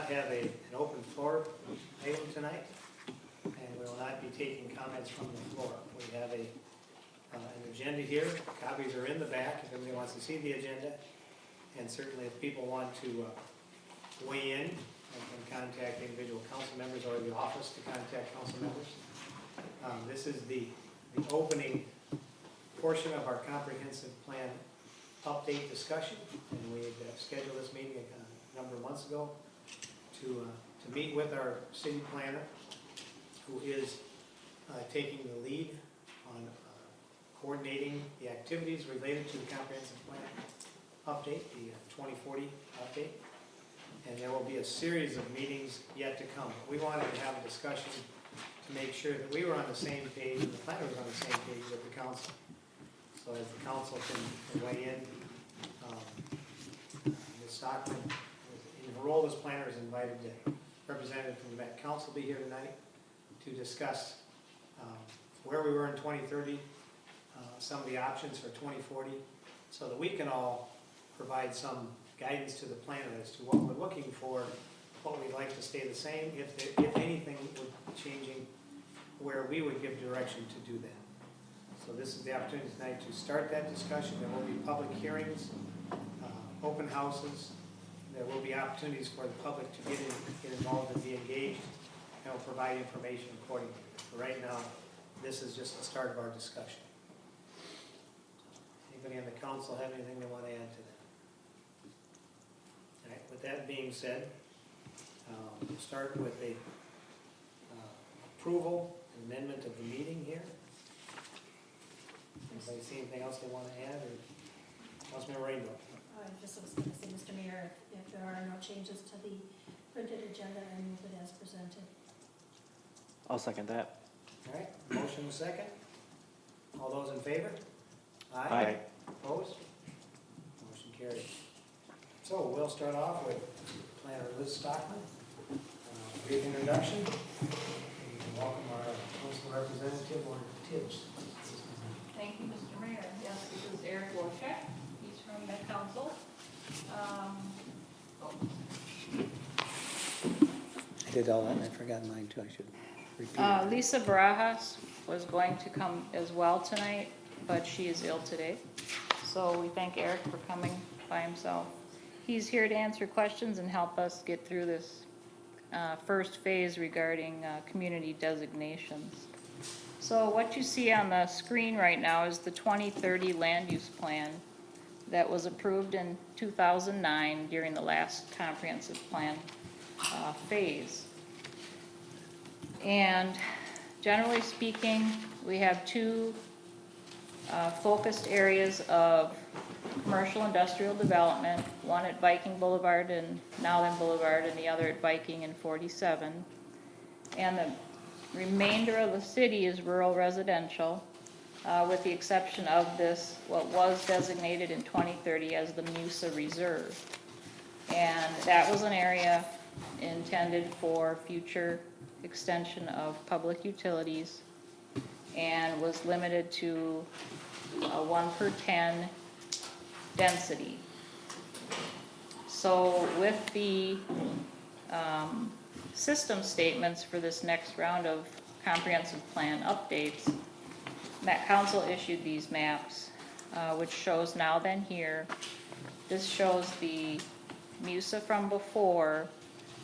not have an open floor item tonight, and we will not be taking comments from the floor. We have an agenda here. Copies are in the back if anybody wants to see the agenda. And certainly if people want to weigh in, they can contact individual council members or the office to contact council members. This is the opening portion of our comprehensive plan update discussion. And we scheduled this meeting a number of months ago to meet with our city planner, who is taking the lead on coordinating the activities related to the comprehensive plan update, the 2040 update. And there will be a series of meetings yet to come. We wanted to have a discussion to make sure that we were on the same page, and the planner was on the same page with the council. So as the council can weigh in, Ms. Stockman, in her role as planner, is invited to representative from the Met Council be here tonight to discuss where we were in 2030, some of the options for 2040, so that we can all provide some guidance to the planner as to what we're looking for, what we'd like to stay the same, if anything would be changing, where we would give direction to do that. So this is the opportunity tonight to start that discussion. There will be public hearings, open houses. There will be opportunities for the public to get involved and be engaged, and we'll provide information accordingly. For right now, this is just the start of our discussion. Anybody on the council have anything they want to add to that? All right, with that being said, we'll start with a approval and amendment of the meeting here. Anybody see anything else they want to add, or Councilmember Rainbow? I just was going to say, Mr. Mayor, if there are no changes to the printed agenda, I move it as presented. I'll second that. All right, motion is second. All those in favor? Aye. Opposed? Motion carried. So we'll start off with Planner Liz Stockman. Brief introduction. We can welcome our council representative, Warren Tibbs. Thank you, Mr. Mayor. Yes, this is Eric Wojcik. He's from Met Council. I did all that, and I forgot mine too. I should repeat. Lisa Barajas was going to come as well tonight, but she is ill today. So we thank Eric for coming by himself. He's here to answer questions and help us get through this first phase regarding community designations. So what you see on the screen right now is the 2030 land use plan that was approved in 2009 during the last comprehensive plan phase. And generally speaking, we have two focused areas of commercial industrial development, one at Viking Boulevard and Nowland Boulevard, and the other at Viking and 47. And the remainder of the city is rural residential, with the exception of this, what was designated in 2030 as the Musa Reserve. And that was an area intended for future extension of public utilities and was limited to a 1/10 density. So with the system statements for this next round of comprehensive plan updates, Met Council issued these maps, which shows now then here. This shows the MUSA from before,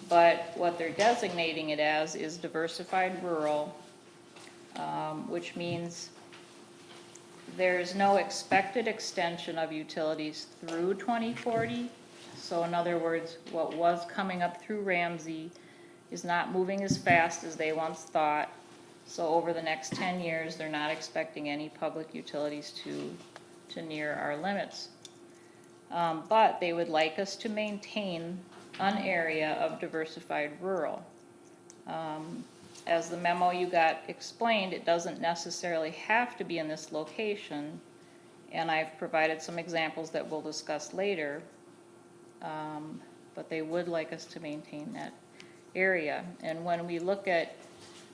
but what they're designating it as is diversified rural, which means there's no expected extension of utilities through 2040. So in other words, what was coming up through Ramsey is not moving as fast as they once thought. So over the next 10 years, they're not expecting any public utilities to near our limits. But they would like us to maintain an area of diversified rural. As the memo you got explained, it doesn't necessarily have to be in this location, and I've provided some examples that we'll discuss later, but they would like us to maintain that area. And when we look at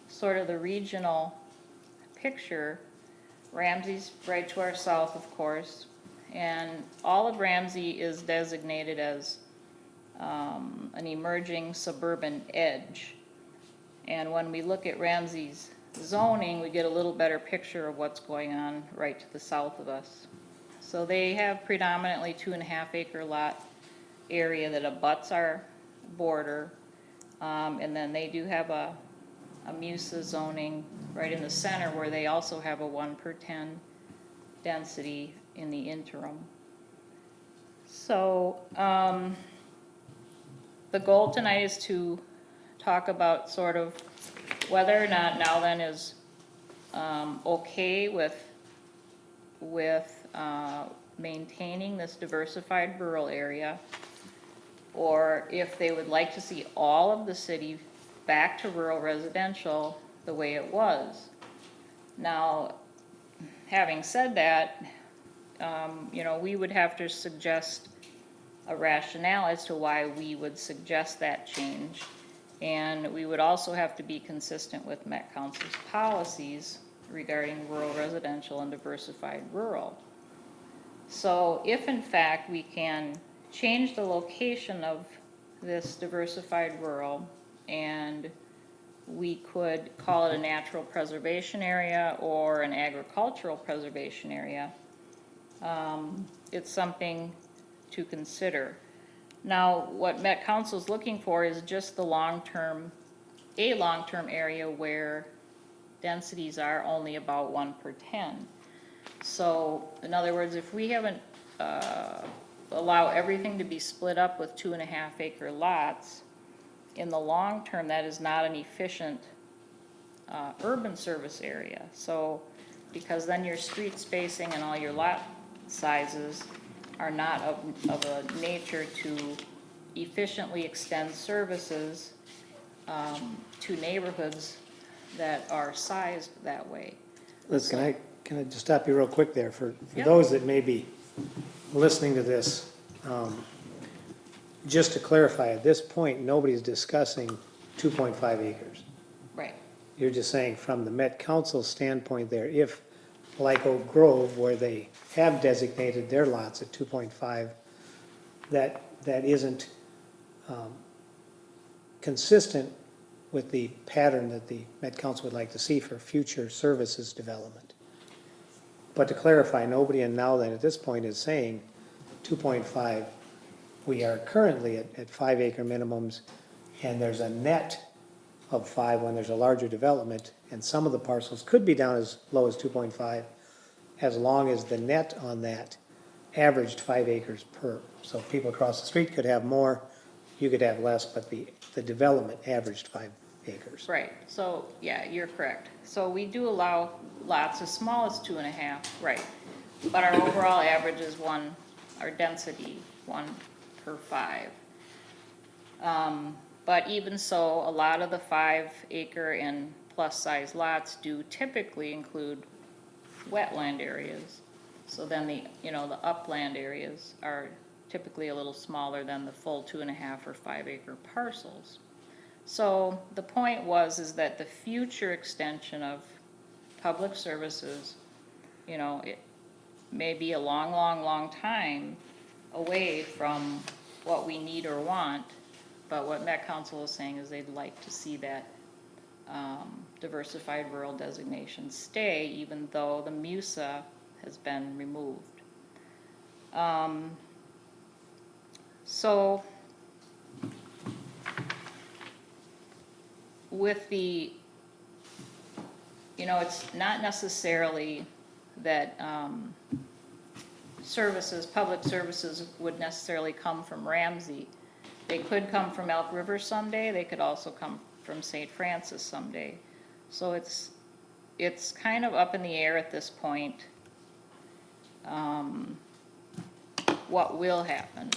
sort of the regional picture, Ramsey's right to our south, of course, and all of Ramsey is designated as an emerging suburban edge. And when we look at Ramsey's zoning, we get a little better picture of what's going on right to the south of us. So they have predominantly 2.5 acre lot area that abuts our border. And then they do have a MUSA zoning right in the center where they also have a 1/10 density in the interim. So the goal tonight is to talk about sort of whether or not Now Then is okay with maintaining this diversified rural area, or if they would like to see all of the city back to rural residential the way it was. Now, having said that, we would have to suggest a rationale as to why we would suggest that change. And we would also have to be consistent with Met Council's policies regarding rural residential and diversified rural. So if in fact we can change the location of this diversified rural, and we could call it a natural preservation area or an agricultural preservation area, it's something to consider. Now, what Met Council is looking for is just the long-term area where densities are only about 1/10. So, in other words, if we haven't allow everything to be split up with 2.5 acre lots, in the long term, that is not an efficient urban service area. So, because then your street spacing and all your lot sizes are not of a nature to efficiently extend services to neighborhoods that are sized that way. Listen, can I just stop you real quick there? For Yep. those that may be listening to this, just to clarify, at this point, nobody's discussing 2.5 acres. Right. You're just saying from the Met Council standpoint there, if like Oak Grove, where they have designated their lots at 2.5, that isn't consistent with the pattern that the Met Council would like to see for future services development. But to clarify, nobody in Now Then at this point is saying 2.5. We are currently at 5 acre minimums, and there's a net of 5 when there's a larger development, and some of the parcels could be down as low as 2.5, as long as the net on that averaged 5 acres per. So people across the street could have more, you could have less, but the development averaged 5 acres. Right, so, yeah, you're correct. So we do allow lots as small as 2.5, right. But our overall average is our density, 1/5. But even so, a lot of the 5 acre and plus size lots do typically include wetland areas. So then the upland areas are typically a little smaller than the full 2.5 or 5 acre parcels. So the point is that the future extension of public services, it may be a long time away from what we need or want, but what Met Council is saying is they'd like to see that diversified rural designation stay, even though the MUSA has been removed. So with the, it's not necessarily that public services would necessarily come from Ramsey. They could come from Elk River someday, they could also come from St. Francis someday. So it's kind of up in the air at this point, what will happen.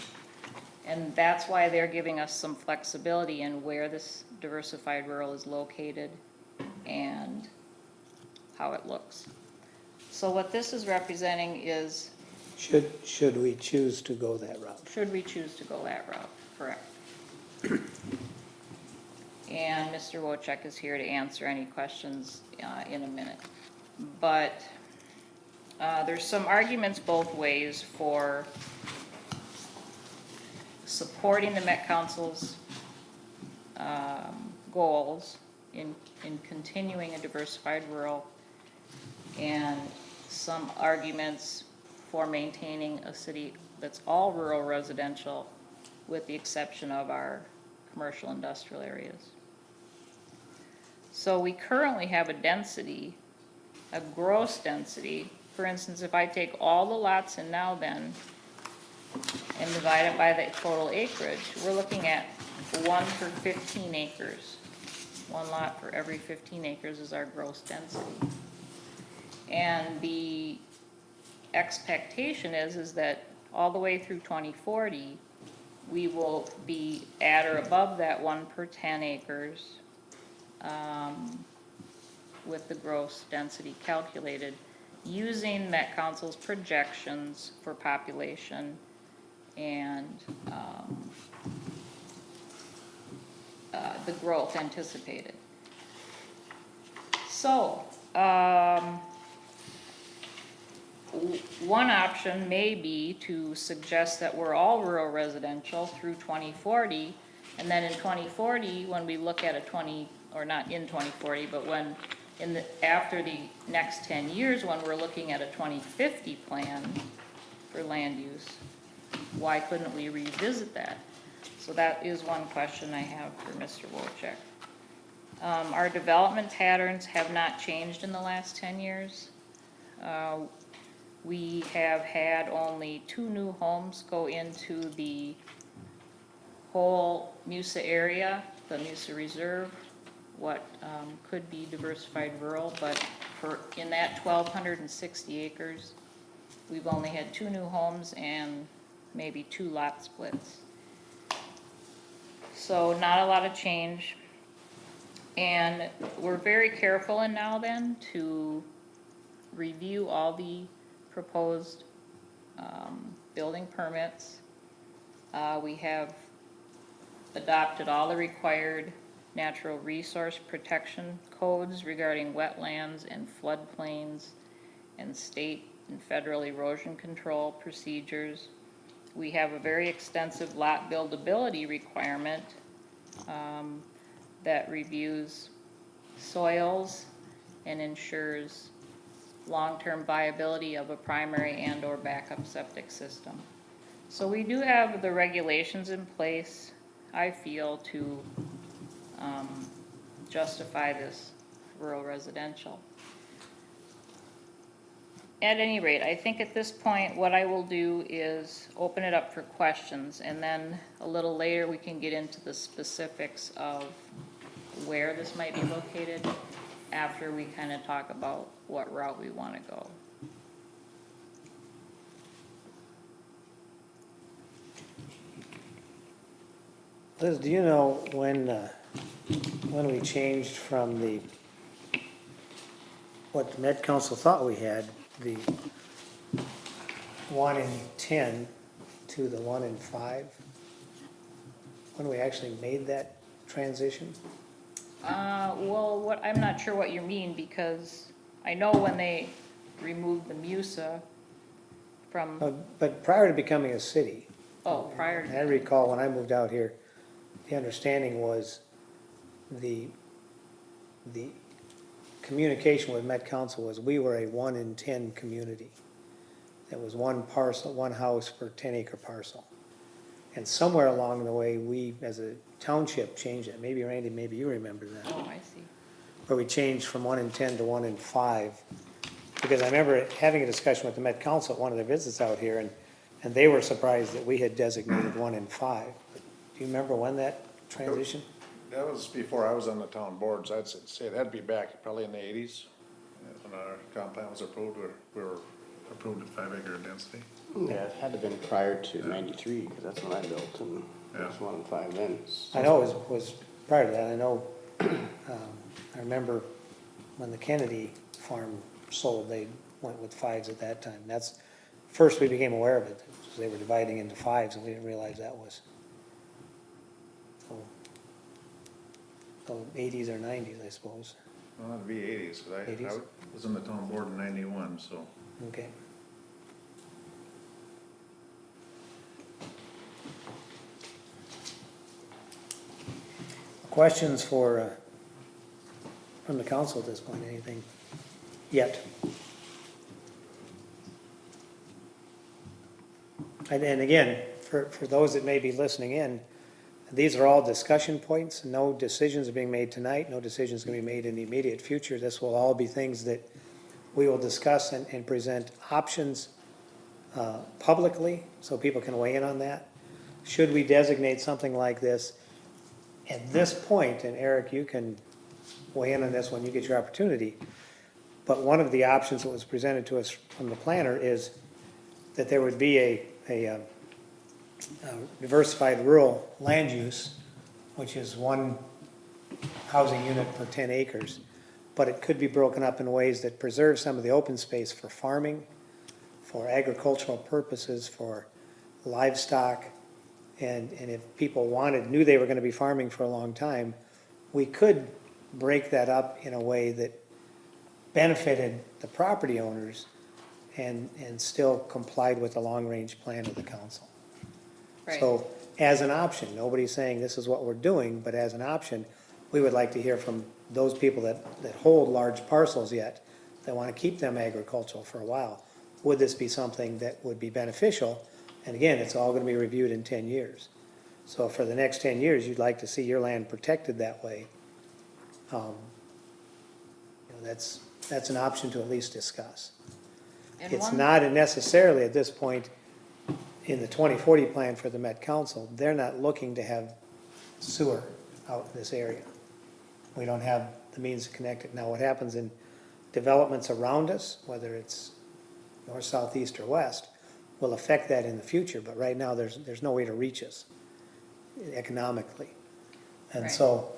And that's why they're giving us some flexibility in where this diversified rural is located and how it looks. So what this is representing is, Should we choose to go that route? should we choose to go that route, correct. And Mr. Wojcik is here to answer any questions in a minute. But there's some arguments both ways for supporting the Met Council's goals in continuing a diversified rural, and some arguments for maintaining a city that's all rural residential, with the exception of our commercial industrial areas. So we currently have a density, a gross density. For instance, if I take all the lots in Now Then and divide it by the total acreage, we're looking at 1 per 15 acres. 1 lot for every 15 acres is our gross density. And the expectation is that all the way through 2040, we will be at or above that 1 per 10 acres with the gross density calculated using Met Council's projections for population and the growth anticipated. So, one option may be to suggest that we're all rural residential through 2040, and then in 2040, when we look at or not in 2040, but when after the next 10 years, when we're looking at a 2050 plan for land use, why couldn't we revisit that? So that is one question I have for Mr. Wojcik. Our development patterns have not changed in the last 10 years. We have had only 2 new homes go into the whole MUSA area, the MUSA Reserve, what could be diversified rural, but in that 1,260 acres, we've only had 2 new homes and maybe 2 lot splits. So not a lot of change. And we're very careful in Now Then to review all the proposed building permits. We have adopted all the required natural resource protection codes regarding wetlands and floodplains and state and federal erosion control procedures. We have a very extensive lot buildability requirement that reviews soils and ensures long-term viability of a primary and or backup septic system. So we do have the regulations in place, I feel, to justify this rural residential. At any rate, I think at this point what I will do is open it up for questions, and then a little later we can get into the specifics of where this might be located after we kind of talk about what route we want to go. Liz, do you know when we changed from what the Met Council thought we had, the 1 in 10 to the 1 in 5? When we actually made that transition? Well, I'm not sure what you mean, because I know when they removed the MUSA from, But prior to becoming a city, prior to. I recall when I moved out here, the understanding was the communication with Met Council was we were a 1 in 10 community. That was 1 parcel, 1 house per 10-acre parcel. And somewhere along the way, we, as a township, changed it. Maybe Randy, maybe you remember that. Oh, I see. Where we changed from 1 in 10 to 1 in 5. Because I remember having a discussion with the Met Council at one of their visits out here, and they were surprised that we had designated 1 in 5. Do you remember when that transition? That was before I was on the town board, so I'd say that'd be back probably in the 80s. When our comp plan was approved, we were approved at 5-acre density. Yeah, it had to have been prior to 93, because that's when I built, and it was 1 in 5 then. I know it was prior to that. I know, I remember when the Kennedy farm sold, they went with 5s at that time. That's, first we became aware of it. They were dividing into 5s, and we didn't realize that was. So 80s or 90s, I suppose. Well, it'd be 80s, because I 80s? was on the town board in 91, so. Okay. questions for, from the council at this point, anything yet? And again, for those that may be listening in, these are all discussion points. No decisions are being made tonight. No decisions going to be made in the immediate future. This will all be things that we will discuss and present options publicly so people can weigh in on that. Should we designate something like this at this point, and Eric, you can weigh in on this when you get your opportunity, but one of the options that was presented to us from the planner is that there would be a diversified rural land use, which is one housing unit per 10 acres, but it could be broken up in ways that preserve some of the open space for farming, for agricultural purposes, for livestock, and if people knew they were going to be farming for a long time, we could break that up in a way that benefited the property owners and still complied with the long-range plan of the council. Right. So as an option, nobody's saying this is what we're doing, but as an option, we would like to hear from those people that hold large parcels yet, that want to keep them agricultural for a while. Would this be something that would be beneficial? And again, it's all going to be reviewed in 10 years. So for the next 10 years, you'd like to see your land protected that way. That's an option to at least discuss. And It's one- not necessarily at this point in the 2040 plan for the Met Council, they're not looking to have sewer out in this area. We don't have the means to connect it. Now, what happens in developments around us, whether it's north, south, east, or west, will affect that in the future, but right now, there's no way to reach us economically. And Right. so,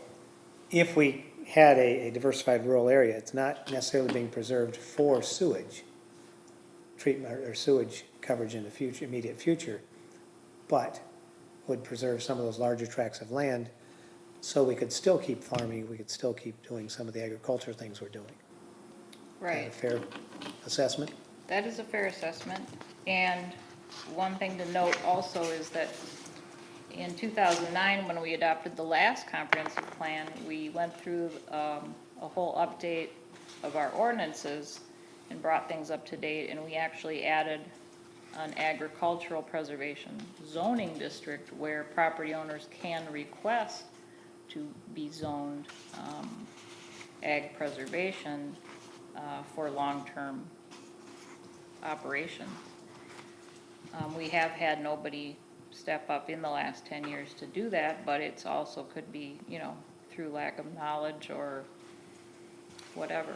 if we had a diversified rural area, it's not necessarily being preserved for sewage treatment or sewage coverage in the future, immediate future, but would preserve some of those larger tracts of land so we could still keep farming, we could still keep doing some of the agriculture things we're doing. Is that Right. a fair assessment? That is a fair assessment, and one thing to note also is that in 2009, when we adopted the last comprehensive plan, we went through a whole update of our ordinances and brought things up to date, and we actually added an agricultural preservation zoning district where property owners can request to be zoned ag preservation for long-term operation. We have had nobody step up in the last 10 years to do that, but it's also could be, through lack of knowledge or whatever.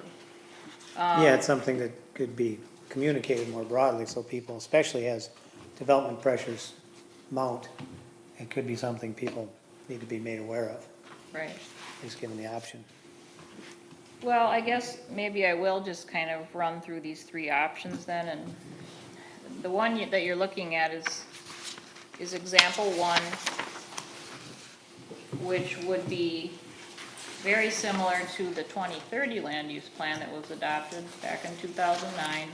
Yeah, it's something that could be communicated more broadly so people, especially as development pressures mount, it could be something people need to be made aware of, Right. just given the option. Well, I guess maybe I will just kind of run through these three options then, and the one that you're looking at is example one, which would be very similar to the 2030 land use plan that was adopted back in 2009.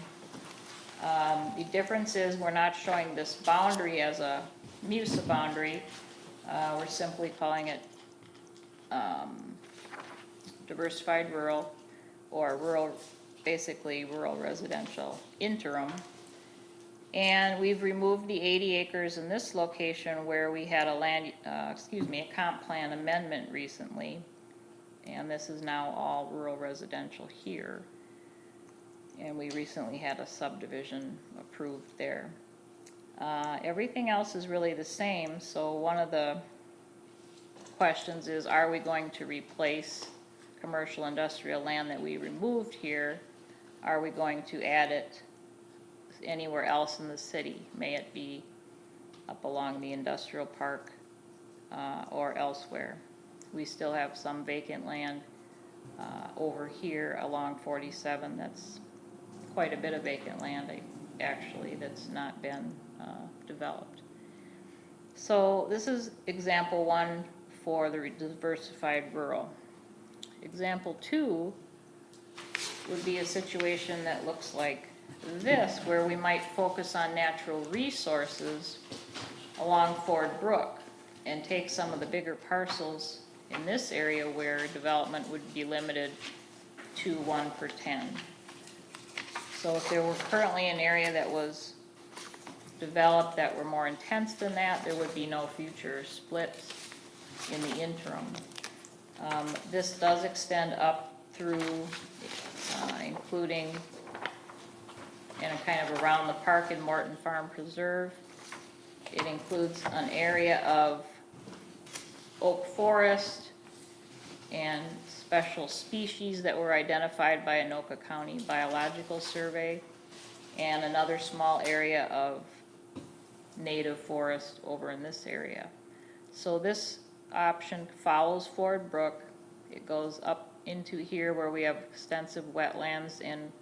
The difference is we're not showing this boundary as a MUSA boundary. We're simply calling it diversified rural or rural, basically rural residential interim. And we've removed the 80 acres in this location where we had a comp plan amendment recently. And this is now all rural residential here. And we recently had a subdivision approved there. Everything else is really the same, so one of the questions is, are we going to replace commercial industrial land that we removed here? Are we going to add it anywhere else in the city? May it be up along the industrial park or elsewhere? We still have some vacant land over here along 47. That's quite a bit of vacant land, actually, that's not been developed. So this is example one for the diversified rural. Example two would be a situation that looks like this, where we might focus on natural resources along Ford Brook and take some of the bigger parcels in this area where development would be limited to 1/10. So if there were currently an area that was developed that were more intense than that, there would be no future splits in the interim. This does extend up through, including, and kind of around the park in Morton Farm Preserve. It includes an area of oak forest and special species that were identified by Anoka County Biological Survey, and another small area of native forest over in this area. So this option follows Ford Brook. It goes up into here where we have extensive wetlands and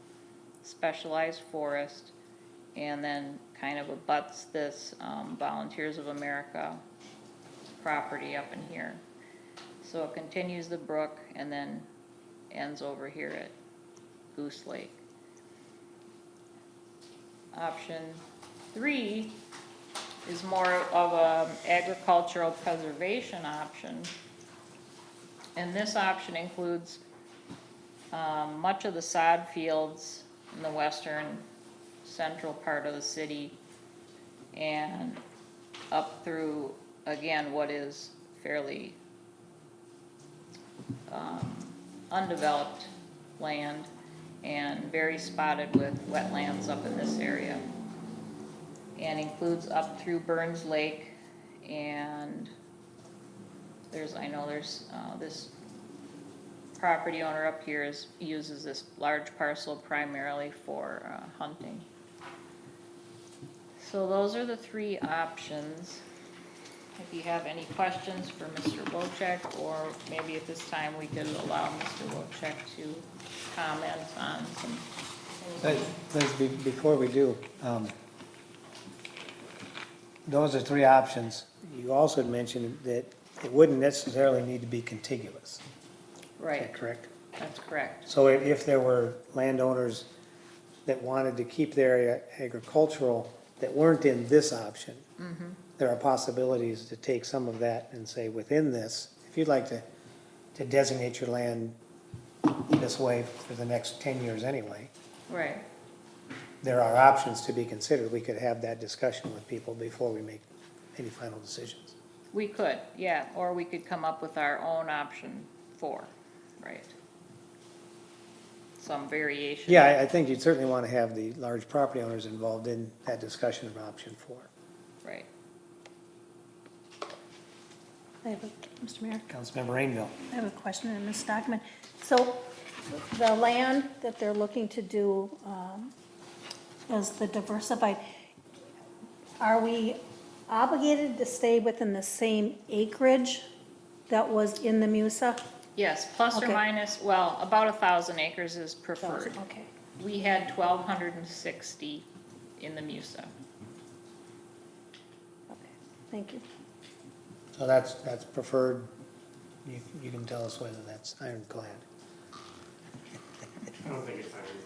specialized forest, and then kind of abuts this Volunteers of America property up in here. So it continues the brook and then ends over here at Goose Lake. Option 3 is more of a agricultural preservation option. And this option includes much of the sod fields in the western central part of the city and up through, again, what is fairly undeveloped land and very spotted with wetlands up in this area. And includes up through Burns Lake, and I know there's this property owner up here uses this large parcel primarily for hunting. So those are the 3 options. If you have any questions for Mr. Wojcik, or maybe at this time we could allow Mr. Wojcik to comment on some things. Liz, before we do, those are 3 options. You also had mentioned that it wouldn't necessarily need to be contiguous. Is Right, that correct? that's correct. So if there were landowners that wanted to keep their area agricultural that weren't in this option, there are possibilities to take some of that and say within this, if you'd like to designate your land this way for the next 10 years anyway, Right, there are options to be considered. We could have that discussion with people before we make any final decisions. we could, yeah, or we could come up with our own option 4, right? Some variation. Yeah, I think you'd certainly want to have the large property owners involved in that discussion of option 4. Right. I have a, Mr. Mayor, Councilmember Rainville. I have a question in this document. So the land that they're looking to do as the diversified, are we obligated to stay within the same acreage that was in the MUSA? Yes, plus or Okay. minus, well, about 1,000 acres is preferred. Okay, We had 1,260 in the MUSA. okay, thank you. So that's preferred. You can tell us whether that's ironclad. I don't think it's ironclad.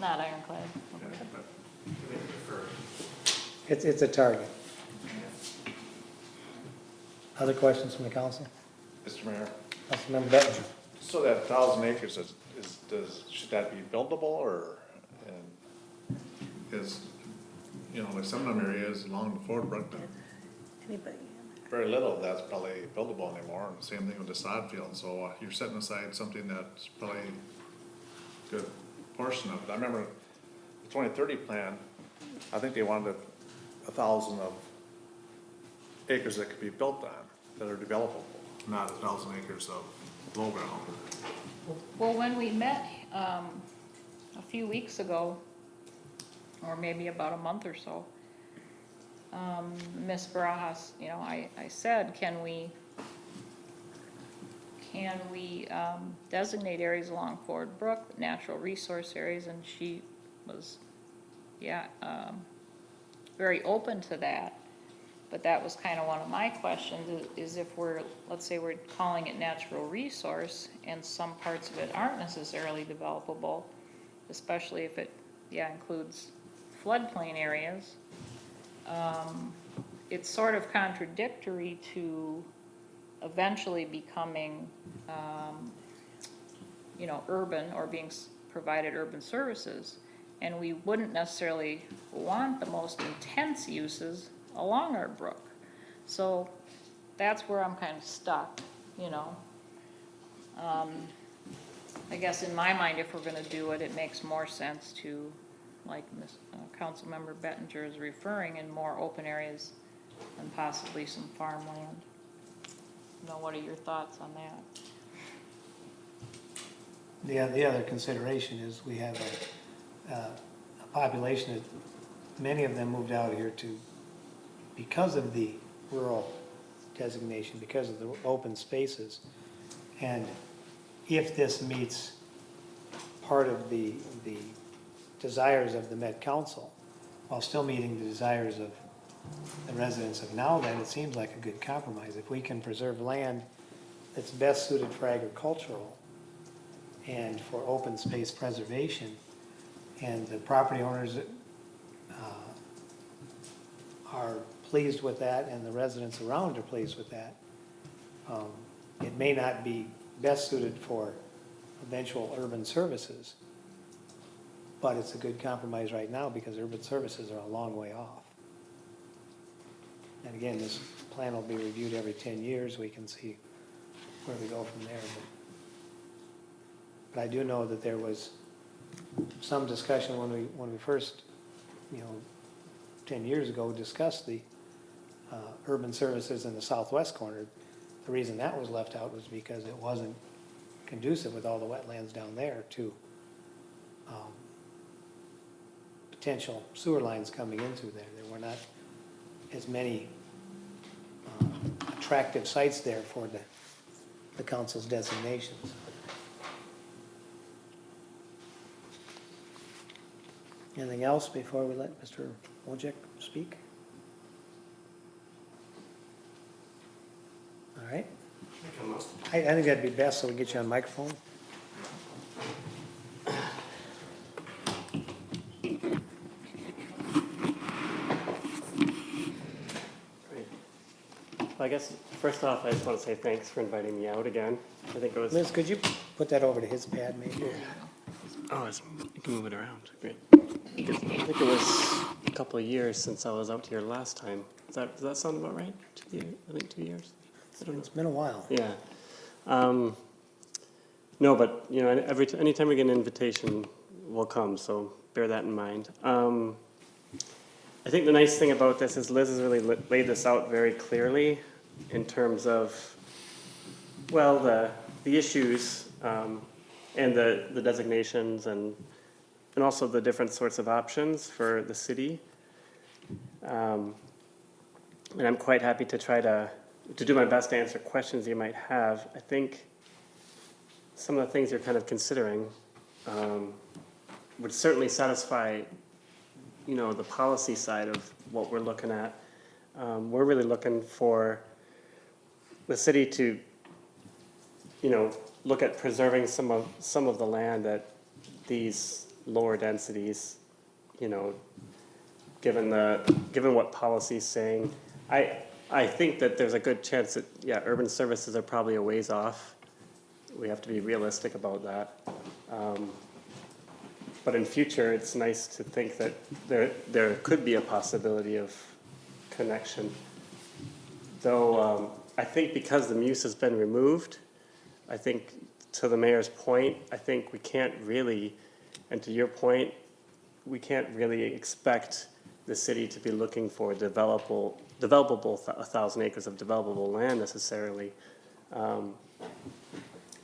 Not ironclad. Yeah, but they prefer. It's a target. Other questions from the council? Mr. Mayor, Councilmember Bettinger. so that 1,000 acres should that be buildable or, and is, like some of them areas along the Ford Brook, Anybody? very little of that's probably buildable anymore, and the same thing with the sod field, so you're setting aside something that's probably a good portion of it. I remember the 2030 plan, I think they wanted 1,000 of acres that could be built on, that are developable, not 1,000 acres of low ground. Well, when we met a few weeks ago, or maybe about a month or so, Ms. Barajas, I said, can we designate areas along Ford Brook, natural resource areas, and she was, very open to that. But that was kind of one of my questions, is if let's say we're calling it natural resource, and some parts of it aren't necessarily developable, especially if it, includes floodplain areas, it's sort of contradictory to eventually becoming, you know, urban or being provided urban services. And we wouldn't necessarily want the most intense uses along our brook. So that's where I'm kind of stuck, you know. I guess in my mind, if we're gonna do it, it makes more sense to, like Councilmember Bettinger is referring, in more open areas and possibly some farmland. Now, what are your thoughts on that? The other consideration is we have a population that, many of them moved out here because of the rural designation, because of the open spaces. And if this meets part of the desires of the Met Council, while still meeting the desires of the residents of now, then it seems like a good compromise. If we can preserve land that's best suited for agricultural and for open space preservation, and the property owners are pleased with that, and the residents around are pleased with that, it may not be best suited for eventual urban services, but it's a good compromise right now because urban services are a long way off. And again, this plan will be reviewed every 10 years. We can see where we go from there. But I do know that there was some discussion when we first, 10 years ago, discussed the urban services in the southwest corner. The reason that was left out was because it wasn't conducive with all the wetlands down there to potential sewer lines coming into there. There were not as many attractive sites there for the council's designations. Anything else before we let Mr. Wojcik speak? All right. I think that'd be best, so we get you on microphone. Great. Well, I guess, first off, I just want to say thanks for inviting me out again. I think it was... Liz, could you put that over to his pad, maybe? Oh, you can move it around. Great. I think it was a couple of years since I was out here last time. Does that sound about right? 2 years? I think 2 years. I don't know. It's been a while. Yeah. No, but, anytime we get an invitation, we'll come, so bear that in mind. I think the nice thing about this is Liz has really laid this out very clearly in terms of, well, the issues and the designations and also the different sorts of options for the city. And I'm quite happy to try to do my best to answer questions you might have. I think some of the things you're kind of considering would certainly satisfy, the policy side of what we're looking at. We're really looking for the city to, look at preserving some of the land that these lower densities, given what policy's saying. I think that there's a good chance that, urban services are probably a ways off. We have to be realistic about that. But in future, it's nice to think that there could be a possibility of connection. Though I think because the Muse has been removed, I think to the mayor's point, I think we can't really, and to your point, we can't really expect the city to be looking for developable 1,000 acres of developable land necessarily.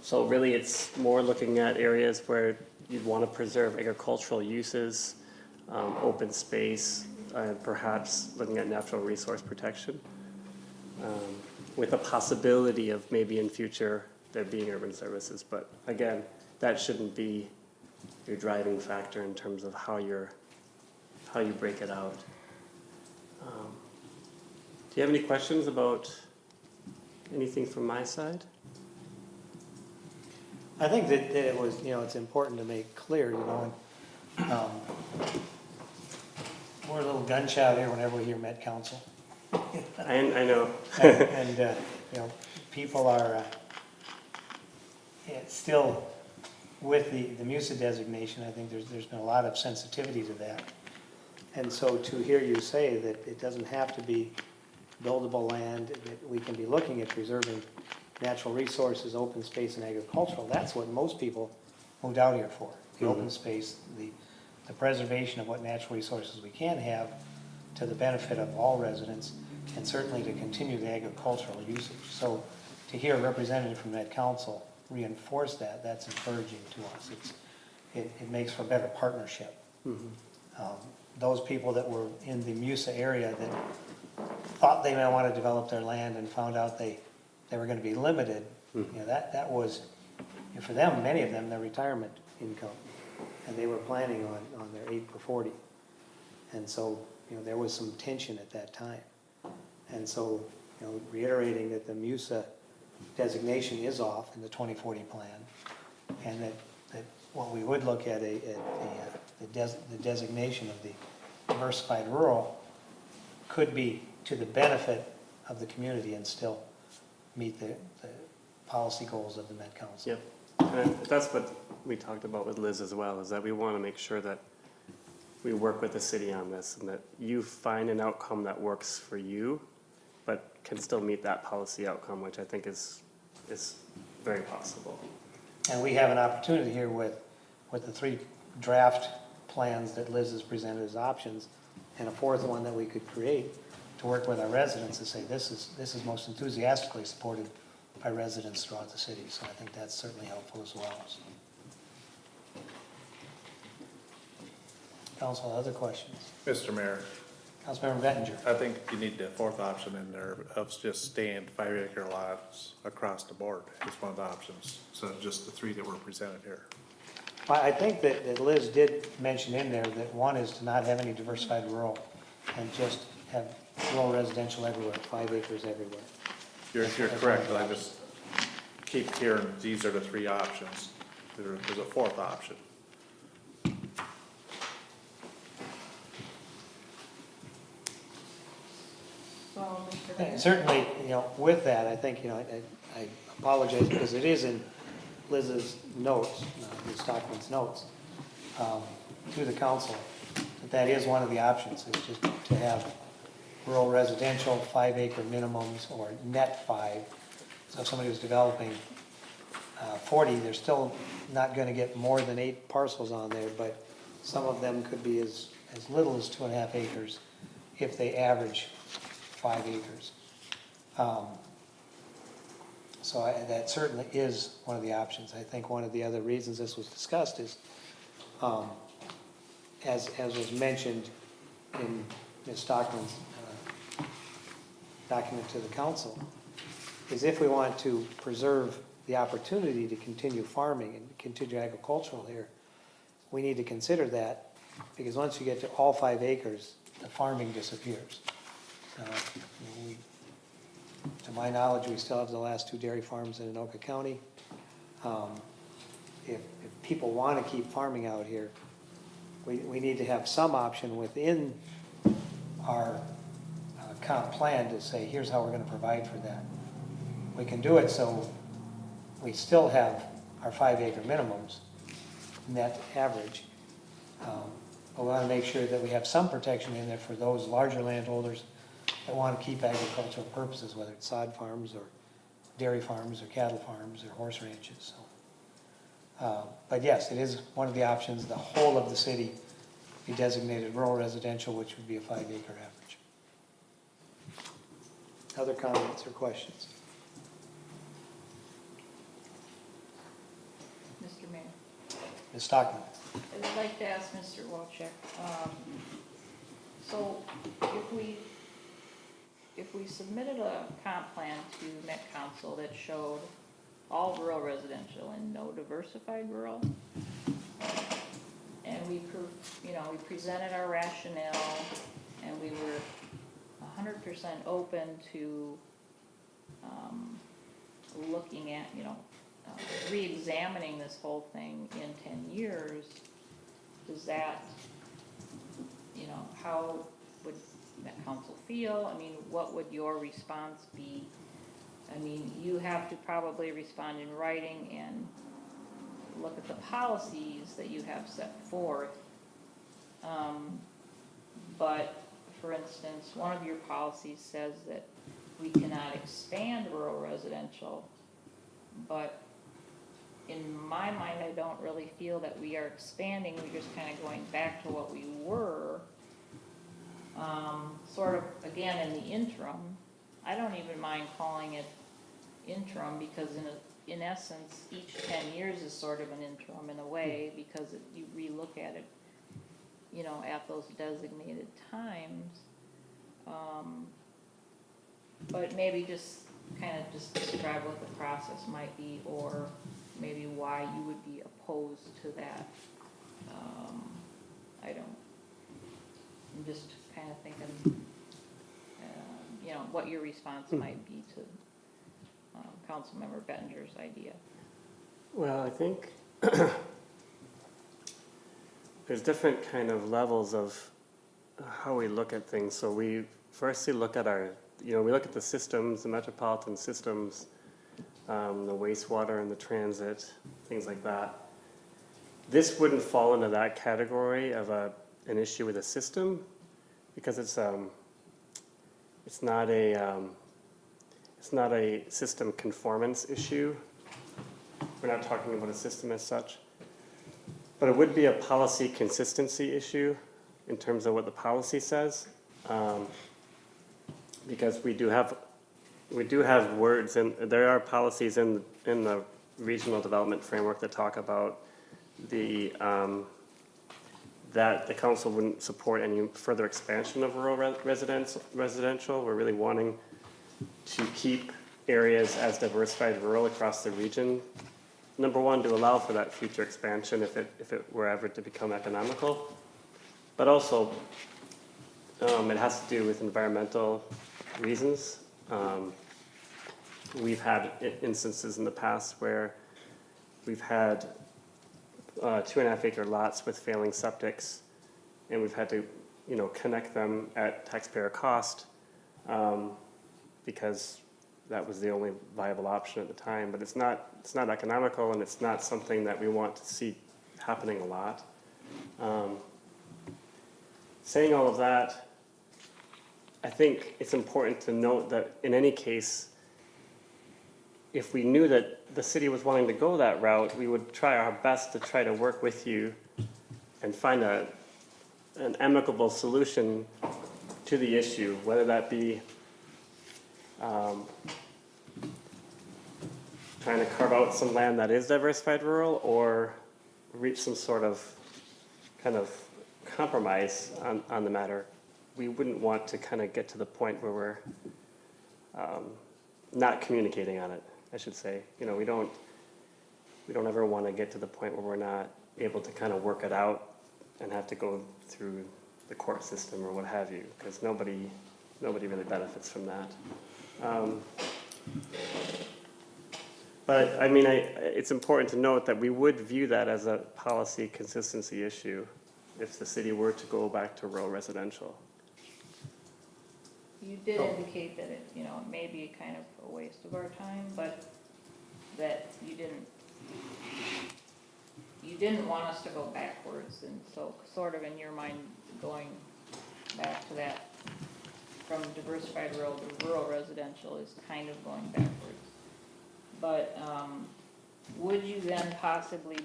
So really it's more looking at areas where you'd want to preserve agricultural uses, open space, and perhaps looking at natural resource protection, with a possibility of maybe in future there being urban services. But again, that shouldn't be your driving factor in terms of how you break it out. Do you have any questions about anything from my side? I think that it was, it's important to make clear, we're a little gun shy here whenever we hear Met Council. I know. And you know, people are still with the MUSA designation. I think there's been a lot of sensitivity to that. And so to hear you say that it doesn't have to be buildable land, that we can be looking at preserving natural resources, open space, and agricultural, that's what most people moved out here for. The open space, the preservation of what natural resources we can have to the benefit of all residents, and certainly to continue the agricultural usage. So to hear a representative from that council reinforce that, that's encouraging to us. It makes for a better partnership. Those people that were in the MUSA area that thought they may want to develop their land and found out they were going to be limited, you know, that was, you know, for them, many of them, their retirement income. And they were planning on their 8 for 40. And so, you know, there was some tension at that time. And so, you know, reiterating that the MUSA designation is off in the 2040 plan, and that what we would look at the designation of the diversified rural could be to the benefit of the community and still meet the policy goals of the Met Council. Yep. And that's what we talked about with Liz as well, is that we want to make sure that we work with the city on this and that you find an outcome that works for you, but can still meet that policy outcome, which I think is very possible. And we have an opportunity here with the 3 draft plans that Liz has presented as options, and a 4th one that we could create to work with our residents to say this is most enthusiastically supported by residents throughout the city. So I think that's certainly helpful as well. So. Council, other questions? Mr. Mayor, Councilmember Bettinger. I think you need the 4th option in there of just staying 5-acre lots across the board. It's one of the options, so just the 3 that were presented here. I think that Liz did mention in there that one is to not have any diversified rural and just have rural residential everywhere, 5 acres everywhere. You're correct, but I just keep hearing these are the 3 options. There's a 4th option. So, Mr. And Mayor? certainly, you know, with that, I think, you know, I apologize because it is in Liz's notes, Ms. Stockman's notes, to the council, that is one of the options, is just to have rural residential 5-acre minimums or net 5. So if somebody was developing 40, they're still not going to get more than 8 parcels on there, but some of them could be as little as 2.5 acres if they average 5 acres. So that certainly is one of the options. I think one of the other reasons this was discussed is, as was mentioned in Ms. Stockman's document to the council, is if we want to preserve the opportunity to continue farming and continue agricultural here, we need to consider that, because once you get to all 5 acres, the farming disappears. To my knowledge, we still have the last 2 dairy farms in Anoka County. If people want to keep farming out here, we need to have some option within our comp plan to say, here's how we're going to provide for that. We can do it so we still have our 5-acre minimums, net average. But we want to make sure that we have some protection in there for those larger landholders that want to keep agricultural purposes, whether it's sod farms or dairy farms or cattle farms or horse ranches. So, but yes, it is one of the options. The whole of the city be designated rural residential, which would be a 5-acre average. Other comments or questions? Mr. Mayor? Ms. Stockman. I'd like to ask Mr. Wojcik, so if we submitted a comp plan to Met Council that showed all rural residential and no diversified rural, and we presented our rationale, and we were 100% open to looking at, re-examining this whole thing in 10 years, does that, how would that council feel? I mean, what would your response be I mean, you have to probably respond in writing and look at the policies that you have set forth. But, for instance, one of your policies says that we cannot expand rural residential, but in my mind, I don't really feel that we are expanding, we're just kind of going back to what we were. Sort of, again, in the interim. I don't even mind calling it interim, because in essence, each 10 years is sort of an interim in a way, because you relook at it, you know, at those designated times. But maybe just kind of just describe what the process might be, or maybe why you would be opposed to that. I'm just kind of thinking, you know, what your response might be to Councilmember Bettinger's idea. Well, I think there's different kind of levels of how we look at things. So we firstly look at we look at the systems, the metropolitan systems, the wastewater and the transit, things like that. This wouldn't fall into that category of an issue with a system, because it's not a system conformance issue. We're not talking about a system as such, but it would be a policy consistency issue in terms of what the policy says, because we do have words, and there are policies in the regional development framework that talk about that the council wouldn't support any further expansion of rural residential. We're really wanting to keep areas as diversified rural across the region. Number one, to allow for that future expansion if it were ever to become economical. But also, it has to do with environmental reasons. We've had instances in the past where we've had 2.5 acre lots with failing septics, and we've had to, connect them at taxpayer cost, because that was the only viable option at the time. But it's not economical, and it's not something that we want to see happening a lot. Saying all of that, I think it's important to note that in any case, if we knew that the city was wanting to go that route, we would try our best to try to work with you and find an amicable solution to the issue, whether that be trying to carve out some land that is diversified rural, or reach some sort of kind of compromise on the matter. We wouldn't want to kind of get to the point where we're not communicating on it, I should say. We don't ever want to get to the point where we're not able to kind of work it out and have to go through the court system or what have you, because nobody really benefits from that. But I mean, it's important to note that we would view that as a policy consistency issue if the city were to go back to rural residential. You did indicate that it, may be kind of a waste of our time, but that you didn't want us to go backwards, and so sort of in your mind, going back to that from diversified rural to rural residential is kind of going backwards. But would you then possibly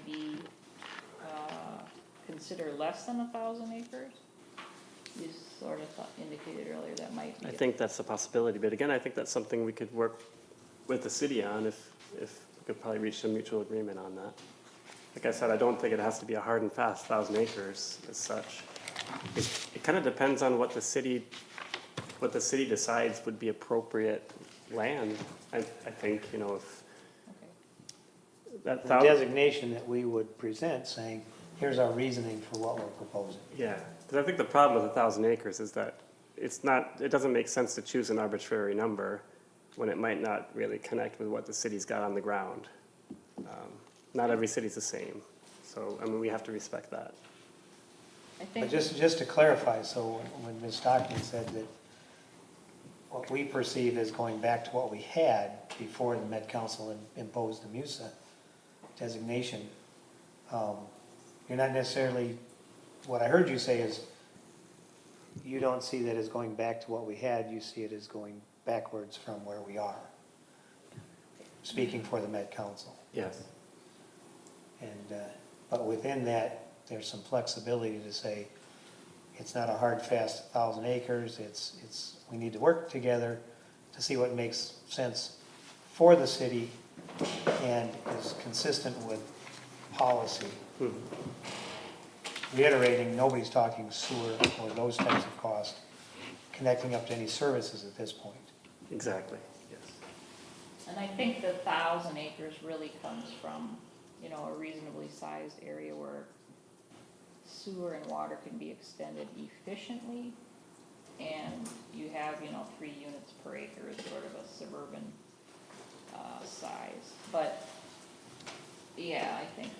consider less than 1,000 acres? You sort of indicated earlier that might be. I think that's a possibility, but again, I think that's something we could work with the city on if we could probably reach some mutual agreement on that. Like I said, I don't think it has to be a hard and fast 1,000 acres as such. It kind of depends on what the city decides would be appropriate land. I think, if Okay. that The 1,000. designation that we would present saying, here's our reasoning for what we're proposing. Yeah, because I think the problem with 1,000 acres is that it doesn't make sense to choose an arbitrary number when it might not really connect with what the city's got on the ground. Not every city's the same, so, we have to respect that. I think But just to clarify, so when Ms. Stockman said that what we perceive as going back to what we had before the Met Council imposed the MUSA designation. You're not necessarily, what I heard you say is, you don't see that as going back to what we had, you see it as going backwards from where we are. Speaking for the Met Council. Yes. And, but within that, there's some flexibility to say, it's not a hard, fast 1,000 acres, we need to work together to see what makes sense for the city and is consistent with policy. Reiterating, nobody's talking sewer or those types of costs connecting up to any services at this point. Exactly, yes. And I think the 1,000 acres really comes from, you know, a reasonably sized area where sewer and water can be extended efficiently, and you have, you know, 3 units per acre is sort of a suburban size. But, yeah, I think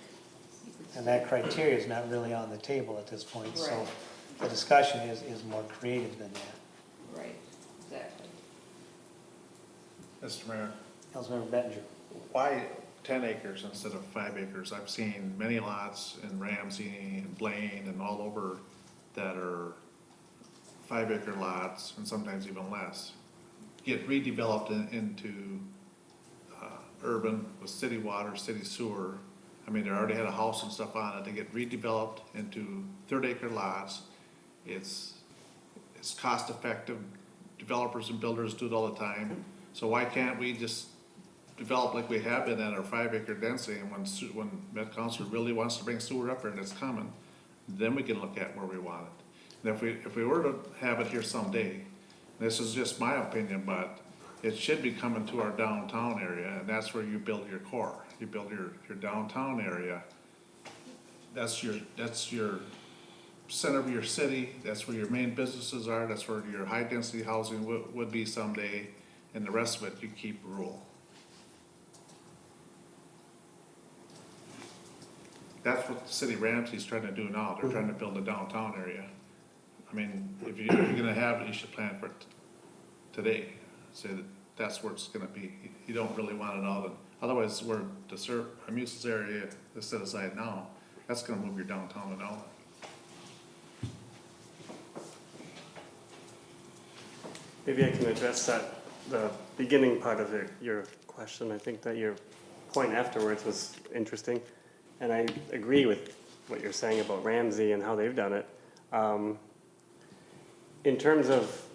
you could. And that criteria is not really on the table at this point, so Right. the discussion is more creative than that. Right, exactly. Mr. Mayor, Councilmember Bettinger. why 10 acres instead of 5 acres? I've seen many lots in Ramsey and Blaine and all over that are 5-acre lots and sometimes even less. Get redeveloped into urban with city water, city sewer. I mean, they already had a house and stuff on it. They get redeveloped into 30-acre lots. It's cost effective. Developers and builders do it all the time. So why can't we just develop like we have been at our 5-acre density, and when Met Council really wants to bring sewer up here and it's coming, then we can look at where we want it. And if we were to have it here someday, this is just my opinion, but it should be coming to our downtown area, and that's where you build your core. You build your downtown area. That's your center of your city, that's where your main businesses are, that's where your high-density housing would be someday, and the rest of it you keep rural. That's what the city of Ramsey's trying to do now. They're trying to build a downtown area. I mean, if you're gonna have it, you should plan for it today. Say that that's where it's gonna be. You don't really want it out, otherwise where the Amuses area is set aside now, that's gonna move your downtown and all. Maybe I can address the beginning part of your question. I think that your point afterwards was interesting, and I agree with what you're saying about Ramsey and how they've done it. In terms of,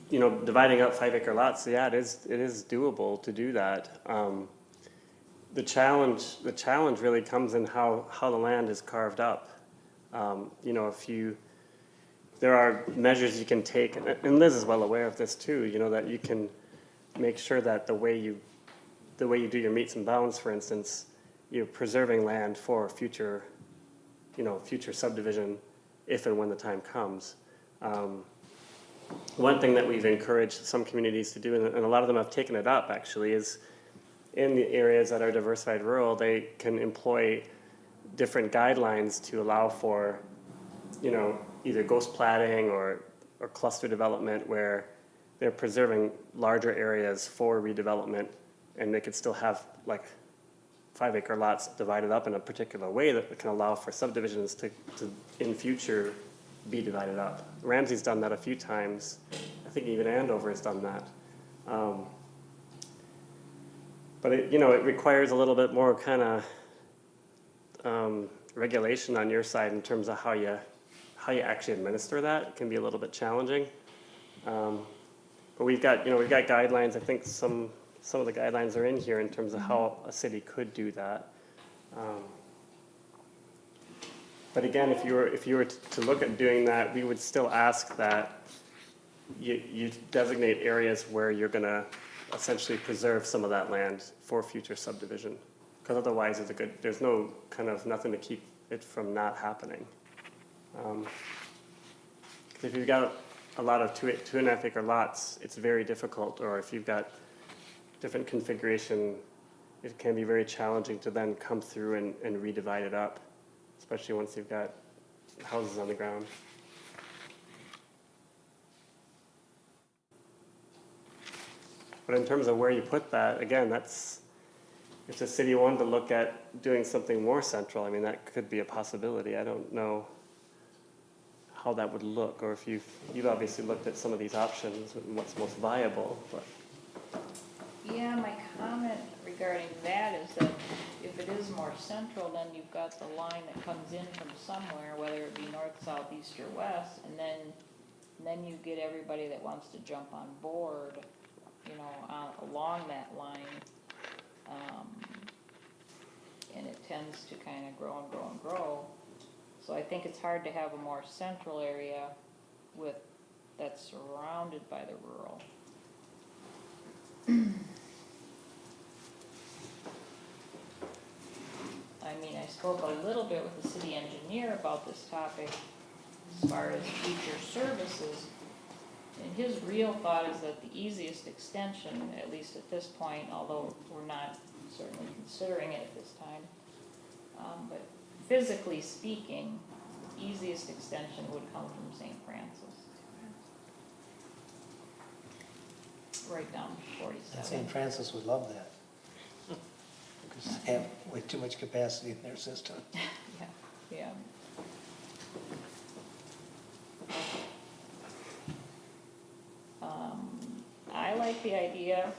you know, dividing up 5-acre lots, yeah, it is doable to do that. The challenge really comes in how the land is carved up. You know, there are measures you can take, and Liz is well aware of this too, you know, that you can make sure that the way you do your meets and bounds, for instance, you're preserving land for future subdivision if and when the time comes. One thing that we've encouraged some communities to do, and a lot of them have taken it up actually, is in the areas that are diversified rural, they can employ different guidelines to allow for, you know, either ghost platting or cluster development where they're preserving larger areas for redevelopment, and they could still have like 5-acre lots divided up in a particular way that can allow for subdivisions to in future be divided up. Ramsey's done that a few times. I think even Andover has done that. But it requires a little bit more kind of regulation on your side in terms of how you actually administer that. It can be a little bit challenging. But we've got guidelines. I think some of the guidelines are in here in terms of how a city could do that. But again, if you were to look at doing that, we would still ask that you designate areas where you're going to essentially preserve some of that land for future subdivision, because otherwise there's nothing to keep it from not happening. If you've got a lot of 2.5 acre lots, it's very difficult, or if you've got different configuration, it can be very challenging to then come through and redivide it up, especially once you've got houses on the ground. But in terms of where you put that, again, that's, if the city wanted to look at doing something more central, I mean, that could be a possibility. I don't know how that would look, or if you've obviously looked at some of these options, and what's most viable, but. Yeah, my comment regarding that is that if it is more central, then you've got the line that comes in from somewhere, whether it be north, south, east, or west, and then you get everybody that wants to jump on board, you know, along that line. And it tends to kind of grow and grow and grow. So I think it's hard to have a more central area that's surrounded by the rural. I mean, I spoke a little bit with the city engineer about this topic as far as future services. And his real thought is that the easiest extension, at least at this point, although we're not certainly considering it at this time, but physically speaking, the easiest extension would come from St. Francis. Right down to 47. And St. Francis would love that. Because they have way too much capacity in their system. Yeah, yeah. I like the idea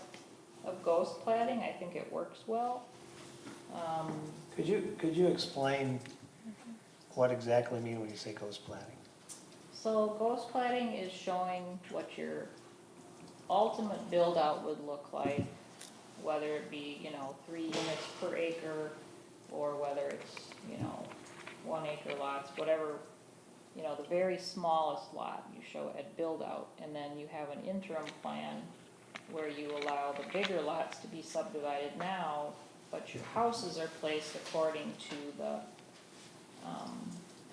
of ghost plating. I think it works well. Could you explain what exactly you mean when you say ghost plating? So ghost plating is showing what your ultimate build out would look like, whether it be, 3 units per acre, or whether it's, 1 acre lots, whatever, the very smallest lot you show at build out, and then you have an interim plan where you allow the bigger lots to be subdivided now, but your houses are placed according to the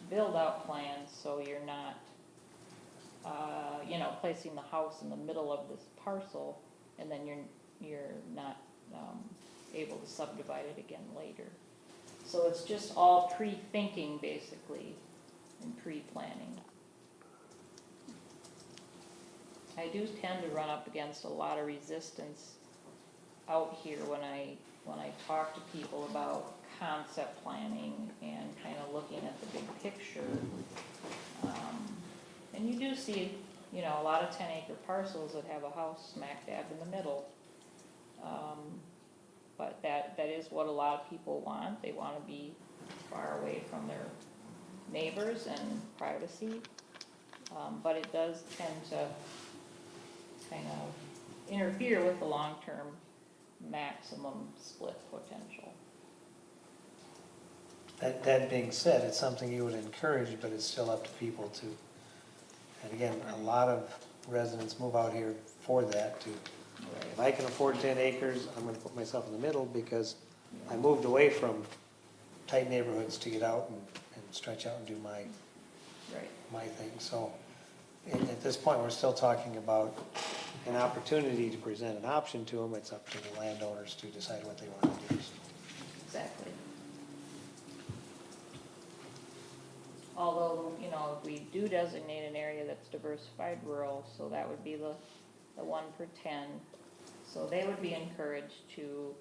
build out plan, so you're not placing the house in the middle of this parcel, and then you're not able to subdivide it again later. So it's just all pre-thinking basically and pre-planning. I do tend to run up against a lot of resistance out here when I talk to people about concept planning and kind of looking at the big picture. And you do see, a lot of 10-acre parcels that have a house smack dab in the middle. But that is what a lot of people want. They want to be far away from their neighbors and privacy. But it does tend to kind of interfere with the long-term maximum split potential. That being said, it's something you would encourage, but it's still up to people to, and again, a lot of residents move out here for that too. If I can afford 10 acres, I'm gonna put myself in the middle because I moved away from tight neighborhoods to get out and stretch out and do Right. my thing. So at this point, we're still talking about an opportunity to present an option to them. It's up to the landowners to decide what they want to do. Exactly. Although, if we do designate an area that's diversified rural, so that would be the 1 per 10. So they would be encouraged to,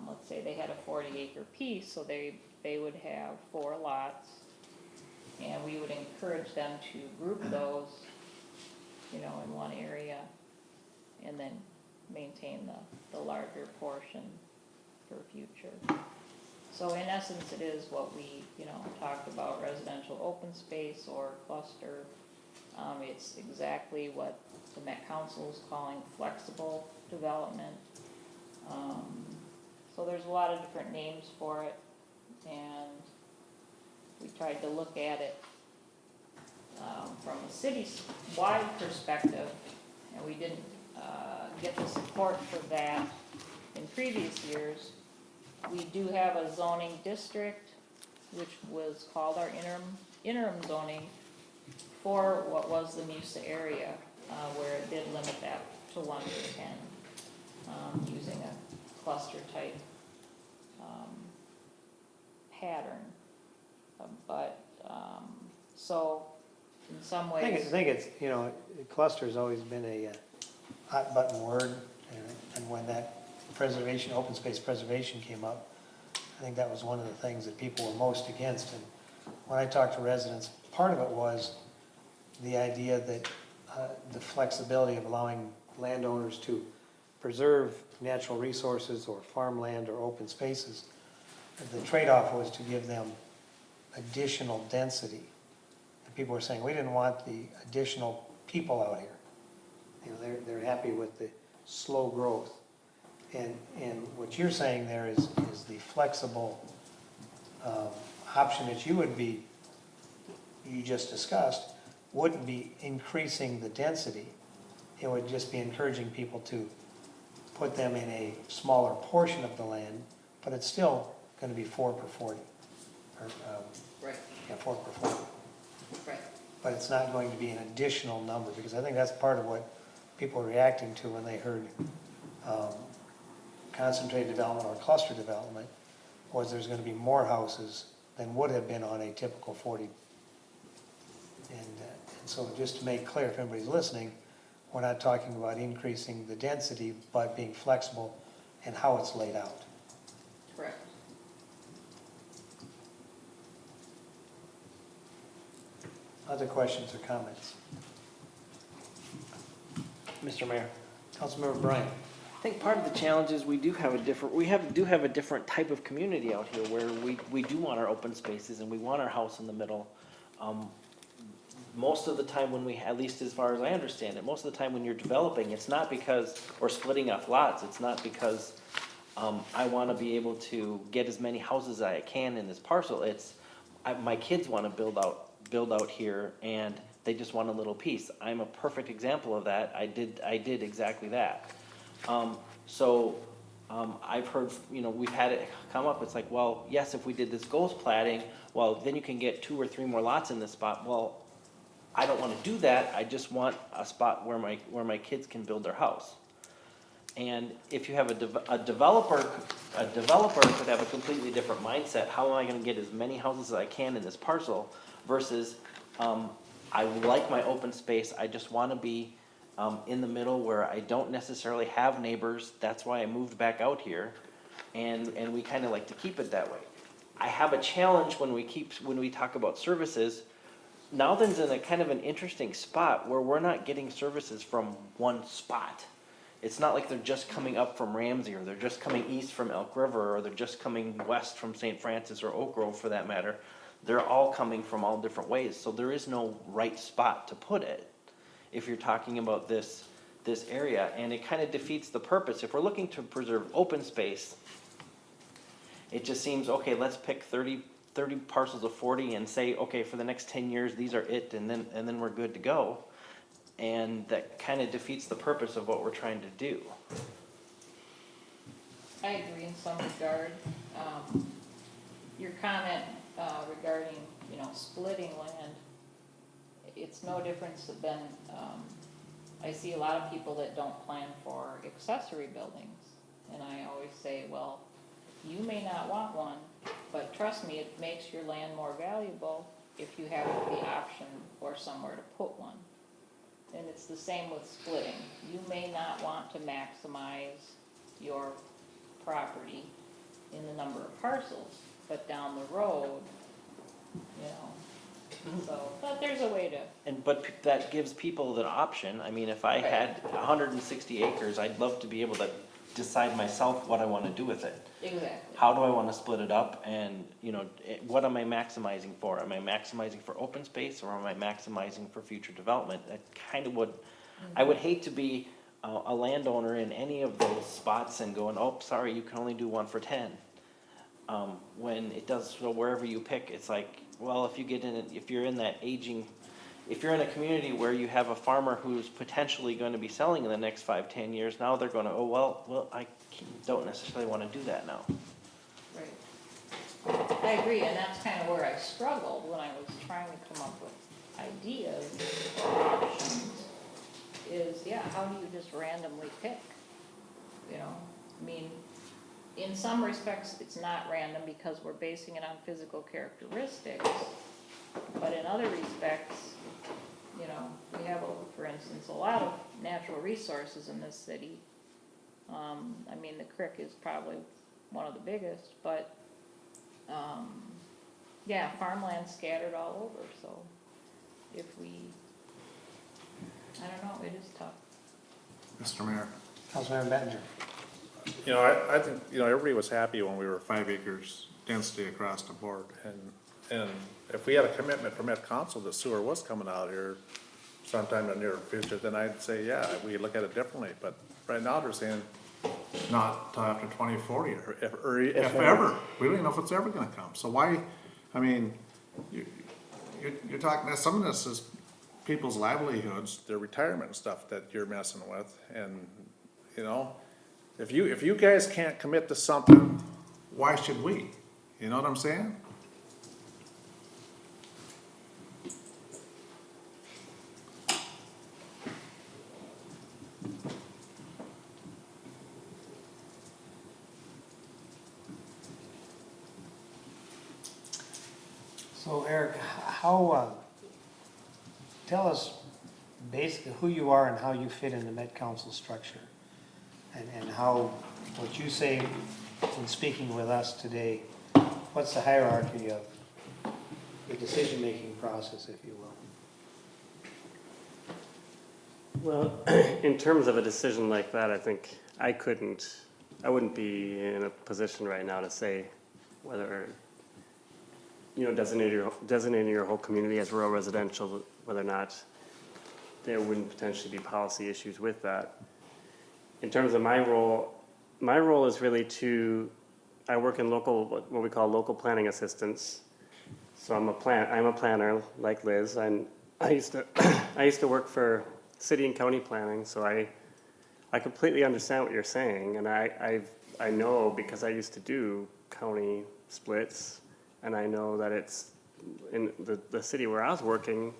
let's say they had a 40-acre piece, so they would have 4 lots. And we would encourage them to group those, in one area, and then maintain the larger portion for future. So in essence, it is what we, talked about, residential open space or cluster. It's exactly what the Met Council is calling flexible development. So there's a lot of different names for it, and we tried to look at it from a city-wide perspective, and we didn't get the support for that in previous years. We do have a zoning district, which was called our interim zoning for what was the MUSA area, where it did limit that to 1 to 10, using a cluster type pattern. So in some I ways. think it's, cluster's always been a hot button word And when that preservation, open space preservation came up, I think that was one of the things that people were most against. And when I talked to residents, part of it was the idea that the flexibility of allowing landowners to preserve natural resources or farmland or open spaces. The trade-off was to give them additional density. And people were saying, we didn't want the additional people out here. You know, they're happy with the slow growth. And what you're saying there is the flexible option that you just discussed, wouldn't be increasing the density. It would just be encouraging people to put them in a smaller portion of the land, but it's still gonna be 4 per 40. Or, Right, yeah, 4 per 40. right. But it's not going to be an additional number, because I think that's part of what people were reacting to when they heard concentrated development or cluster development, was there's gonna be more houses than would have been on a typical 40. And so just to make clear, if anybody's listening, we're not talking about increasing the density, but being flexible in how it's laid out. Correct. Other questions or comments? Mr. Mayor, Councilmember Bryan. I think part of the challenge is we do have a different type of community out here where we do want our open spaces and we want our house in the middle. Most of the time when we, at least as far as I understand it, most of the time when you're developing, it's not because, or splitting off lots, it's not because I want to be able to get as many houses as I can in this parcel. It's, my kids want to build out here and they just want a little piece. I'm a perfect example of that. I did exactly that. I've heard, we've had it come up, it's like, well, yes, if we did this ghost platting, well, then you can get 2 or 3 more lots in this spot. Well, I don't want to do that, I just want a spot where my kids can build their house. And if you have a developer could have a completely different mindset. How am I gonna get as many houses as I can in this parcel versus, I like my open space, I just wanna be in the middle where I don't necessarily have neighbors. That's why I moved back out here, and we kind of like to keep it that way. I have a challenge when we talk about services. Nowthen's in a kind of an interesting spot where we're not getting services from one spot. It's not like they're just coming up from Ramsey, or they're just coming east from Elk River, or they're just coming west from St. Francis or Oak Grove for that matter. They're all coming from all different ways, so there is no right spot to put it if you're talking about this area, and it kind of defeats the purpose. If we're looking to preserve open space, it just seems, okay, let's pick 30 parcels of 40 and say, okay, for the next 10 years, these are it, and then we're good to go. And that kind of defeats the purpose of what we're trying to do. I agree in some regard. Your comment regarding, splitting land, it's no difference than, I see a lot of people that don't plan for accessory buildings. And I always say, well, you may not want one, but trust me, it makes your land more valuable if you have the option or somewhere to put one. And it's the same with splitting. You may not want to maximize your property in the number of parcels, but down the road, but there's a way to. But that gives people the option. I mean, if I had 160 acres, I'd love to be able to decide myself what I want to do with it. Exactly. How do I want to split it up, and what am I maximizing for? Am I maximizing for open space, or am I maximizing for future development? That kind of I would hate to be a landowner in any of those spots and going, oh, sorry, you can only do 1 for 10. When it does, so wherever you pick, it's like, well, if you're in a community where you have a farmer who's potentially going to be selling in the next 5-10 years, now they're going to, oh, well, I don't necessarily want to do that now. Right. I agree, and that's kind of where I struggled when I was trying to come up with ideas or options, is, how do you just randomly pick? I mean, in some respects, it's not random because we're basing it on physical characteristics, but in other respects, we have, for instance, a lot of natural resources in this city, I mean, the creek is probably one of the biggest, but, yeah, farmland scattered all over, so if we, I don't know, it is tough. Mr. Mayor. Councilmember Bettinger. You know, I think, you know, everybody was happy when we were 5 acres density across the board. And if we had a commitment from Met Council that sewer was coming out here sometime in the near future, then I'd say, yeah, we look at it differently. But right now, they're saying not till after 2040 or if ever. We don't even know if it's ever gonna come. So why, I mean, you're talking, some of this is people's livelihoods, their retirement and stuff that you're messing with. And, you know, if you guys can't commit to something, why should we? You know what I'm saying? So Eric, how, tell us basically who you are and how you fit in the Met Council structure. And how, what you say in speaking with us today, what's the hierarchy of the decision-making process, if you will? Well, in terms of a decision like that, I think I wouldn't be in a position right now to say whether, you know, designating your whole community as rural residential, whether or not there wouldn't potentially be policy issues with that. In terms of my role is really I work in what we call local planning assistance. So I'm a planner like Liz, and I used to work for city and county planning, so I completely understand what you're saying, and I know because I used to do county splits, and I know that it's in the city where I was working,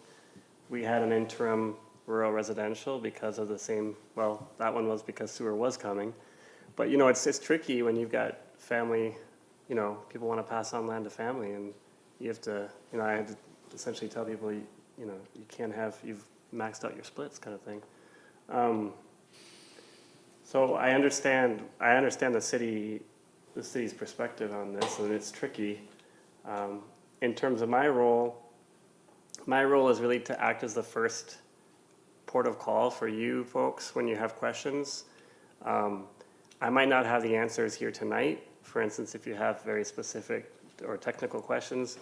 we had an interim rural residential because of the same, well, that one was because sewer was coming. But, you know, it's tricky when you've got family, you know, people want to pass on land to family, and you have to, you know, I had to essentially tell people, you know, you can't have, you've maxed out your splits kind of thing. So I understand the city's perspective on this, and it's tricky. In terms of my role is really to act as the first port of call for you folks when you have questions. I might not have the answers here tonight, for instance, if you have very specific or technical questions,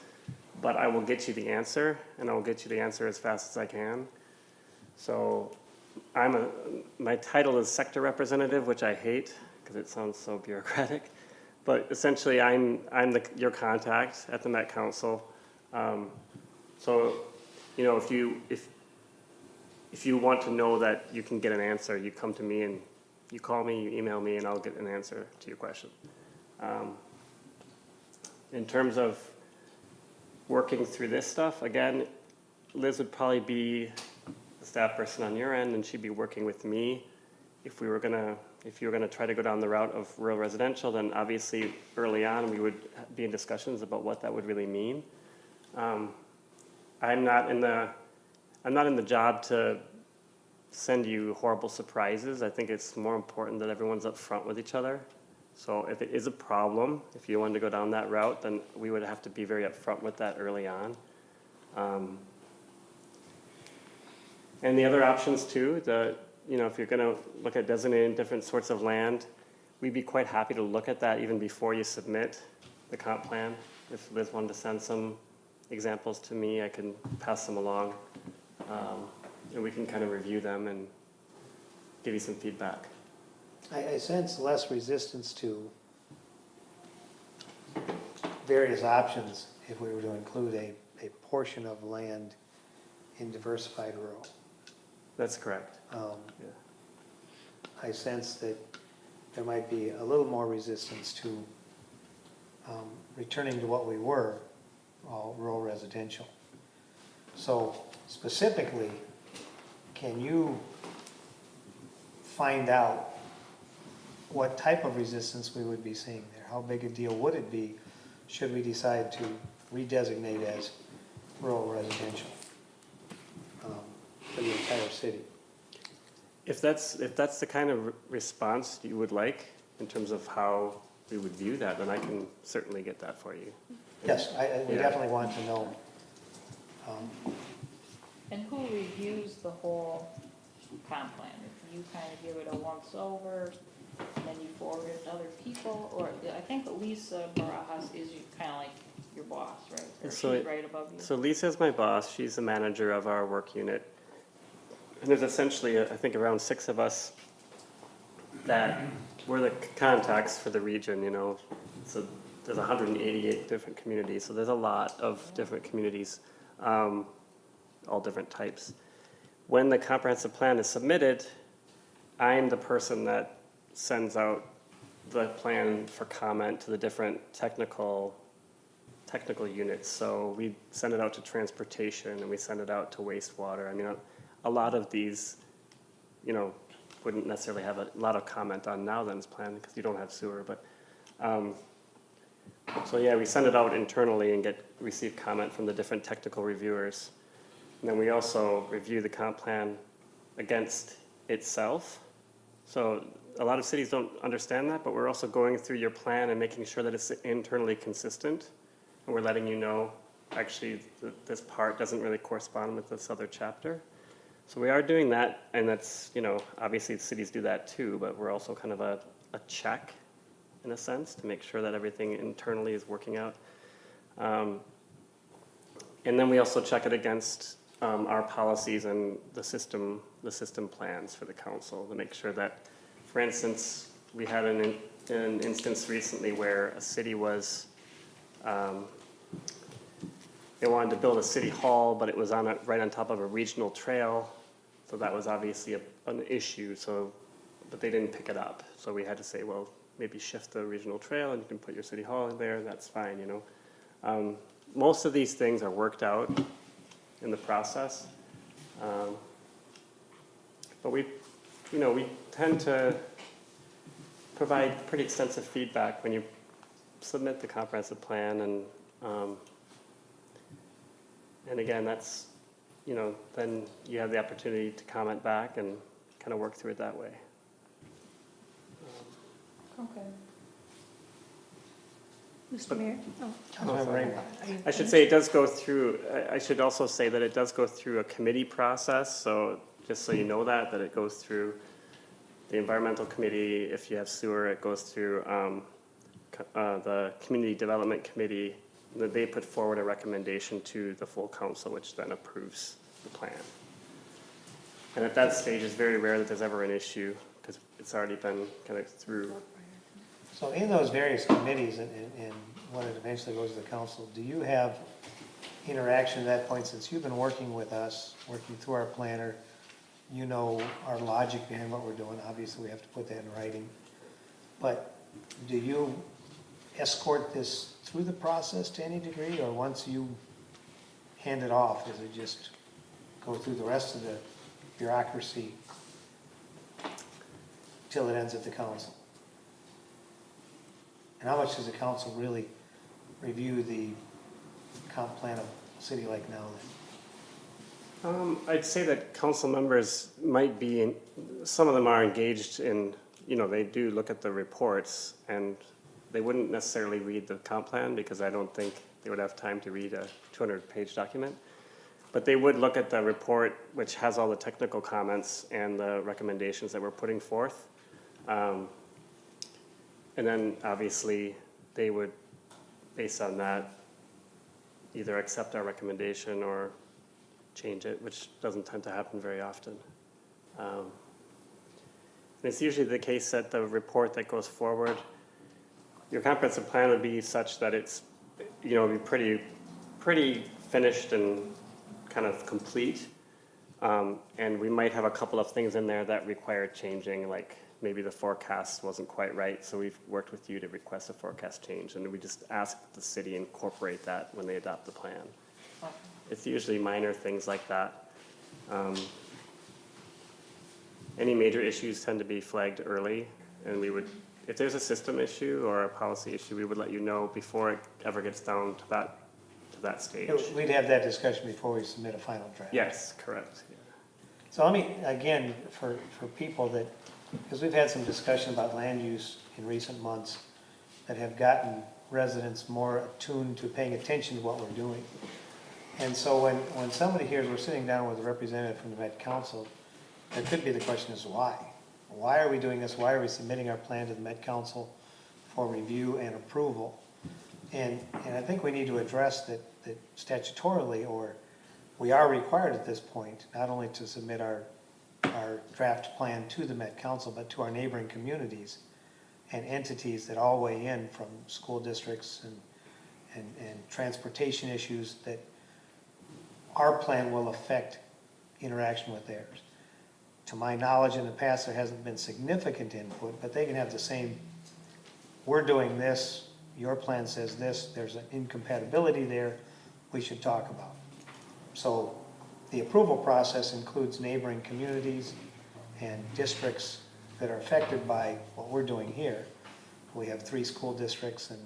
but I will get you the answer, and I will get you the answer as fast as I can. So my title is sector representative, which I hate because it sounds so bureaucratic, but essentially I'm your contact at the Met Council. So, you know, if you want to know that you can get an answer, you come to me and you call me, you email me, and I'll get an answer to your question. In terms of working through this stuff, again, Liz would probably be the staff person on your end, and she'd be working with me. If you were gonna try to go down the route of rural residential, then obviously early on we would be in discussions about what that would really mean. I'm not in the job to send you horrible surprises. I think it's more important that everyone's upfront with each other. So if it is a problem, if you wanted to go down that route, then we would have to be very upfront with that early on. And the other options too, you know, if you're gonna look at designating different sorts of land, we'd be quite happy to look at that even before you submit the comp plan. If Liz wanted to send some examples to me, I can pass them along. And we can kind of review them and give you some feedback. I sense less resistance to various options if we were to include a portion of land in diversified rural. That's correct. Yeah. I sense that there might be a little more resistance to returning to what we were, rural residential. So specifically, can you find out what type of resistance we would be seeing there? How big a deal would it be should we decide to redesignate as rural residential for the entire city? If that's the kind of response you would like in terms of how we would view that, then I can certainly get that for you. Yes, we Yeah. definitely want to know. And who reviews the whole comp plan? If you kind of give it a once over, and then you forward it to other people, or I think Lisa Barajas is kind of like your boss, right? Or So she's right above you? So Lisa's my boss, she's the manager of our work unit. And there's essentially, I think, around 6 of us that we're the contacts for the region, you know. So there's 188 different communities, so there's a lot of different communities, all different types. When the comprehensive plan is submitted, I'm the person that sends out the plan for comment to the different technical units. So we send it out to transportation and we send it out to wastewater. I mean, a lot of these, you know, wouldn't necessarily have a lot of comment on now then's plan because you don't have sewer, but, so yeah, we send it out internally and receive comment from the different technical reviewers. And then we also review the comp plan against itself. So a lot of cities don't understand that, but we're also going through your plan and making sure that it's internally consistent. And we're letting you know, actually, this part doesn't really correspond with this other chapter. So we are doing that, and that's, you know, obviously cities do that too, but we're also kind of a check, in a sense, to make sure that everything internally is working out. And then we also check it against our policies and the system plans for the council to make sure that, for instance, we had an instance recently where a city was, they wanted to build a city hall, but it was right on top of a regional trail. So that was obviously an issue, but they didn't pick it up. So we had to say, well, maybe shift the regional trail and you can put your city hall in there, and that's fine, you know. Most of these things are worked out in the process. But we tend to provide pretty extensive feedback when you submit the comprehensive plan, and again, that's, you know, then you have the opportunity to comment back and kind of work through it that way. Okay. Mr. Mayor? Oh, Councilmember Rainbow. are you I should finished? say it does go through, I should also say that it does go through a committee process, so just so you know that it goes through the environmental committee. If you have sewer, it goes through the community development committee. They put forward a recommendation to the full council, which then approves the plan. And at that stage, it's very rare that there's ever an issue, because it's already been kind of through. So in those various committees and when it eventually goes to the council, do you have interaction at that point, since you've been working with us, working through our planner, you know our logic behind what we're doing, obviously we have to put that in writing. But do you escort this through the process to any degree, or once you hand it off, does it just go through the rest of the bureaucracy till it ends at the council? And how much does the council really review the comp plan of a city like now then? I'd say that council members might be, some of them are engaged in, you know, they do look at the reports, and they wouldn't necessarily read the comp plan because I don't think they would have time to read a 200-page document. But they would look at the report, which has all the technical comments and the recommendations that we're putting forth. And then obviously they would, based on that, either accept our recommendation or change it, which doesn't tend to happen very often. And it's usually the case that the report that goes forward, your comprehensive plan would be such that it's, you know, be pretty finished and kind of complete. And we might have a couple of things in there that require changing, like maybe the forecast wasn't quite right, so we've worked with you to request a forecast change, and we just ask the city incorporate that when they adopt the plan. It's usually minor things like that. Any major issues tend to be flagged early, and we would, if there's a system issue or a policy issue, we would let you know before it ever gets down to that stage. We'd have that discussion before we submit a final draft. Yes, correct. Yeah. So let me, again, for people that, because we've had some discussion about land use in recent months that have gotten residents more attuned to paying attention to what we're doing. And so when somebody hears we're sitting down with a representative from the Met Council, there could be the question is why? Why are we doing this? Why are we submitting our plan to the Met Council for review and approval? And I think we need to address that statutorily, or we are required at this point, not only to submit our draft plan to the Met Council, but to our neighboring communities and entities that all weigh in, from school districts and transportation issues, that our plan will affect interaction with theirs. To my knowledge, in the past, there hasn't been significant input, but they can have the same, we're doing this, your plan says this, there's an incompatibility there, we should talk about. So the approval process includes neighboring communities and districts that are affected by what we're doing here. We have 3 school districts and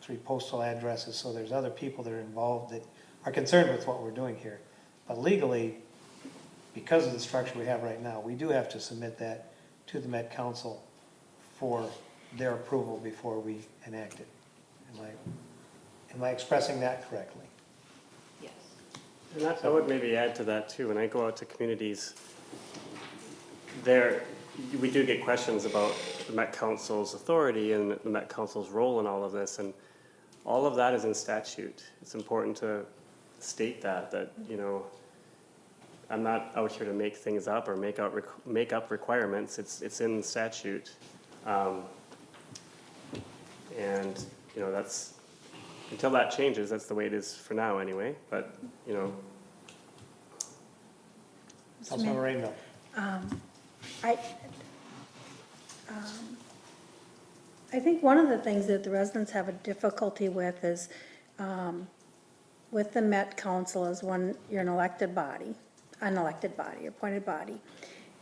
3 postal addresses, so there's other people that are involved that are concerned with what we're doing here. But legally, because of the structure we have right now, we do have to submit that to the Met Council for their approval before we enact it. Am I expressing that correctly? Yes. And I would maybe add to that too. When I go out to communities, we do get questions about the Met Council's authority and the Met Council's role in all of this, and all of that is in statute. It's important to state that you know, I'm not out here to make things up or make up requirements. It's in statute, and you know, that's, until that changes, that's the way it is for now anyway. But you know, Councilmember Rainville. I think one of the things that the residents have a difficulty with is, with the Met Council, is when you're an appointed body,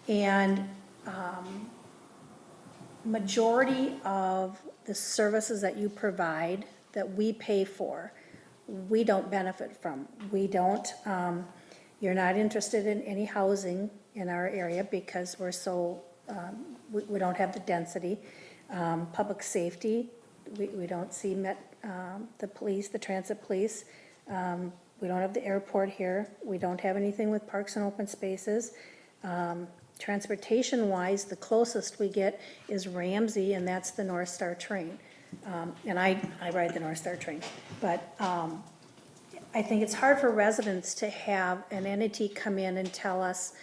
and majority of the services that you provide, that we pay for, we don't benefit from. We don't, you're not interested in any housing in our area because we're so, we don't have the density. Public safety, we don't see the police, the transit police. We don't have the airport here. We don't have anything with parks and open spaces. Transportation-wise, the closest we get is Ramsey, and that's the North Star train. And I ride the North Star train. But I think it's hard for residents to have an entity come in and tell us,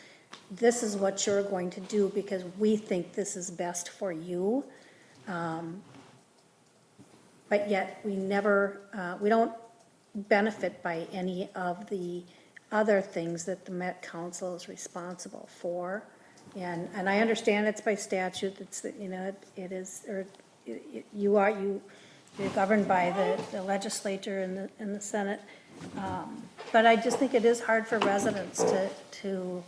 this is what you're going to do because we think this is best for you. But yet we never, we don't benefit by any of the other things that the Met Council is responsible for. And I understand it's by statute, it's, you know, it is, or you're governed by the legislature and the Senate. But I just think it is hard for residents to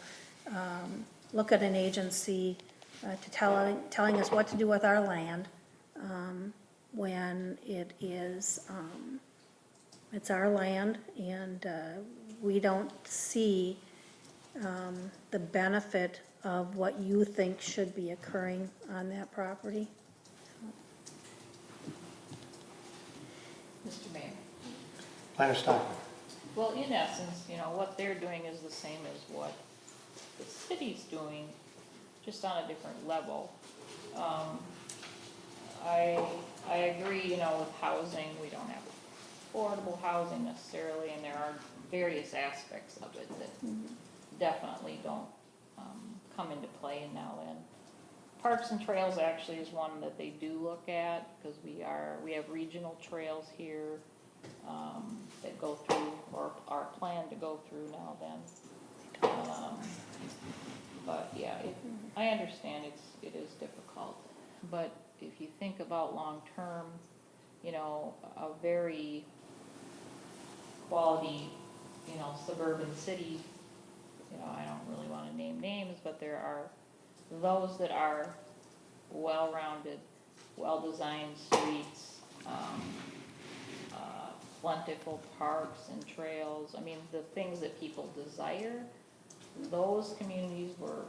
look at an agency telling us what to do with our land, when it is, it's our land, and we don't see the benefit of what you think should be occurring on that property. Mr. Mayor. Planner Stockman. Well, in essence, you know, what they're doing is the same as what the city's doing, just on a different level. I agree, you know, with housing, we don't have affordable housing necessarily, and there are various aspects of it that definitely don't come into play now then. Parks and Trails actually is one that they do look at, because we have regional trails here that go through, or are planned to go through now then. But yeah, I understand it is difficult, but if you think about long-term, you know, a very quality, you know, suburban city, you know, I don't really want to name names, but there are those that are well-rounded, well-designed streets, plentiful parks and trails. I mean, the things that people desire those communities were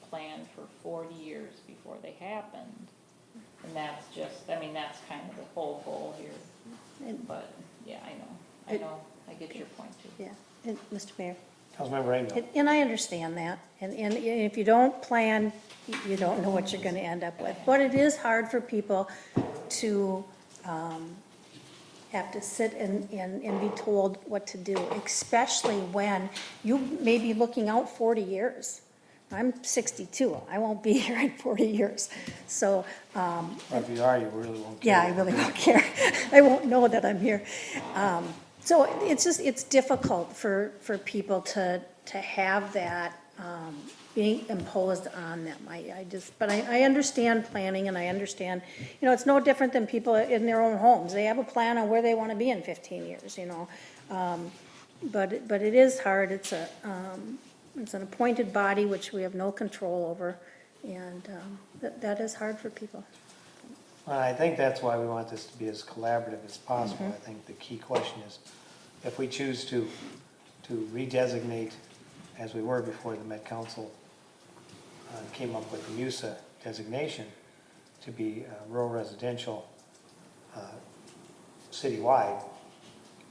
planned for 40 years before they happened. And that's just, I mean, that's kind of the whole goal here. And- But, yeah, I know, I get your point too. Yeah, and Mr. Mayor. Councilmember Rainville. And I understand that, and if you don't plan, you don't know what you're gonna end up with. But it is hard for people to, have to sit and be told what to do, especially when you may be looking out 40 years. I'm 62, I won't be here in 40 years, so, Or if you are, you really won't care. yeah, I really don't care. I won't know that I'm here. So it's just, it's difficult for people to have that being imposed on them. But I understand planning, and I understand, it's no different than people in their own homes. They have a plan on where they want to be in 15 years, But it is hard. It's an appointed body, which we have no control over, and that is hard for people. Well, I think that's why we want this to be as collaborative as possible. I think the key question is, if we choose to redesignate, as we were before the Met Council came up with the MUSA designation, to be rural residential citywide,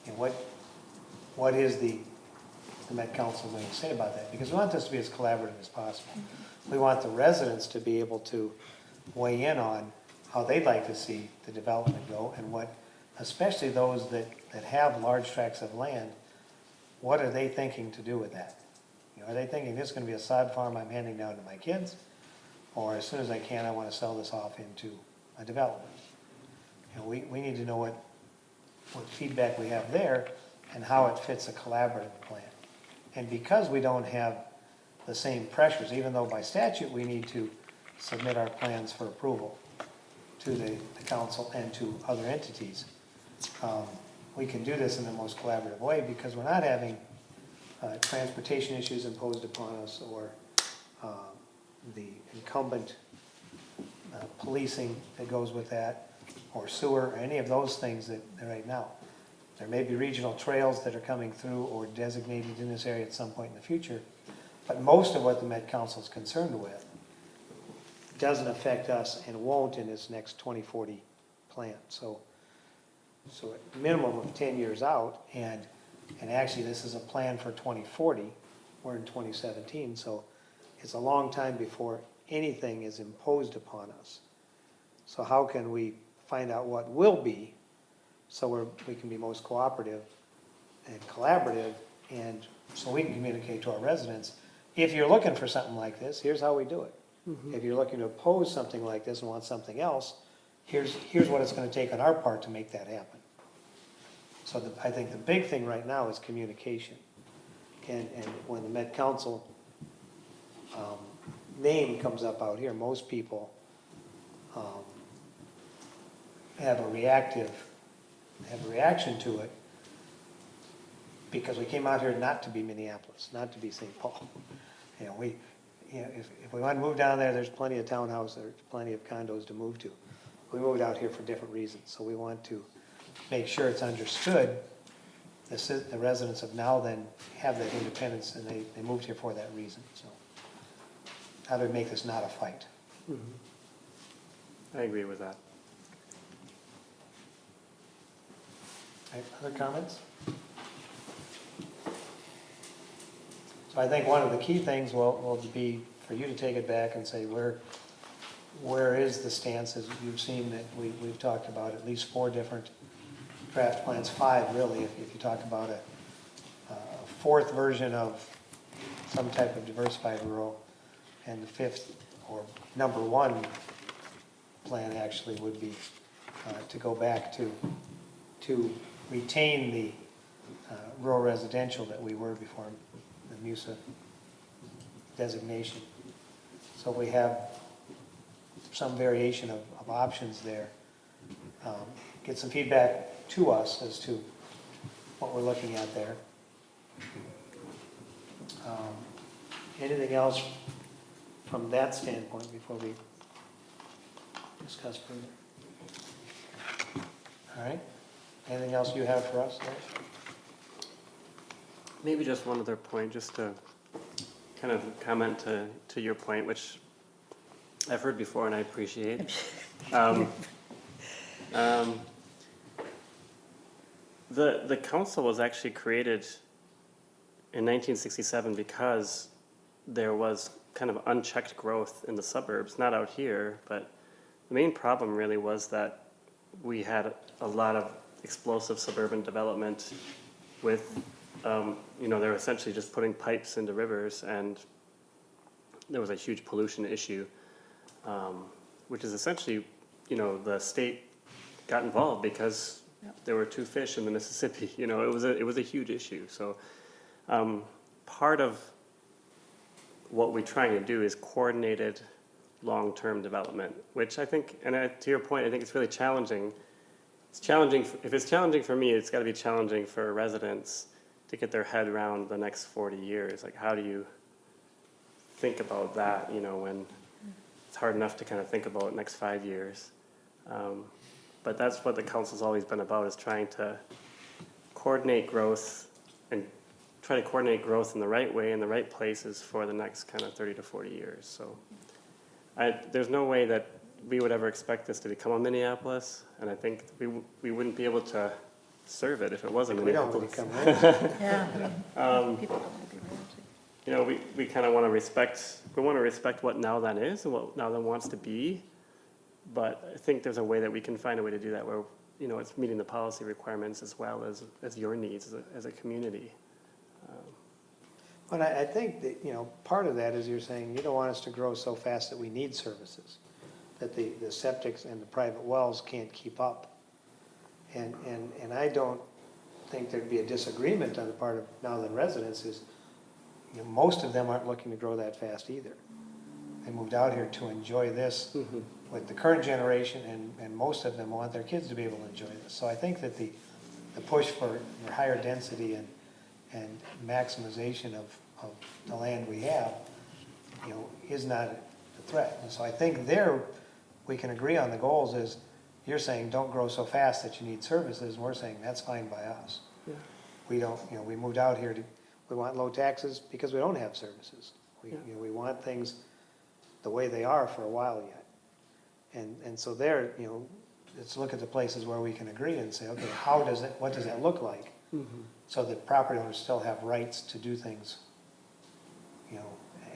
and what is the Met Council going to say about that? Because we want this to be as collaborative as possible. We want the residents to be able to weigh in on how they'd like to see the development go, and what, especially those that have large tracts of land, what are they thinking to do with that? Are they thinking this is going to be a sod farm I'm handing down to my kids? Or as soon as I can, I want to sell this off into a development? We need to know what feedback we have there and how it fits a collaborative plan. And because we don't have the same pressures, even though by statute we need to submit our plans for approval to the council and to other entities, we can do this in the most collaborative way, because we're not having transportation issues imposed upon us, or the incumbent policing that goes with that, or sewer, or any of those things that right now. There may be regional trails that are coming through or designated in this area at some point in the future, but most of what the Met Council is concerned with doesn't affect us and won't in this next 2040 plan. So a minimum of 10 years out, and actually this is a plan for 2040, we're in 2017, so it's a long time before anything is imposed upon us. So how can we find out what will be, so we can be most cooperative and collaborative, and so we can communicate to our residents, if you're looking for something like this, here's how we do it. If you're looking to oppose something like this and want something else, here's what it's going to take on our part to make that happen. So I think the big thing right now is communication. And when the Met Council name comes up out here, most people have a reaction to it, because we came out here not to be Minneapolis, not to be St. Paul. If we want to move down there, there's plenty of townhouses, there's plenty of condos to move to. We moved out here for different reasons, so we want to make sure it's understood. The residents of now then have that independence, and they moved here for that reason. So how do we make this not a fight? I agree with that. Right, other comments? So I think one of the key things will be for you to take it back and say, where is the stance? As you've seen that we've talked about at least 4 different draft plans, 5 really, if you talk about a 4th version of some type of diversified rural, and the 5th, or number 1 plan actually would be to go back to retain the rural residential that we were before the MUSA designation. So we have some variation of options there. Get some feedback to us as to what we're looking at there. Anything else from that standpoint before we discuss further? All right. Anything else you have for us there? Maybe just one other point, just to kind of comment to your point, which I've heard before and I appreciate. The council was actually created in 1967 because there was kind of unchecked growth in the suburbs, not out here, but the main problem really was that we had a lot of explosive suburban development with, they were essentially just putting pipes into rivers, and there was a huge pollution issue, which is essentially, the state got involved because there were 2 fish in the Mississippi. It was a huge issue. So part of what we're trying to do is coordinated long-term development, which I think, and to your point, I think it's really challenging. It's challenging, if it's challenging for me, it's got to be challenging for residents to get their head around the next 40 years. Like, how do you think about that, when it's hard enough to kind of think about next 5 years. But that's what the council's always been about, is trying to coordinate growth and try to coordinate growth in the right way, in the right places for the next kind of 30 to 40 years. So there's no way that we would ever expect this to become a Minneapolis, and I think we wouldn't be able to serve it if it wasn't We don't Minneapolis. become Ramsey. Yeah. People don't want to be Ramsey. We kind of want to respect what Now Then is and what Now Then wants to be, but I think there's a way that we can find a way to do that where, it's meeting the policy requirements as well as your needs as a community. But I think that, part of that is you're saying you don't want us to grow so fast that we need services, that the septics and the private wells can't keep up. And I don't think there'd be a disagreement on the part of Now Then residents is, most of them aren't looking to grow that fast either. They moved out here to enjoy this with the current generation, and most of them want their kids to be able to enjoy this. So I think that the push for higher density and maximization of the land we have, is not a threat. And so I think there we can agree on the goals. Is you're saying don't grow so fast that you need services, and we're saying that's fine by us. Yeah. We don't, we moved out here we want low taxes because we don't have services. We want things the way they are for a while yet. And so there, let's look at the places where we can agree and say, okay, what does that look like? So that property owners still have rights to do things,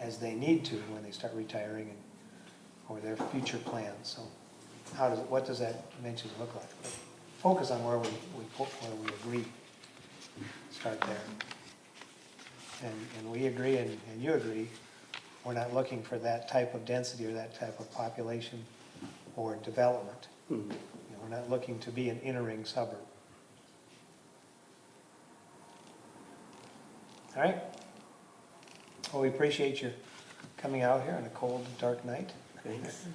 as they need to when they start retiring or their future plans. So what does that dimension look like? But focus on where we agree. Start there. And we agree, and you agree, we're not looking for that type of density or that type of population or development. We're not looking to be an inner-ring suburb. All right? Well, we appreciate your coming out here on a cold, dark night. Thanks.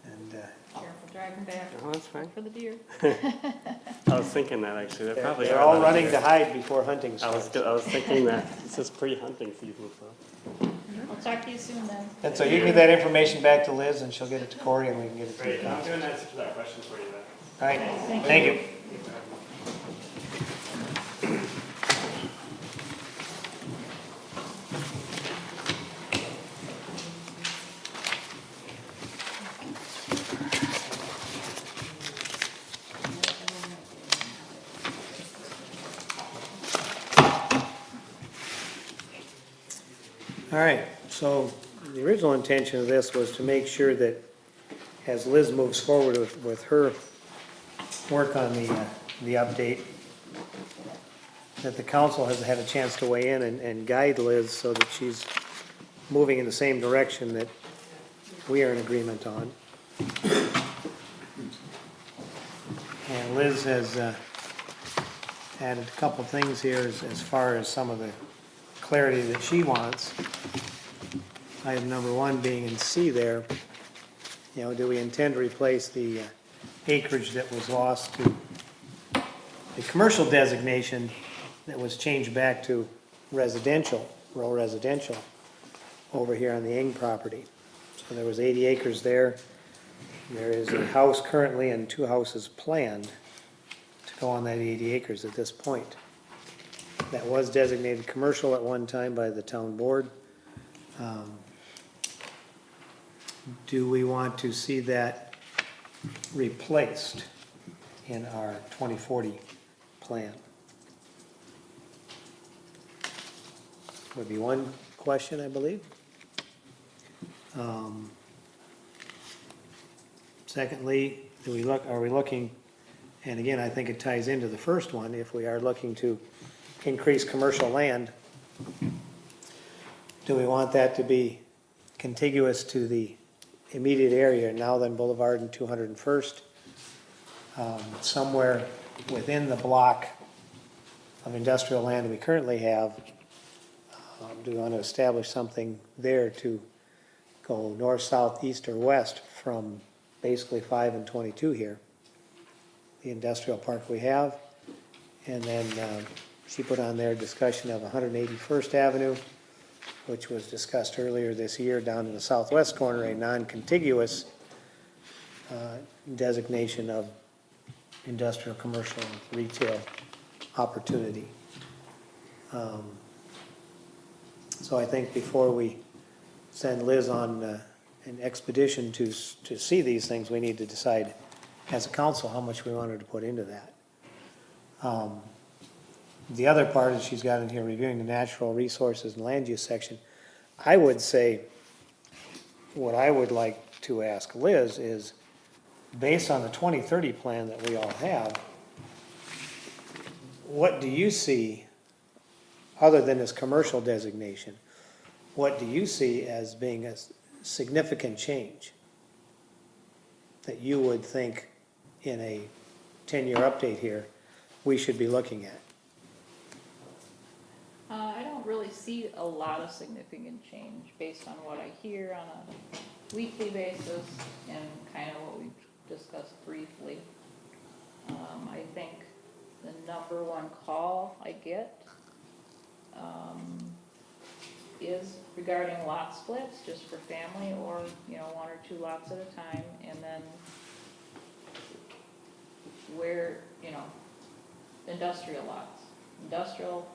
And Careful driving back. Oh, that's fine. For the deer. I was thinking that actually. There probably they're are a all lot of running deer. to hide before hunting I starts. was thinking that this is pre-hunting season, so. I'll talk to you soon then. And so you give that information back to Liz, and she'll get it to Corey, and we can get it to Great, you. I'm All doing that to that question for you then. right, thank you. All right, so the original intention of this was to make sure that as Liz moves forward with her work on the update, that the council has had a chance to weigh in and guide Liz so that she's moving in the same direction that we are in agreement on. And Liz has added a couple things here as far as some of the clarity that she wants. Item number 1 being in C there, do we intend to replace the acreage that was lost to the commercial designation that was changed back to residential, rural residential, over here on the Ing property. So there was 80 acres there. There is a house currently and 2 houses planned to go on that 80 acres at this point. that was designated commercial at one time by the town board. Do we want to see that replaced in our 2040 plan? Would be one question, I believe. Secondly, are we looking, and again, I think it ties into the first one, if we are looking to increase commercial land, do we want that to be contiguous to the immediate area, now then Boulevard and 201st, somewhere within the block of industrial land we currently have? Do we want to establish something there to go north, south, east, or west from basically 5 and 22 here? The industrial park we have, and then she put on there discussion of 181st Avenue, which was discussed earlier this year, down in the southwest corner, a non-contiguous designation of industrial, commercial, retail opportunity. So I think before we send Liz on an expedition to see these things, we need to decide as a council how much we wanted to put into that. The other part is she's got in here reviewing the natural resources and land use section. I would say, what I would like to ask Liz is, based on the 2030 plan that we all have, what do you see, other than this commercial designation, what do you see as being a significant change that you would think in a 10-year update here we should be looking at? I don't really see a lot of significant change based on what I hear on a weekly basis and kind of what we've discussed briefly. I think the number one call I get is regarding lot splits, just for family or, 1 or 2 lots at a time, and then where, industrial lots. Industrial,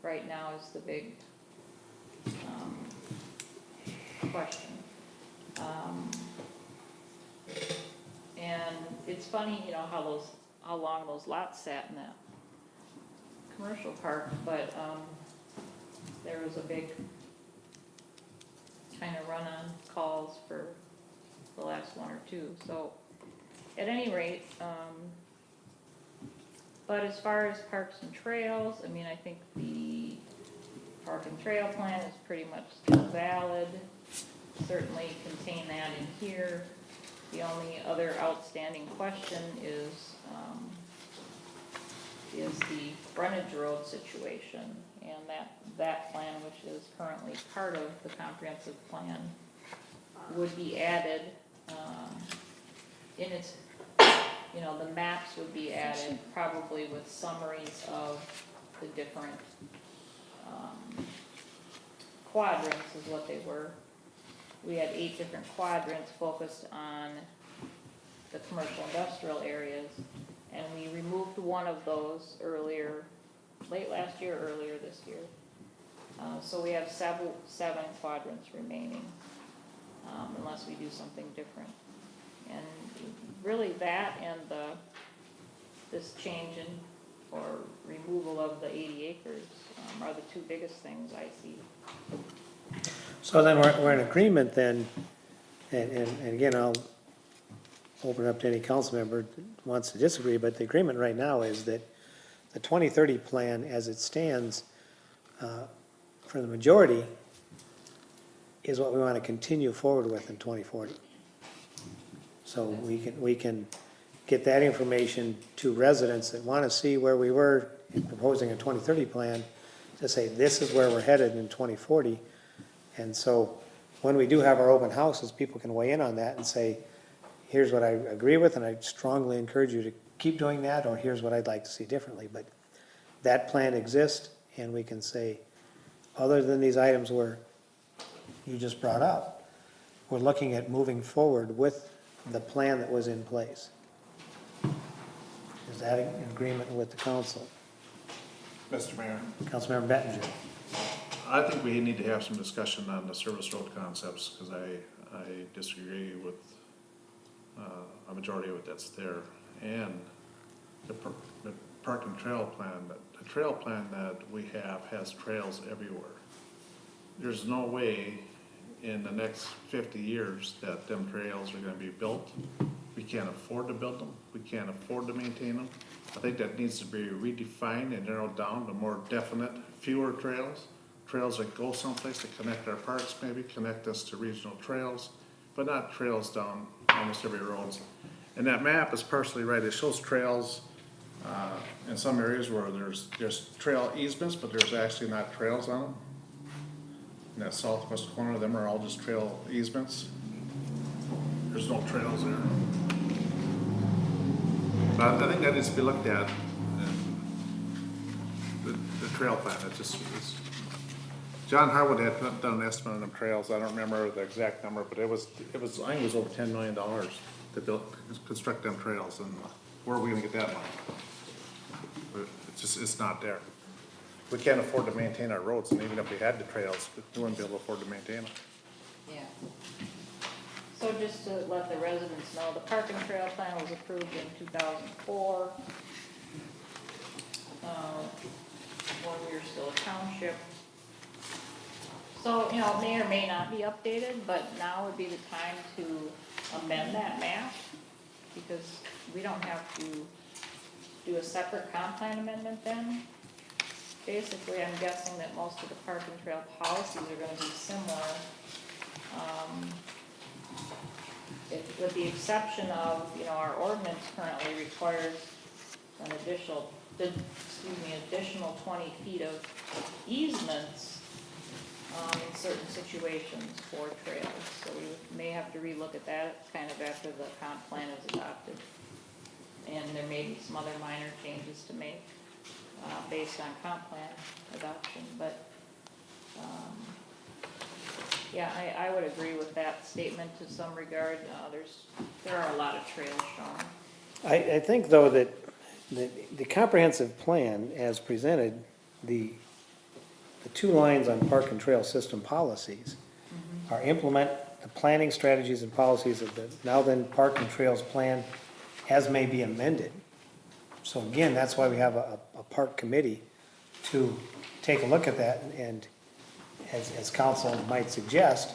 right now is the big question. And it's funny, how long those lots sat in that commercial park, but there was a big kind of run on calls for the last 1 or 2. So at any rate, but as far as parks and trails, I think the park and trail plan is pretty much still valid. Certainly contain that in here. The only other outstanding question is the frontage road situation, and that plan, which is currently part of the comprehensive plan, would be added in its, the maps would be added probably with summaries of the different quadrants is what they were. We had 8 different quadrants focused on the commercial industrial areas, and we removed one of those late last year, earlier this year. So we have 7 quadrants remaining, unless we do something different. And really that and this change in or removal of the 80 acres are the 2 biggest things I see. So then we're in agreement then, and again, I'll open up to any council member that wants to disagree, but the agreement right now is that the 2030 plan as it stands for the majority is what we want to continue forward with in 2040. So we can get that information to residents that want to see where we were in proposing a 2030 plan to say this is where we're headed in 2040. And so when we do have our open houses, people can weigh in on that and say, here's what I agree with, and I strongly encourage you to keep doing that, or here's what I'd like to see differently. But that plan exists, and we can say, other than these items where you just brought up, we're looking at moving forward with the plan that was in place. Is that in agreement with the council? Mr. Mayor, Councilmember Bettinger. I think we need to have some discussion on the service road concepts, because I disagree with, a majority of it that's there. And the park and trail plan, the trail plan that we have has trails everywhere. There's no way in the next 50 years that them trails are gonna be built. We can't afford to build them, we can't afford to maintain them. I think that needs to be redefined and narrowed down to more definite, fewer trails. Trails that go someplace to connect our parks, maybe connect us to regional trails, but not trails down almost every road. And that map is partially right, it shows trails, in some areas where there's trail easements, but there's actually not trails on them. In that southwest corner, them are all just trail easements. There's no trails there. But I think that needs to be looked at, and the trail plan, John Harwood had done an estimate on them trails, I don't remember the exact number, but it was, I think it was over $10 million to construct them trails, and where are we gonna get that money? But it's not there. We can't afford to maintain our roads, and even if we had the trails, we wouldn't be able to afford to maintain them. Yeah. So just to let the residents know, the park and trail plan was approved in 2004. When we were still a township. So, you know, it may or may not be updated, but now would be the time to amend that map, because we don't have to do a separate comp plan amendment then. Basically, I'm guessing that most of the park and trail policies are gonna be similar. With the exception of, you know, our ordinance currently requires an additional 20 feet of easements in certain situations for trails. So we may have to relook at that kind of after the comp plan is adopted. And there may be some other minor changes to make based on comp plan adoption, but yeah, I would agree with that statement to some regard. There are a lot of trails shown. I think, though, that the comprehensive plan as presented, the two lines on park and trail system policies are implement the planning strategies and policies of the now then park and trails plan as may be amended. So again, that's why we have a park committee to take a look at that, and as council might suggest,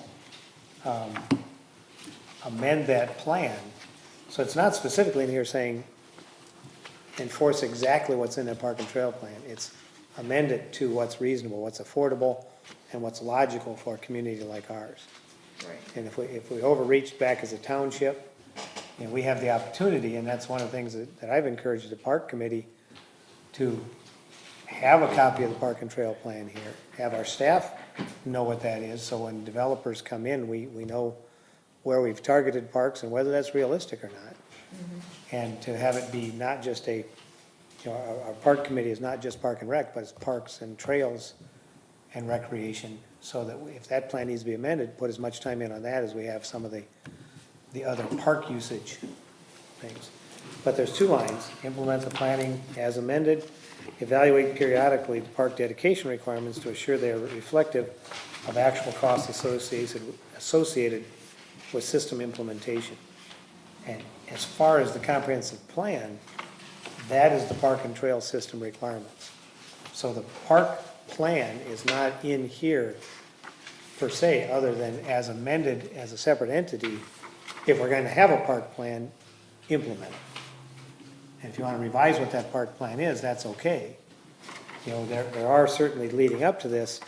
amend that plan. So it's not specifically in here saying enforce exactly what's in the park and trail plan. It's amend it to what's reasonable, what's affordable, and what's logical for a community like ours. Right. And if we overreached back as a township, you know, we have the opportunity, and that's one of the things that I've encouraged the park committee to have a copy of the park and trail plan here, have our staff know what that is, so when developers come in, we know where we've targeted parks and whether that's realistic or not. And to have it be not just you know, our park committee is not just park and rec, but it's parks and trails and recreation, so that if that plan needs to be amended, put as much time in on that as we have some of the other park usage things. But there's two lines: implement the planning as amended, evaluate periodically the park dedication requirements to assure they are reflective of actual costs associated with system implementation. And as far as the comprehensive plan, that is the park and trail system requirements. So the park plan is not in here per se, other than as amended as a separate entity. If we're going to have a park plan, implement it. And if you want to revise what that park plan is, that's okay. You know, there are certainly, leading up to this,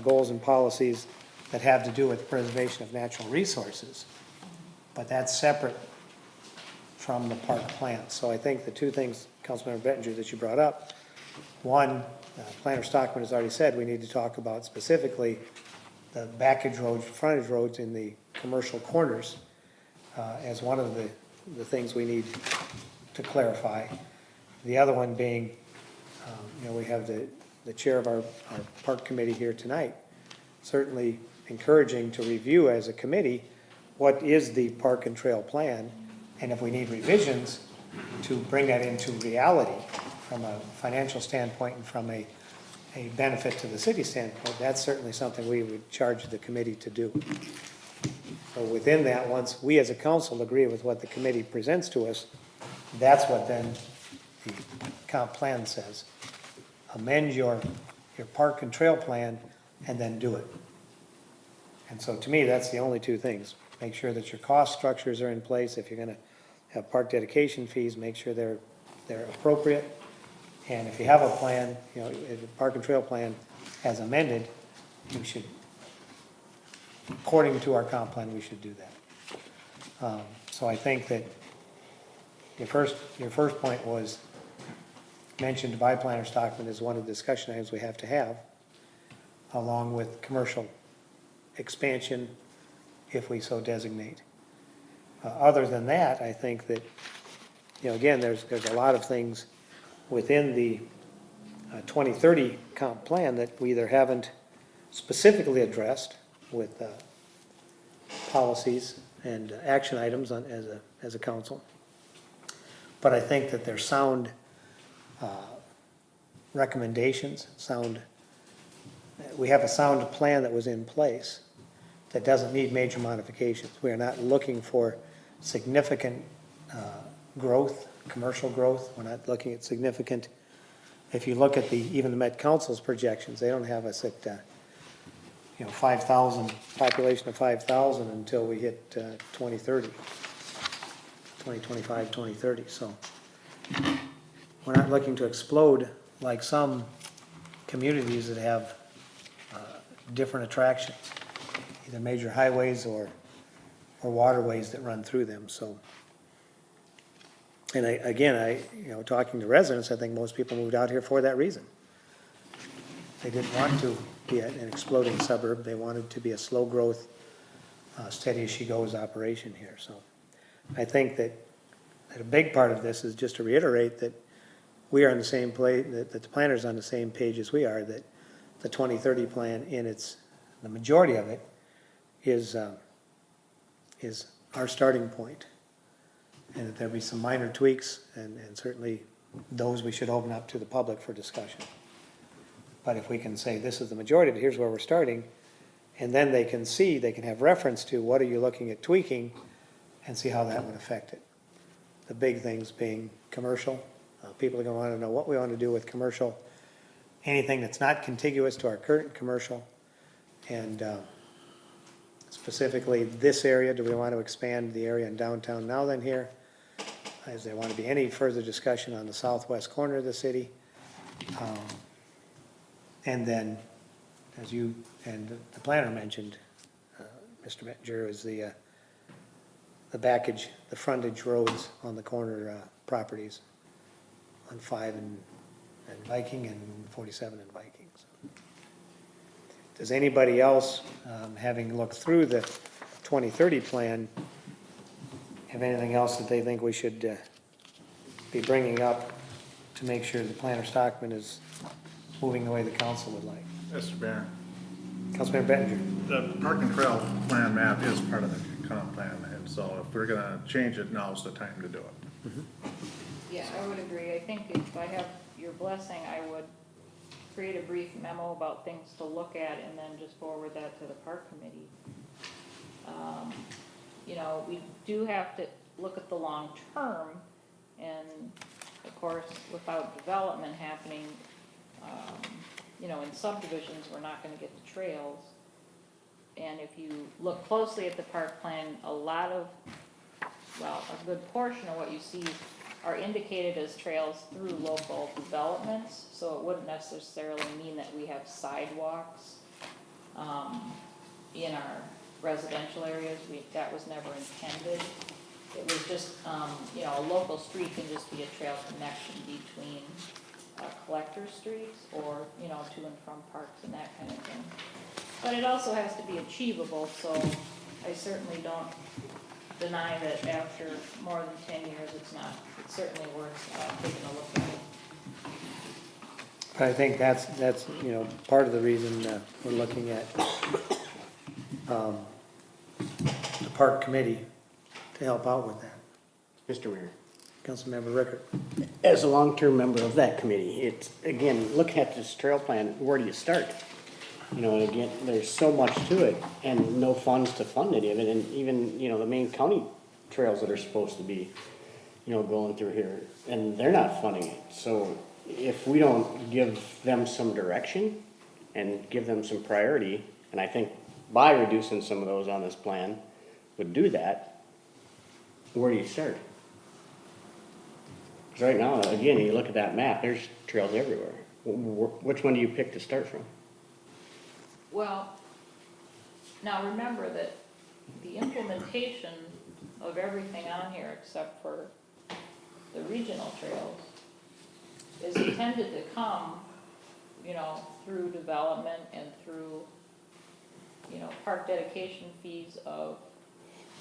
goals and policies that have to do with preservation of natural resources. But that's separate from the park plan. So I think the two things, Councilmember Bettinger, that you brought up, one, Planner Stockman has already said, we need to talk about specifically the backage roads, frontage roads in the commercial corners as one of the things we need to clarify. The other one being, you know, we have the chair of our park committee here tonight, certainly encouraging to review as a committee what is the park and trail plan, and if we need revisions, to bring that into reality from a financial standpoint and from a benefit to the city standpoint, that's certainly something we would charge the committee to do. So within that, once we as a council agree with what the committee presents to us, that's what then the comp plan says. Amend your park and trail plan and then do it. And so to me, that's the only two things. Make sure that your cost structures are in place. If you're gonna have park dedication fees, make sure they're appropriate. And if you have a plan, you know, if the park and trail plan as amended, you should, according to our comp plan, we should do that. So I think that your first point was mentioned by Planner Stockman as one of the discussion items we have to have, along with commercial expansion, if we so designate. Other than that, I think that, you know, again, there's a lot of things within the 2030 comp plan that we either haven't specifically addressed with policies and action items as a council. But I think that there's sound recommendations, we have a sound plan that was in place that doesn't need major modifications. We are not looking for significant growth, commercial growth. We're not looking at significant, if you look at even the Met Council's projections, they don't have us at, 5,000, population of 5,000 until we hit 2030, 2025, 2030. So we're not looking to explode like some communities that have different attractions, either major highways or waterways that run through them. So, and talking to residents, I think most people moved out here for that reason. They didn't want to be an exploding suburb. They wanted to be a slow growth, steady as she goes operation here. So I think that a big part of this is just to reiterate that we are on the same place, that the planner's on the same page as we are, that the 2030 plan the majority of it is our starting point. And that there'll be some minor tweaks, and certainly those we should open up to the public for discussion. But if we can say this is the majority of it, here's where we're starting, and then they can have reference to what are you looking at tweaking, and see how that would affect it. The big things being commercial. People are going to want to know what we want to do with commercial, anything that's not contiguous to our current commercial, and specifically this area. Do we want to expand the area in downtown now then here? Is there want to be any further discussion on the southwest corner of the city? And then, as you and the planner mentioned, Mr. Mettinger, is the frontage roads on the corner properties on 5 and Viking and 47 and Viking. So, does anybody else, having looked through the 2030 plan, have anything else that they think we should be bringing up to make sure the Planner Stockman is moving the way the council would like? Mr. Mayor, Councilman Bettinger. the park and trail plan map is part of the comp plan, and so if we're gonna change it, now's the time to do it. Yeah, I would agree. I think if I have your blessing, I would create a brief memo about things to look at and then just forward that to the park committee. We do have to look at the long term, and of course, without development happening, in subdivisions, we're not gonna get the trails. And if you look closely at the park plan, a good portion of what you see are indicated as trails through local developments, so it wouldn't necessarily mean that we have sidewalks in our residential areas. That was never intended. It was just, a local street can just be a trail connection between collector streets or, to and from parks and that kind of thing. But it also has to be achievable, so I certainly don't deny that after more than 10 years, it's certainly worth taking a look at it. But I think that's part of the reason we're looking at the park committee to help out with that. Mr. Mayor, Councilmember Rickert. As a long-term member of that committee, it's, again, looking at this trail plan, where do you start? You know, and again, there's so much to it and no funds to fund any of it. And even, you know, the main county trails that are supposed to be, you know, going through here, and they're not funding it. So if we don't give them some direction and give them some priority, and I think by reducing some of those on this plan would do that, where do you start? Because right now, again, you look at that map, there's trails everywhere. Which one do you pick to start from? Well, now remember that the implementation of everything on here except for the regional trails is intended to come, you know, through development and through, you know, park dedication fees of,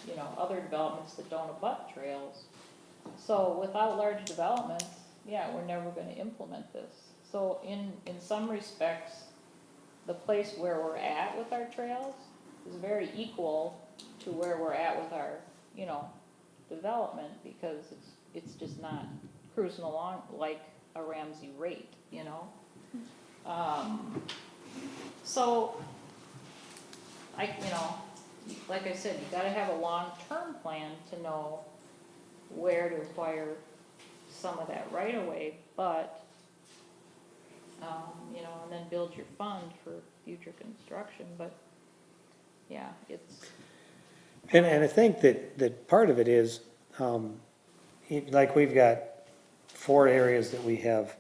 you know, other developments that don't abut trails. So without large developments, yeah, we're never gonna implement this. So in some respects, the place where we're at with our trails is very equal to where we're at with our, you know, development, because it's just not cruising along like a Ramsey rate, you know? So, you know, like I said, you gotta have a long-term plan to know where to acquire some of that right away, but, you know, and then build your fund for future construction, but, yeah, it's, And I think that part of it is, like we've got 4 areas that we have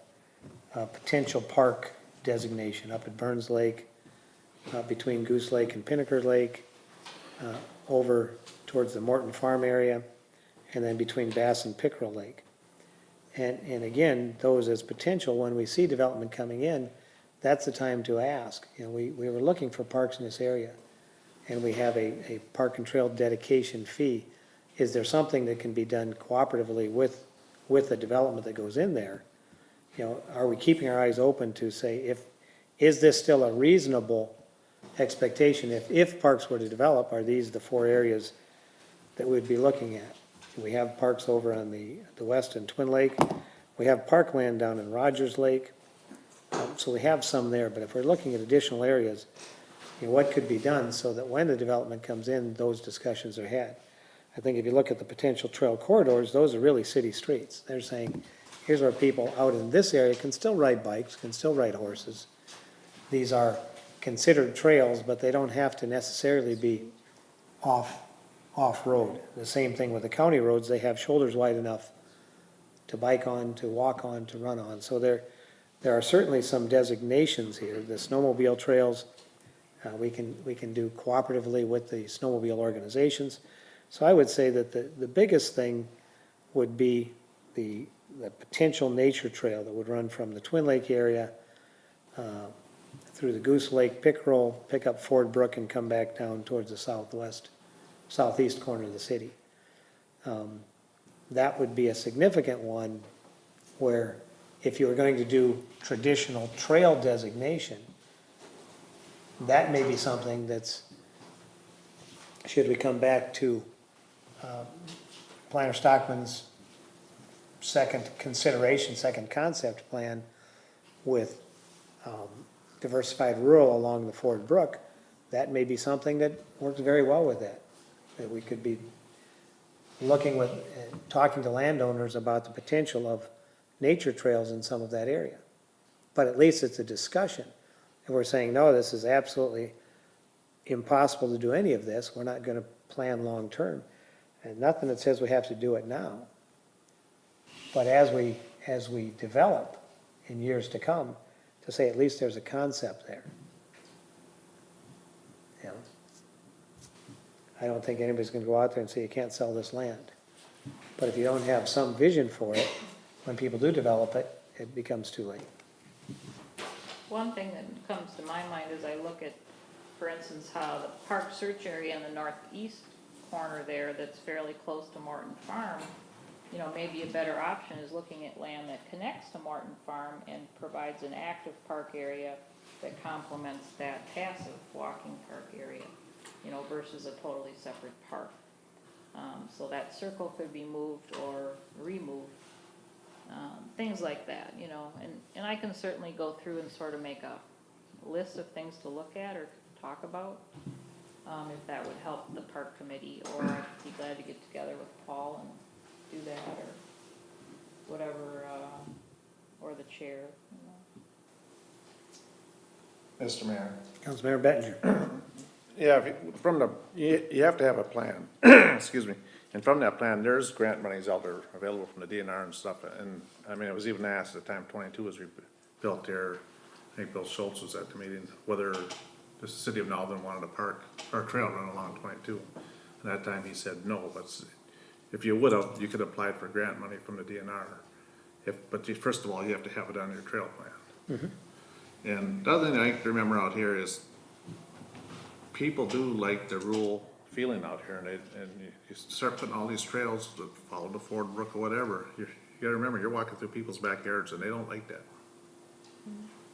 potential park designation up at Burns Lake, between Goose Lake and Pinnaker Lake, over towards the Morton Farm area, and then between Bass and Pickerel Lake. And again, those as potential, when we see development coming in, that's the time to ask. You know, we were looking for parks in this area, and we have a park and trail dedication fee. Is there something that can be done cooperatively with the development that goes in there? You know, are we keeping our eyes open to say, is this still a reasonable expectation? If parks were to develop, are these the 4 areas that we'd be looking at? We have parks over on the west in Twin Lake. We have parkland down in Rogers Lake. So we have some there, but if we're looking at additional areas, you know, what could be done so that when the development comes in, those discussions are had? I think if you look at the potential trail corridors, those are really city streets. They're saying, here's where people out in this area can still ride bikes, can still ride horses. These are considered trails, but they don't have to necessarily be off-road. The same thing with the county roads, they have shoulders wide enough to bike on, to walk on, to run on. So there are certainly some designations here. The snowmobile trails, we can do cooperatively with the snowmobile organizations. So I would say that the biggest thing would be the potential nature trail that would run from the Twin Lake area through the Goose Lake, Pickerel, pick up Ford Brook, and come back down towards the southeast corner of the city. That would be a significant one where if you were going to do traditional trail designation, that may be something that's, should we come back to Planner Stockman's second consideration, second concept plan with diversified rural along the Ford Brook, that may be something that works very well with that we could be looking with, talking to landowners about the potential of nature trails in some of that area. But at least it's a discussion. And we're saying, no, this is absolutely impossible to do any of this. We're not going to plan long-term. And nothing that says we have to do it now. But as we develop in years to come, to say at least there's a concept there. You know? I don't think anybody's going to go out there and say you can't sell this land. But if you don't have some vision for it, when people do develop it, it becomes too late. one thing that comes to my mind as I look at, for instance, how the park search area in the northeast corner there that's fairly close to Morton Farm, you know, maybe a better option is looking at land that connects to Morton Farm and provides an active park area that complements that passive walking park area, you know, versus a totally separate park. So that circle could be moved or removed, things like that, you know, and I can certainly go through and sort of make a list of things to look at or talk about, if that would help the park committee, or I'd be glad to get together with Paul and do that, or whatever, or the chair, you know. Mr. Mayor. Councilmember Bettinger. Yeah, you have to have a plan, excuse me, and from that plan, there's grant monies out there available from the DNR and stuff, and, I mean, it was even asked at the time 22 was built there, I think Bill Schultz was at the meeting, whether the city of Nalden wanted a park, or trail run along 22. And that time he said, no, but if you would've, you could apply for grant money from the DNR. First of all, you have to have it on your trail plan. And the other thing I remember out here is, people do like the rural feeling out here, and you start putting all these trails that follow the Ford Brook or whatever, you gotta remember, you're walking through people's backyards, and they don't like that.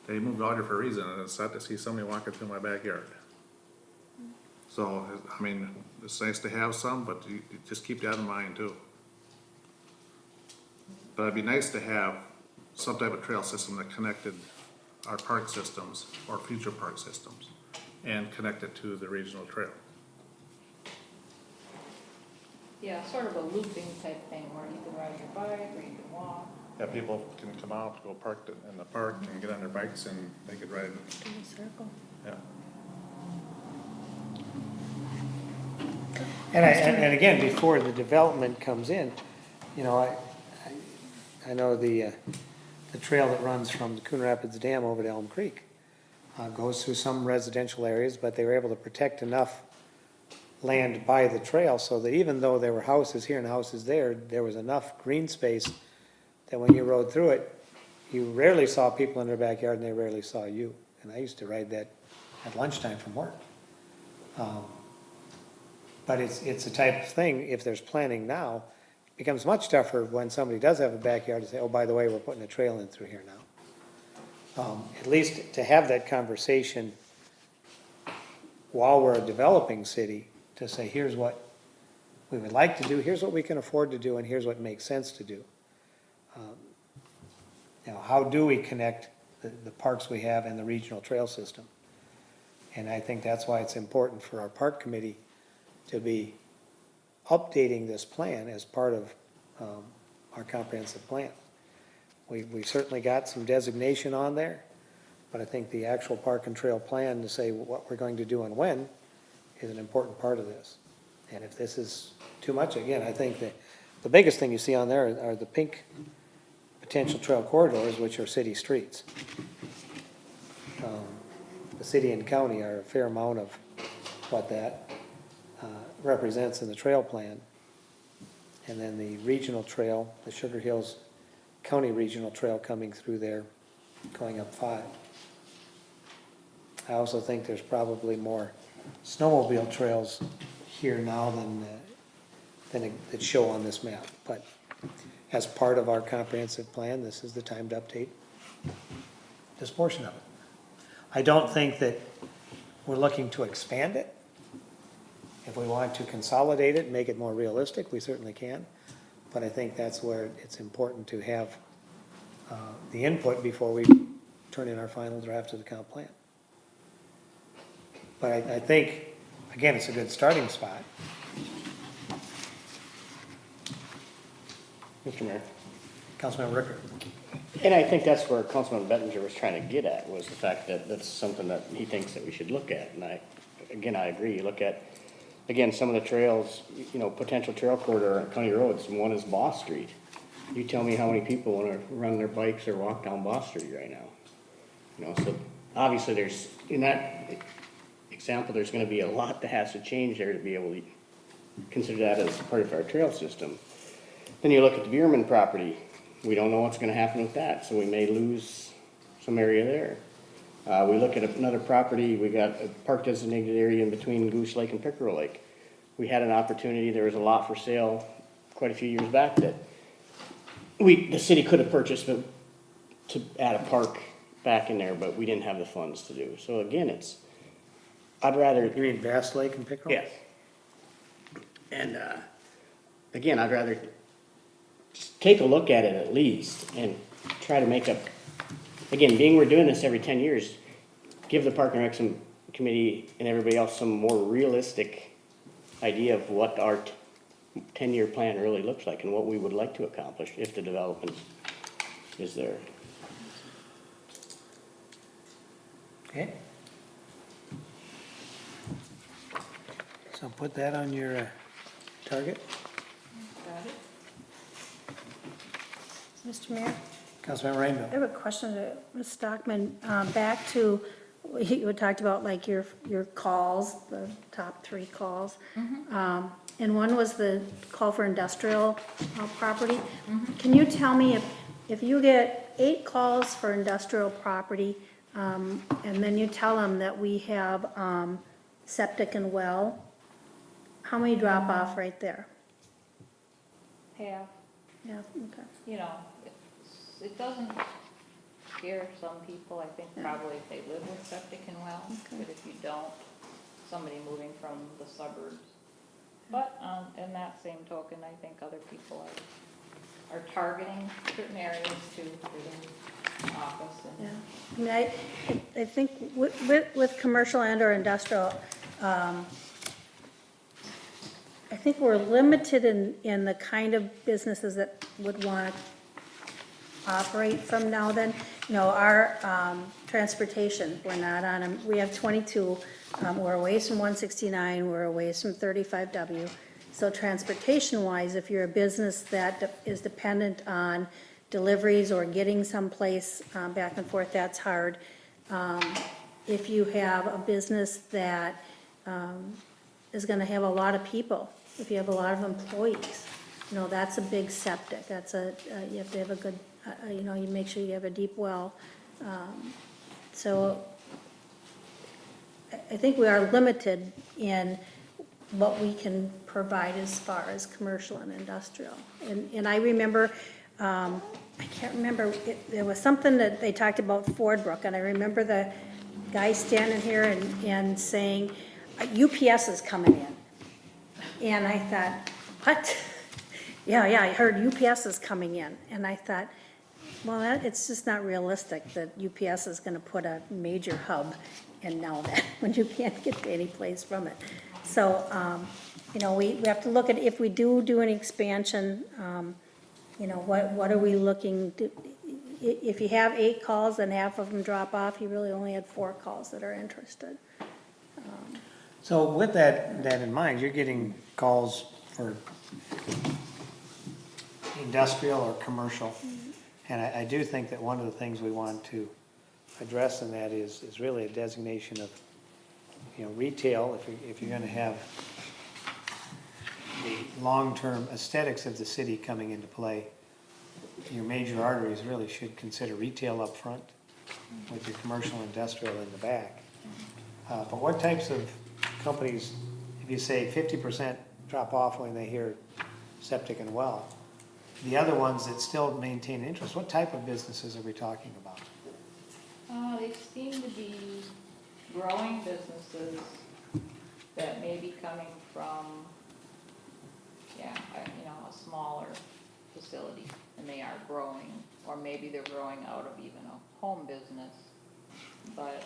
They moved out here for a reason, and it's sad to see somebody walking through my backyard. So, I mean, it's nice to have some, but you just keep that in mind too. But it'd be nice to have some type of trail system that connected our park systems, or future park systems, and connect it to the regional trail. Yeah, sort of a looping type thing where you can ride your bike or you can walk. Yeah, people can come out, go park in the park and get on their bikes and they could ride, Do a circle. yeah. And again, before the development comes in, you know, I know the trail that runs from the Coon Rapids Dam over to Elm Creek goes through some residential areas, but they were able to protect enough land by the trail so that even though there were houses here and houses there, there was enough green space that when you rode through it, you rarely saw people in their backyard and they rarely saw you. And I used to ride that at lunchtime from work. But it's a type of thing, if there's planning now, it becomes much tougher when somebody does have a backyard to say, oh, by the way, we're putting a trail in through here now. At least to have that conversation while we're a developing city, to say, here's what we would like to do, here's what we can afford to do, and here's what makes sense to do. You know, how do we connect the parks we have and the regional trail system? And I think that's why it's important for our park committee to be updating this plan as part of our comprehensive plan. We've certainly got some designation on there, but I think the actual park and trail plan to say what we're going to do and when is an important part of this. And if this is too much, again, I think that the biggest thing you see on there are the pink potential trail corridors, which are city streets. The city and county are a fair amount of what that represents in the trail plan. And then the regional trail, the Sugar Hills County Regional Trail coming through there, going up 5. I also think there's probably more snowmobile trails here now than that show on this map. But as part of our comprehensive plan, this is the time to update this portion of it. I don't think that we're looking to expand it. If we want to consolidate it and make it more realistic, we certainly can. But I think that's where it's important to have the input before we turn in our final draft of the comp plan. But I think, again, it's a good starting spot. Mr. Mayor. Councilmember Ricker. And I think that's where Councilman Bettinger was trying to get at, was the fact that that's something that he thinks that we should look at. And I agree. You look at, again, some of the trails, you know, potential trail corridor on county roads, and one is Boss Street. You tell me how many people want to run their bikes or walk down Boss Street right now. You know, so obviously there's, in that example, there's gonna be a lot that has to change there to be able to consider that as part of our trail system. Then you look at the Bierman property. We don't know what's gonna happen with that, so we may lose some area there. We look at another property, we got a park designated area in between Goose Lake and Pickerel Lake. We had an opportunity, there was a lot for sale quite a few years back that the city could have purchased to add a park back in there, but we didn't have the funds to do. So again, I'd rather. You mean Bass Lake and Pickerel? Yes. And, again, I'd rather just take a look at it at least and try to make up, again, being we're doing this every 10 years, give the Park and Rec Committee and everybody else some more realistic idea of what our 10-year plan really looks like and what we would like to accomplish if the development is there. Okay. So put that on your target. Got it? Mr. Mayor? Councilmember I Rainville. have a question to Ms. Stockman. Back to, you had talked about like your calls, the top 3 calls. And one was the call for industrial property. Can you tell me if you get 8 calls for industrial property, and then you tell them that we have septic and well, how many drop off right there? Half, Yeah, okay. you know, it doesn't scare some people, I think probably if they live with septic and well, but if you don't, somebody moving from the suburbs. But, in that same token, I think other people are targeting certain areas too for their office Yeah, and. I mean, I think with commercial and or industrial, I think we're limited in the kind of businesses that would want to operate from now then. You know, our transportation, we're not on them, we have 22, we're away from 169, we're away from 35W. So transportation-wise, if you're a business that is dependent on deliveries or getting someplace back and forth, that's hard. If you have a business that is gonna have a lot of people, if you have a lot of employees, you know, that's a big septic, that's you have to have a good, you know, you make sure you have a deep well. So I think we are limited in what we can provide as far as commercial and industrial. And I remember, I can't remember, there was something that they talked about Ford Brook, and I remember the guy standing here and saying, UPS is coming in. And I thought, what? Yeah, I heard UPS is coming in. And I thought, well, it's just not realistic that UPS is gonna put a major hub in now that, when you can't get to any place from it. So, you know, we have to look at, if we do an expansion, you know, what are we looking to, if you have 8 calls and half of them drop off, you really only had 4 calls that are interested. So with that in mind, you're getting calls for industrial or commercial. And I do think that one of the things we want to address in that is really a designation of, you know, retail, if you're gonna have the long-term aesthetics of the city coming into play, your major arteries really should consider retail up front with your commercial industrial in the back. But what types of companies, if you say 50% drop off when they hear septic and well, the other ones that still maintain interest, what type of businesses are we talking about? They seem to be growing businesses that may be coming from, you know, a smaller facility, and they are growing, or maybe they're growing out of even a home business. But,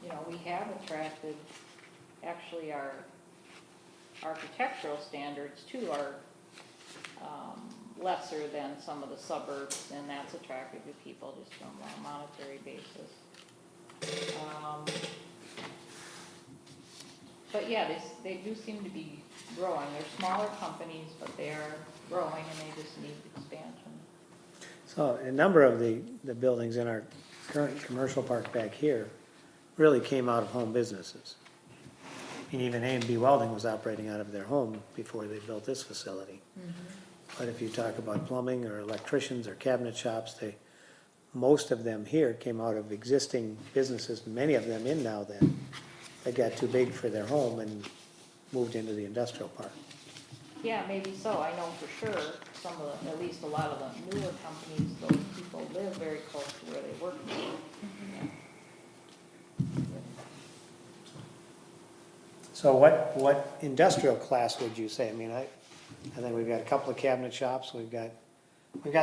you know, we have attracted, actually our architectural standards too are lesser than some of the suburbs, and that's attractive to people just from a monetary basis. But yeah, they do seem to be growing. They're smaller companies, but they are growing and they just need expansion. So a number of the buildings in our current commercial park back here really came out of home businesses. And even A&B Welding was operating out of their home before they built this facility. But if you talk about plumbing or electricians or cabinet shops, most of them here came out of existing businesses, many of them in now then. They got too big for their home and moved into the industrial park. Yeah, maybe so. I know for sure some of the, at least a lot of the newer companies, those people live very close to where they work. So what industrial class would you say? I mean, I think we've got a couple of cabinet shops, we've got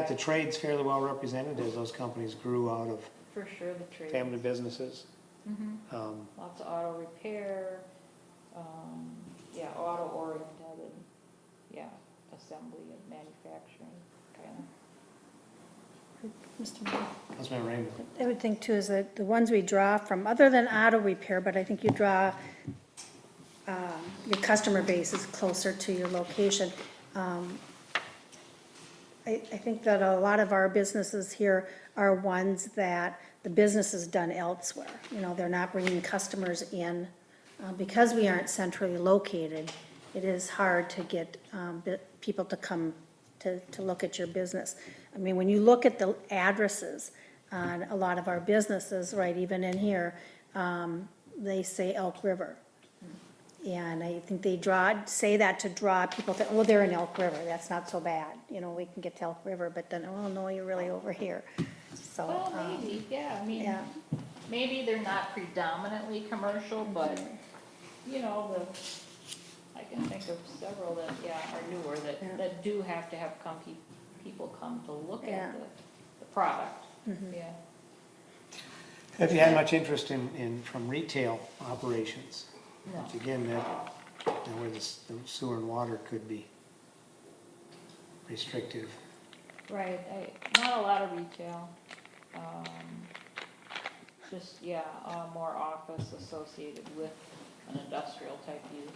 the trades fairly well represented as those companies grew out of For sure, the trade. family businesses. Mhm. Lots of auto repair, yeah, auto oriented, and, yeah, assembly and manufacturing, kind of. Mr. Mayor. Councilmember Rainbow. I would think too is that the ones we draw from, other than auto repair, but I think you draw, your customer base is closer to your location. I think that a lot of our businesses here are ones that the business is done elsewhere. You know, they're not bringing customers in. Because we aren't centrally located, it is hard to get people to come to look at your business. I mean, when you look at the addresses on a lot of our businesses, right, even in here, they say Elk River. And I think they say that to draw people to, oh, they're in Elk River, that's not so bad. You know, we can get to Elk River, but then, oh, no, you're really over here. So, Well, maybe, yeah, I mean, yeah. maybe they're not predominantly commercial, but, you know, I can think of several that, yeah, are newer, Yeah. that do have to have people come to look Yeah. at the product, yeah. Have you had much interest from retail operations? No. Which again, where the sewer and water could be restrictive. Right, not a lot of retail, just, yeah, more office associated with an industrial type use.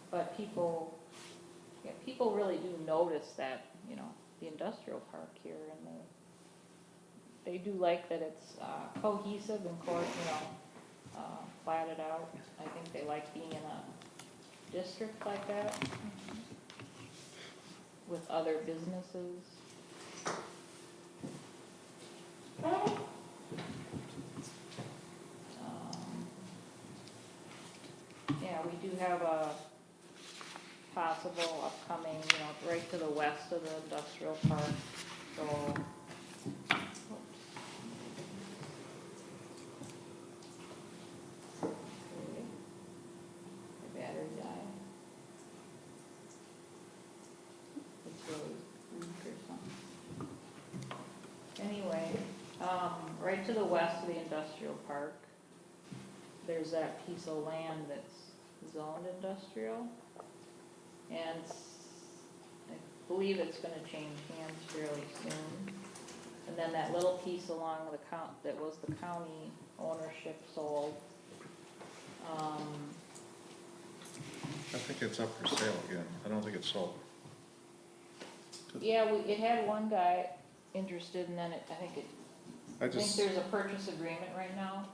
But people really do notice that, you know, the industrial park here and they do like that it's cohesive and platted out. I think they like being in a district like that with other businesses. Yeah, we do have a possible upcoming, you know, right to the west of the industrial park, so. The battery died. It's really weak or something. Anyway, right to the west of the industrial park, there's that piece of land that's zoned industrial. And I believe it's gonna change hands fairly soon. And then that little piece along the that was the county ownership sold. I think it's up for sale again. I don't think it's sold. Yeah, it had one guy interested, and then I think I just, there's a purchase agreement right now.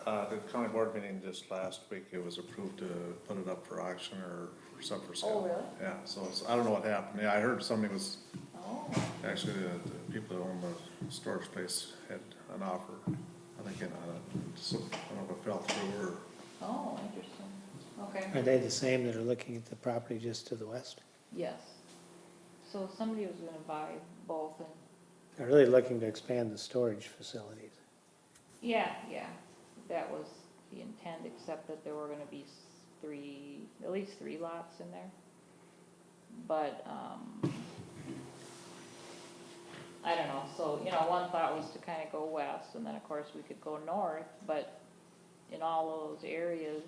the county board meeting just last week, it was approved to put it up for auction or for sale. Oh, really? Yeah, so I don't know what happened. Yeah, I heard somebody was, Oh, actually, the people that own the storage place had an offer, I think, on it. So, I don't know if it fell through or, oh, interesting. Okay, Are they the same that are looking at the property just to the west? yes. So somebody was gonna buy both, and, They're really looking to expand the storage facilities. yeah, that was the intent, except that there were gonna be at least three lots in there. But, I don't know, so, you know, one thought was to kinda go west, and then of course we could go north, but in all those areas,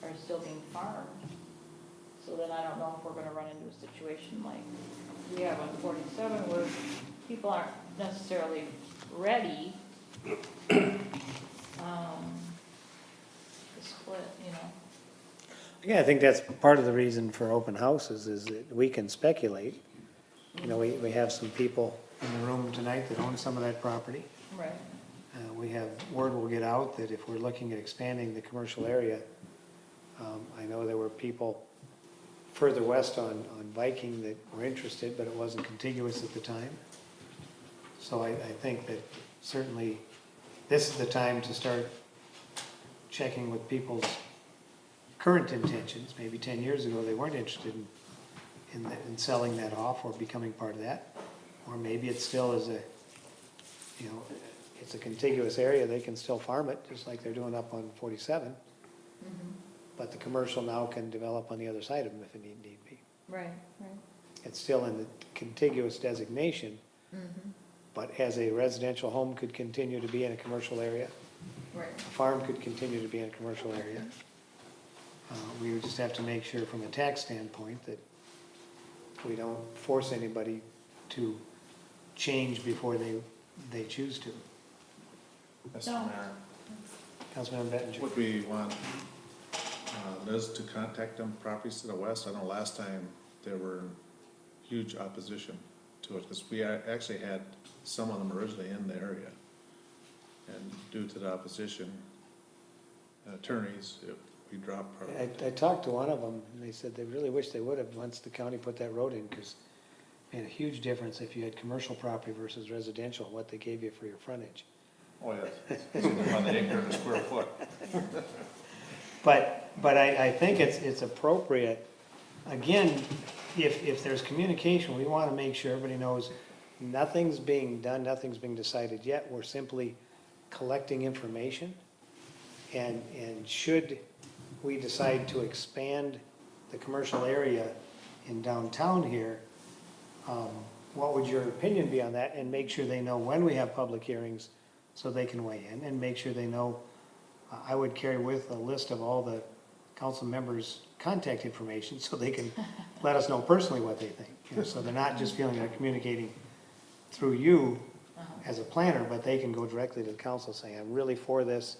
are still being farmed. So then I don't know if we're gonna run into a situation like we have on 47 where people aren't necessarily ready, to split, you know. Yeah, I think that's part of the reason for open houses is that we can speculate. You know, we have some people in the room tonight that own some of that property. Right. We have, word will get out that if we're looking at expanding the commercial area, I know there were people further west on Viking that were interested, but it wasn't contiguous at the time. So I think that certainly this is the time to start checking with people's current intentions. Maybe 10 years ago, they weren't interested in selling that off or becoming part of that. Or maybe it still is a, you know, it's a contiguous area, they can still farm it, just like they're doing up on 47. But the commercial now can develop on the other side of them if it need be. Right, right. It's still in the contiguous designation, but as a residential home could continue to be in a commercial area, Right. a farm could continue to be in a commercial area. We would just have to make sure from a tax standpoint that we don't force anybody to change before they choose to. Mr. No. Mayor, Councilmember Bettinger. would we want Liz to contact them properties to the west? I know last time there were huge opposition to it, because we actually had some of them originally in the area. And due to the opposition, attorneys, we dropped I talked to one of them, and they said they really wish they would have once the county put that road in, because it made a huge difference if you had commercial property versus residential, what they gave you for your frontage. Oh, yes, on the acre and the square foot. But I think it's appropriate, again, if there's communication, we want to make sure everybody knows nothing's being done, nothing's being decided yet, we're simply collecting information. And should we decide to expand the commercial area in downtown here, what would your opinion be on that? And make sure they know when we have public hearings so they can weigh in, and make sure they know, I would carry with a list of all the council members' contact information so they can let us know personally what they think. You know, so they're not just feeling they're communicating through you as a planner, but they can go directly to the council saying, I'm really for this,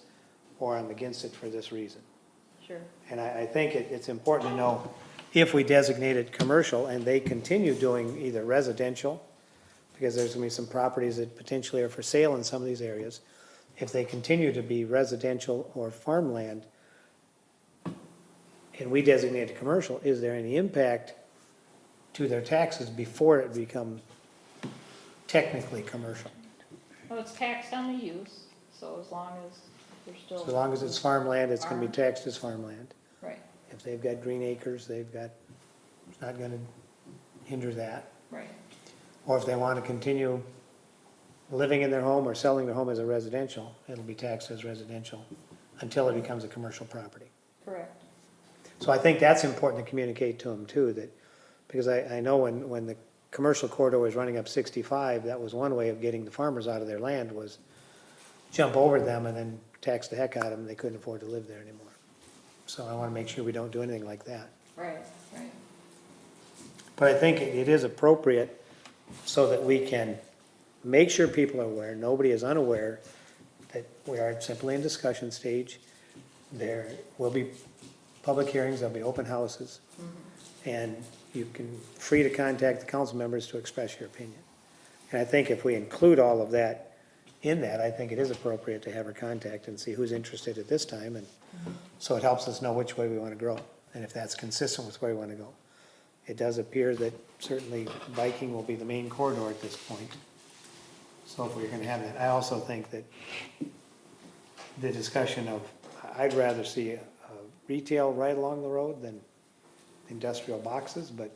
or I'm against it for this reason. Sure. And I think it's important to know if we designate it commercial and they continue doing either residential, because there's gonna be some properties that potentially are for sale in some of these areas. If they continue to be residential or farmland, and we designate it commercial, is there any impact to their taxes before it become technically commercial? Well, it's taxed on the use, so as long as they're still. So long as it's farmland, it's gonna be taxed as farmland. Right, If they've got green acres, it's not gonna hinder that. right, Or if they want to continue living in their home or selling their home as a residential, it'll be taxed as residential until it becomes a commercial property. correct. So I think that's important to communicate to them too, that, because I know when the commercial corridor was running up 65, that was one way of getting the farmers out of their land, was jump over them and then tax the heck out of them, they couldn't afford to live there anymore. So I want to make sure we don't do anything like that. Right, right. But I think it is appropriate so that we can make sure people are aware, nobody is unaware, that we are simply in discussion stage. There will be public hearings, there'll be open houses, and you can, free to contact the council members to express your opinion. And I think if we include all of that in that, I think it is appropriate to have her contact and see who's interested at this time, and so it helps us know which way we want to grow, and if that's consistent with where we want to go. It does appear that certainly biking will be the main corridor at this point. So if we're gonna have that, I also think that the discussion of, I'd rather see a retail right along the road than industrial boxes, but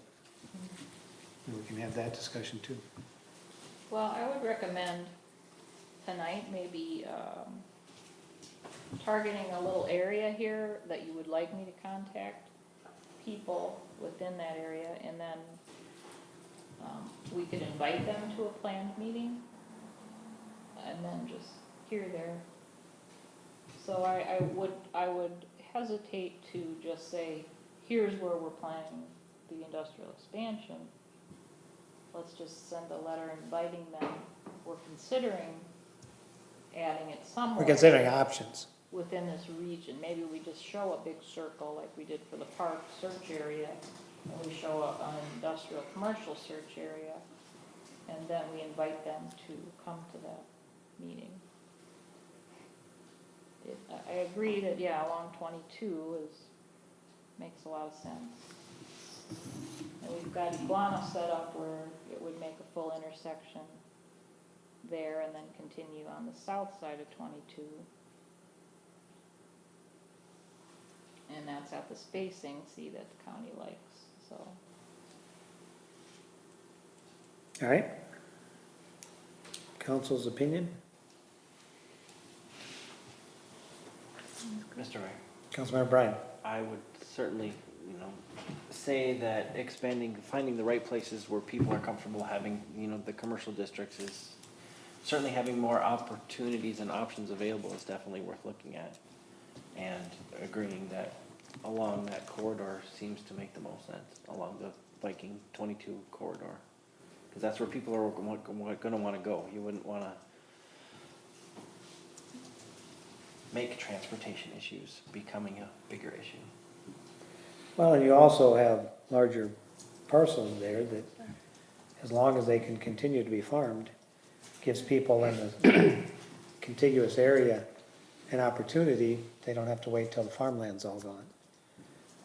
we can have that discussion too. Well, I would recommend tonight maybe targeting a little area here that you would like me to contact people within that area, and then we could invite them to a planned meeting, and then just hear their. So I would hesitate to just say, here's where we're planning the industrial expansion. Let's just send a letter inviting them. We're considering adding it somewhere. We're considering options. Within this region. Maybe we just show a big circle like we did for the park search area, and we show an industrial commercial search area, and then we invite them to come to that meeting. I agree that, yeah, along 22 makes a lot of sense. And we've got Iguana set up where it would make a full intersection there and then continue on the south side of 22. And that's at the spacing, see, that the county likes, so. All right? council's opinion? Mr. Mayor, Councilmember Bryan? I would certainly, say that finding the right places where people are comfortable having, the commercial districts is, certainly having more opportunities and options available is definitely worth looking at. And agreeing that along that corridor seems to make the most sense, along the Viking 22 corridor. Because that's where people are gonna wanna go. You wouldn't wanna make transportation issues becoming a bigger issue. Well, and you also have larger parcels there that, as long as they can continue to be farmed, gives people in the contiguous area an opportunity. They don't have to wait till the farmland's all gone.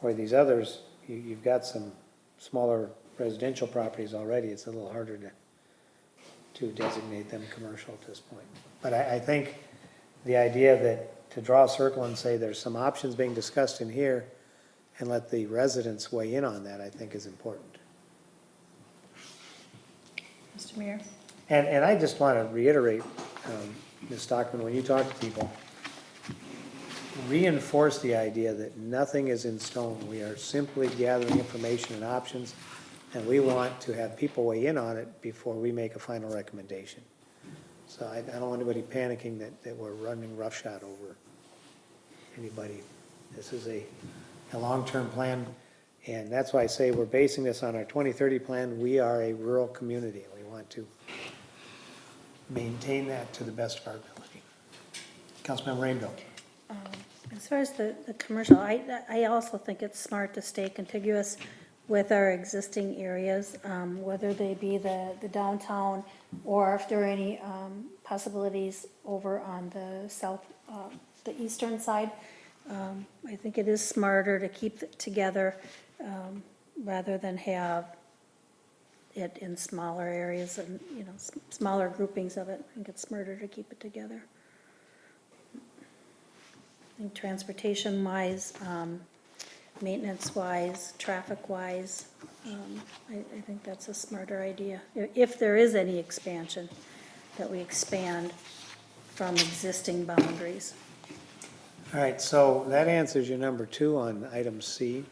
Where these others, you've got some smaller residential properties already, it's a little harder to designate them commercial at this point. But I think the idea that to draw a circle and say there's some options being discussed in here and let the residents weigh in on that, I think is important. Mr. Mayor? And I just want to reiterate, Ms. Stockman, when you talk to people, reinforce the idea that nothing is in stone. We are simply gathering information and options, and we want to have people weigh in on it before we make a final recommendation. So I don't want anybody panicking that we're running roughshod over anybody. This is a long-term plan, and that's why I say we're basing this on our 2030 plan. We are a rural community. We want to maintain that to the best of our ability. Councilmember Rainville. As far as the commercial, I also think it's smart to stay contiguous with our existing areas, whether they be the downtown or if there are any possibilities over on the south, the eastern side. I think it is smarter to keep it together rather than have it in smaller areas and, smaller groupings of it. I think it's smarter to keep it together. I think transportation-wise, maintenance-wise, traffic-wise, I think that's a smarter idea. If there is any expansion, that we expand from existing boundaries. All right, so that answers your number 2 on item C.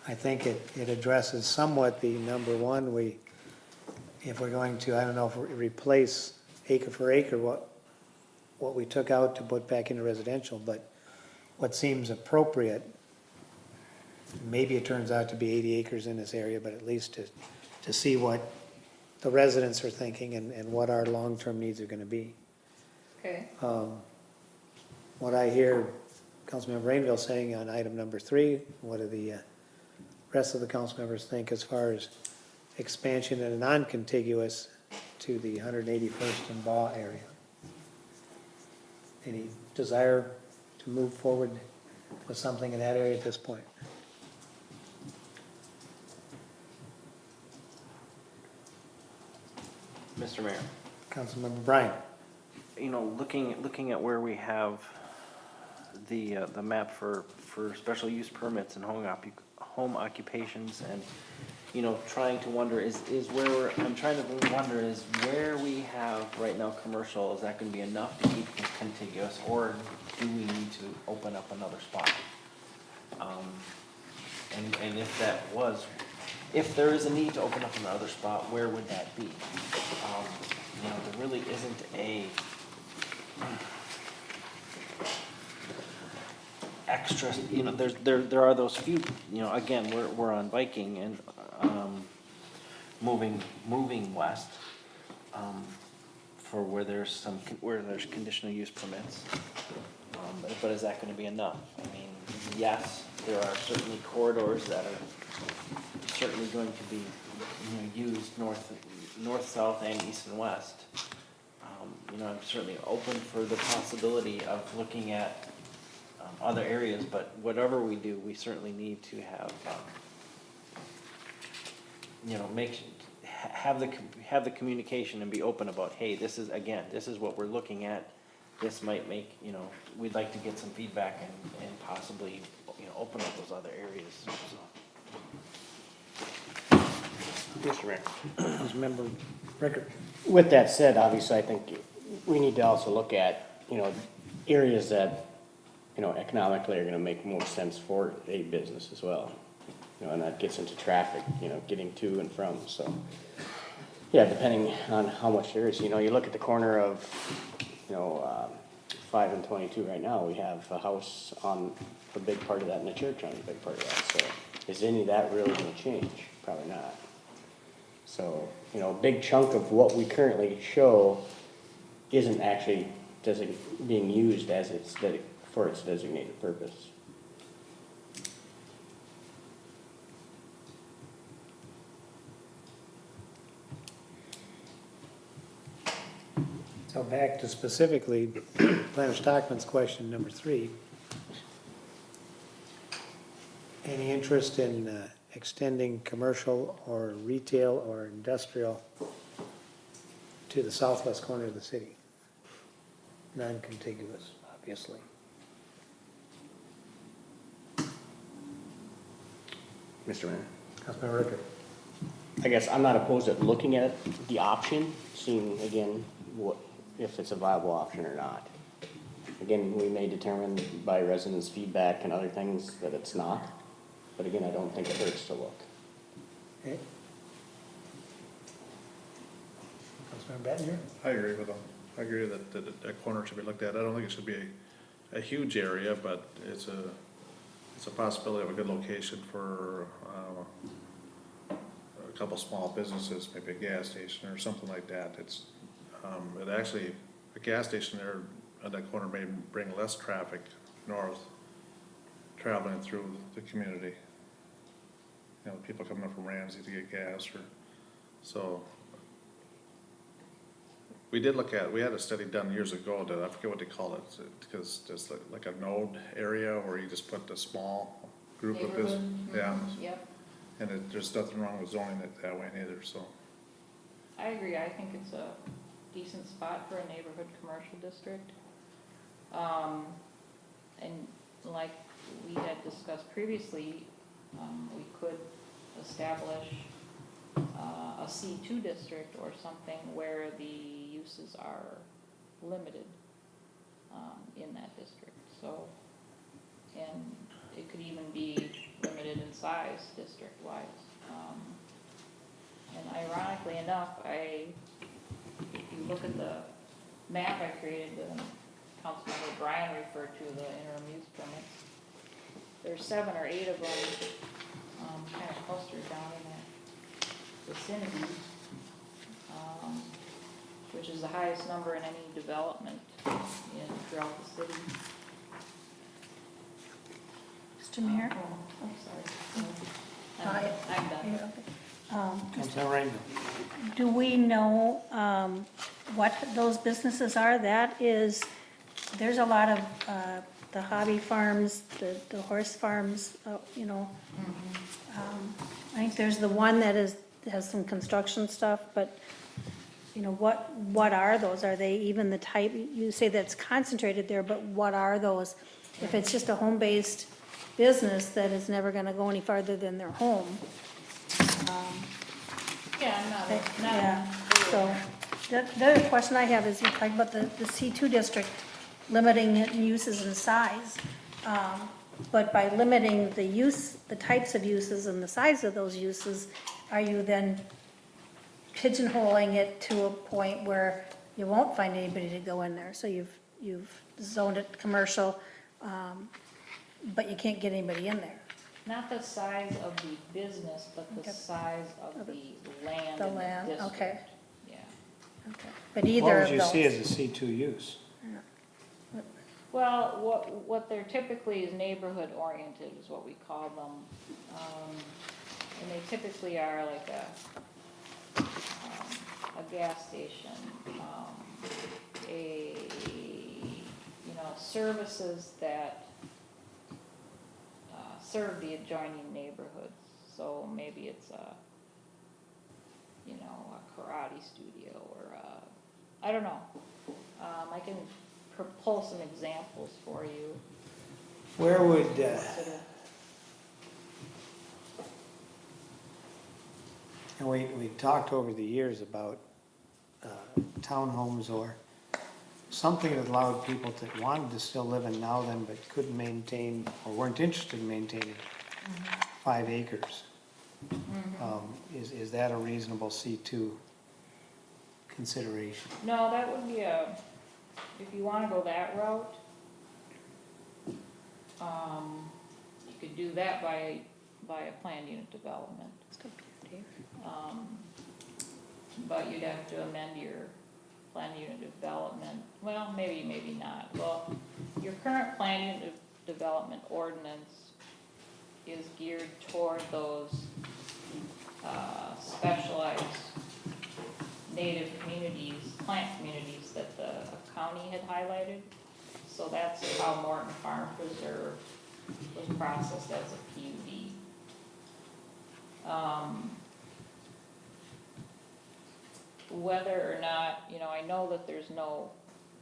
I think it addresses somewhat the number 1. If we're going to, I don't know if we replace acre for acre, what we took out to put back into residential, but what seems appropriate, maybe it turns out to be 80 acres in this area, but at least to see what the residents are thinking and what our long-term needs are gonna be. Okay. What I hear Councilmember Rainville saying on item number 3, what do the rest of the council members think as far as expansion in a non-contiguous to the 181st and Baugh area? Any desire to move forward with something in that area at this point? Mr. Mayor, Councilmember Bryan. looking at where we have the map for special use permits and home occupations and, trying to wonder is where we have right now commercial, is that gonna be enough to keep it contiguous, or do we need to open up another spot? And if there is a need to open up another spot, where would that be? There really isn't a extra, there are those few, again, we're on Viking and, moving west, for where there's conditional use permits. But is that gonna be enough? I mean, yes, there are certainly corridors that are certainly going to be, used north, south, and east and west. I'm certainly open for the possibility of looking at other areas, but whatever we do, we certainly need to have, have the communication and be open about, hey, this is what we're looking at. This might make, we'd like to get some feedback and possibly, open up those other areas, so. Mr. Mayor. Councilmember Rickert. With that said, obviously, I think we need to also look at, areas that, economically are gonna make more sense for a business as well. And that gets into traffic, getting to and from, so. Yeah, depending on how much there is, you look at the corner of, 5 and 22 right now, we have a house on a big part of that and a church on a big part of that, so is any of that really gonna change? Probably not. So, a big chunk of what we currently show isn't actually being used as for its designated purpose. So back to specifically Planner Stockman's question number 3. Any interest in extending commercial or retail or industrial to the southwest corner of the city? Non-contiguous, obviously. Mr. Mayor? Councilmember Ricker. I guess I'm not opposed to looking at the option, seeing again if it's a viable option or not. Again, we may determine by residents' feedback and other things that it's not, but again, I don't think it hurts to look. Okay. Councilmember Battinger? I agree with them. I agree that that corner should be looked at. I don't think it should be a huge area, but it's a possibility of a good location for, a couple small businesses, maybe a gas station or something like that. It actually, a gas station there at that corner may bring less traffic north traveling through the community. People coming up from Ramsey to get gas so. We had a study done years ago that, I forget what they call it, because there's like a node area where you just put a small group of business. Yeah, Yep, and there's nothing wrong with zoning it that way neither, so. I agree, I think it's a decent spot for a neighborhood commercial district. And like we had discussed previously, we could establish a C2 district or something where the uses are limited in that district. So, and it could even be limited in size district-wise. And ironically enough, if you look at the map I created, Councilmember Brian referred to, the interim use permits, there's 7 or 8 of them kind of clustered down in that vicinity, which is the highest number in any development throughout the city. Mr. Mayor? Oh, I'm sorry. Hi. I'm done. Councilmember Rainville. Do we know what those businesses are? There's a lot of the hobby farms, the horse farms, I think there's the one that has some construction stuff, but, what are those? Are they even the type, you say that's concentrated there, but what are those? If it's just a home-based business that is never gonna go any farther than their home. Yeah, I'm not. Yeah, so, the other question I have is, you talk about the C2 district limiting it in uses and size. But by limiting the types of uses and the size of those uses, are you then pigeonholing it to a point where you won't find anybody to go in there? So you've zoned it commercial, but you can't get anybody in there. Not the size of the business, but the Okay. size of the land The in the land, district. okay. Yeah. Okay. But either What of would you those. see as a C2 use? Well, what they're typically is neighborhood oriented is what we call them. And they typically are like a gas station, services that serve the adjoining neighborhoods. So maybe it's a karate studio or I don't know. I can pull some examples for you. Where would, and we talked over the years about townhomes or something that allowed people that wanted to still live in Nowden but couldn't maintain or weren't interested in maintaining 5 acres. Is that a reasonable C2 consideration? No, that would be if you wanna go that route, you could do that by a planned unit development. But you'd have to amend your planned unit development, well, maybe not. Well, your current planned unit development ordinance is geared toward those specialized native communities, plant communities that the county had highlighted. So that's how Morton Farm Preserve was processed as a PUD. Whether or not, I know that there's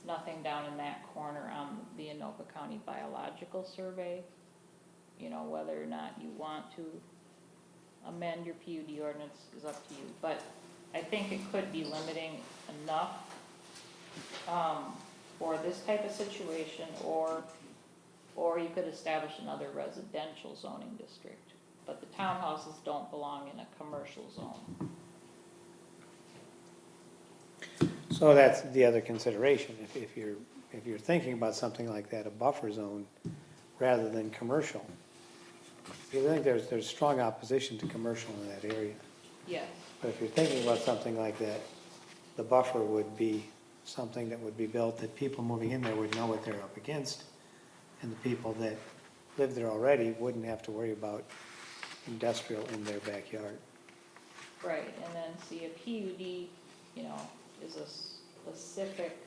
nothing down in that corner on the Anoka County Biological Survey. Whether or not you want to amend your PUD ordinance is up to you. But I think it could be limiting enough for this type of situation, or you could establish another residential zoning district. But the townhouses don't belong in a commercial zone. So that's the other consideration. If you're thinking about something like that, a buffer zone rather than commercial. I think there's strong opposition to commercial in that area. Yes. But if you're thinking about something like that, the buffer would be something that would be built that people moving in there would know what they're up against. And the people that live there already wouldn't have to worry about industrial in their backyard. Right, and then see a PUD, is a specific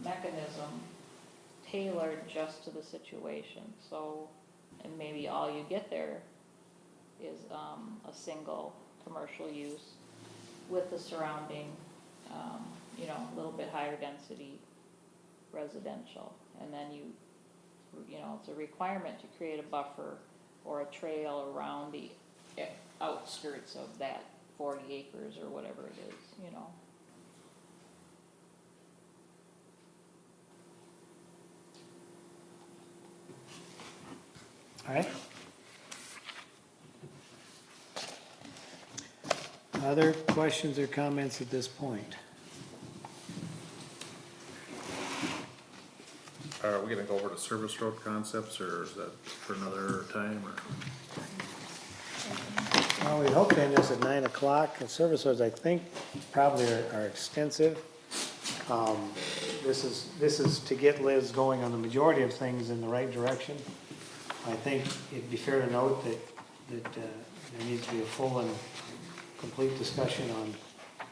mechanism tailored just to the situation. So, and maybe all you get there is a single commercial use with the surrounding, a little bit higher density residential. And then it's a requirement to create a buffer or a trail around the outskirts of that 40 acres or whatever it is, All right? Other questions or comments at this point? Are we gonna go over to service road concepts, or is that for another time, or? Well, we hope to end this at 9 o'clock. The service roads, I think, probably are extensive. This is to get Liz going on the majority of things in the right direction. I think it'd be fair to note that there needs to be a full and complete discussion on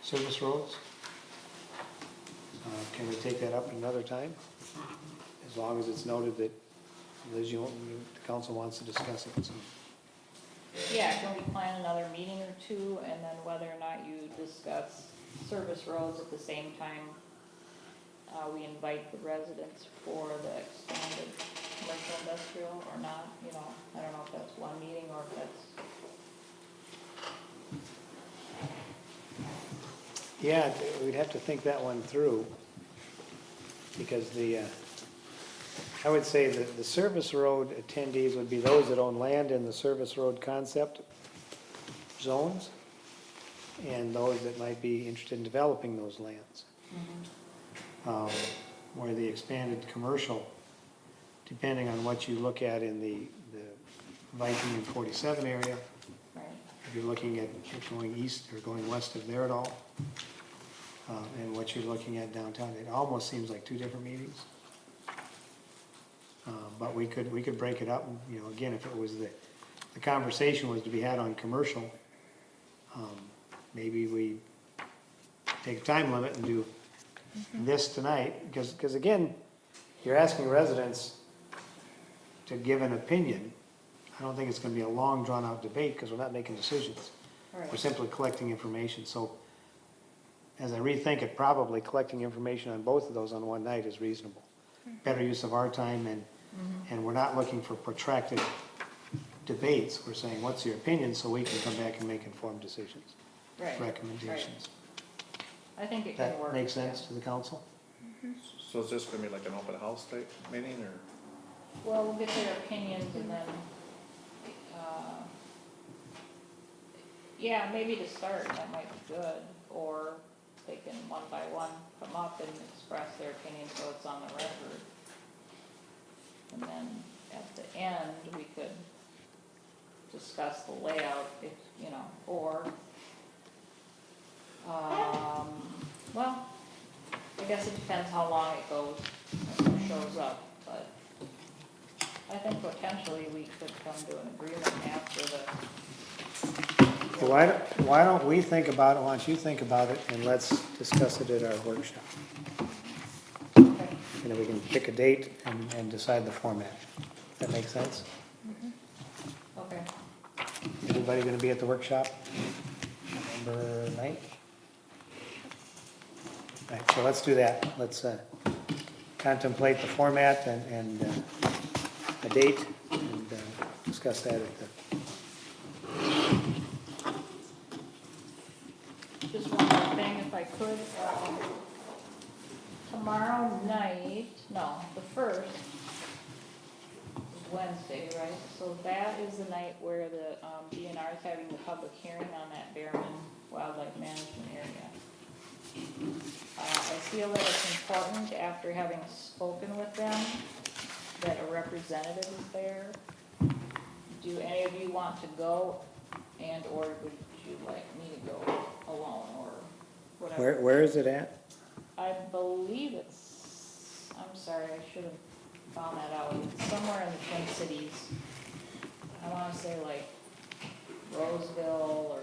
service roads. Can we take that up another time? As long as it's noted that Liz, the council wants to discuss it. So. Yeah, can we plan another meeting or two, and then whether or not you discuss service roads at the same time, we invite the residents for the expanded commercial industrial or not, I don't know if that's one meeting or if that's. Yeah, we'd have to think that one through, because I would say that the service road attendees would be those that own land in the service road concept zones, and those that might be interested in developing those lands. Where the expanded commercial, depending on what you look at in the Viking and 47 area, Right. if you're looking at going east or going west of there at all, and what you're looking at downtown, it almost seems like two different meetings. But we could break it up, and, again, if it was the conversation was to be had on commercial, maybe we take a time limit and do this tonight, because again, you're asking residents to give an opinion. I don't think it's gonna be a long, drawn-out debate, because we're not making decisions. Right. We're simply collecting information, so as I rethink it, probably collecting information on both of those on one night is reasonable. Better use of our time, and we're not looking for protracted debates. We're saying, what's your opinion, so we can come back and make informed decisions. Right, recommendations. I think it can That work. makes sense to the council? So is this gonna be like an open house type meeting, or? Well, we'll get their opinions and then, yeah, maybe to start, that might be good. Or they can one by one come up and express their opinion so it's on the record. And then at the end, we could discuss the layout if, you know, or, well, I guess it depends how long it goes, and who shows up, but I think potentially we could come to an agreement after the, Why don't we think about it, why don't you think about it, and let's discuss it at our workshop. okay, And then we can pick a date and decide the format. That make sense? okay. Everybody gonna be at the workshop? November 9th? Right, so let's do that. Let's contemplate the format and a date, and discuss that at the, Just one more thing, if I could, tomorrow night, no, the 1st is Wednesday, right? So that is the night where the DNR is having the public hearing on that Bearman Wildlife Management Area. I feel that it's important, after having spoken with them, that a representative is there. Do any of you want to go, and or would you like me to go alone, or whatever? where is it at? I believe it's, I'm sorry, I should have found that out. It's somewhere in the Twin Cities. I wanna say like Roseville or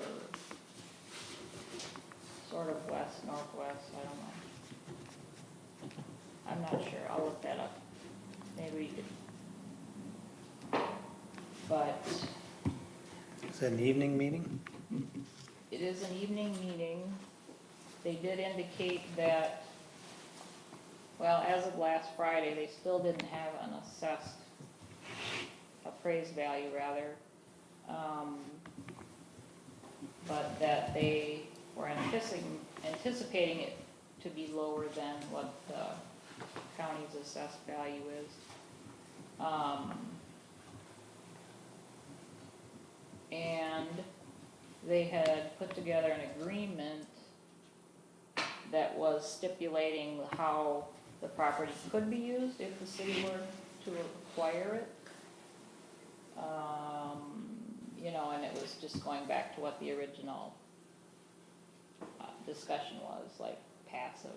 sort of west, northwest, I don't know. I'm not sure, I'll look that up. Maybe you could. But Is it an evening meeting? it is an evening meeting. They did indicate that, well, as of last Friday, they still didn't have an assessed, appraised value rather. But that they were anticipating it to be lower than what the county's assessed value is. And they had put together an agreement that was stipulating how the property could be used if the city were to acquire it. You know, and it was just going back to what the original discussion was, like passive,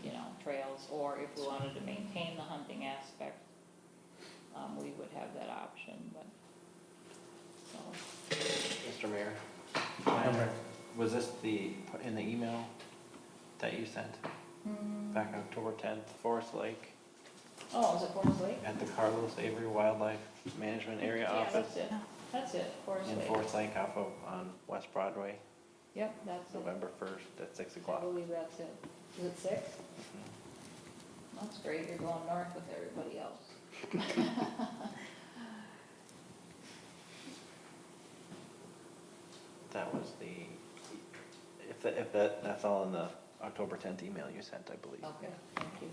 you know, trails, or if we wanted to maintain the hunting aspect, we would have that option, but, so. Mr. Mayor, Number. was this in the email that you sent back October 10th, Forest Lake, Oh, is it Forest Lake? at the Carlos Avery Wildlife Management Area Yeah, Office that's it, Forest in Lake. Forest Lake on West Broadway, Yep, that's it. November 1st at 6 I o'clock. believe that's it. Is it 6? That's great, you're going north with everybody else. That was that's all in the October 10th email you sent, I believe. Okay, thank you.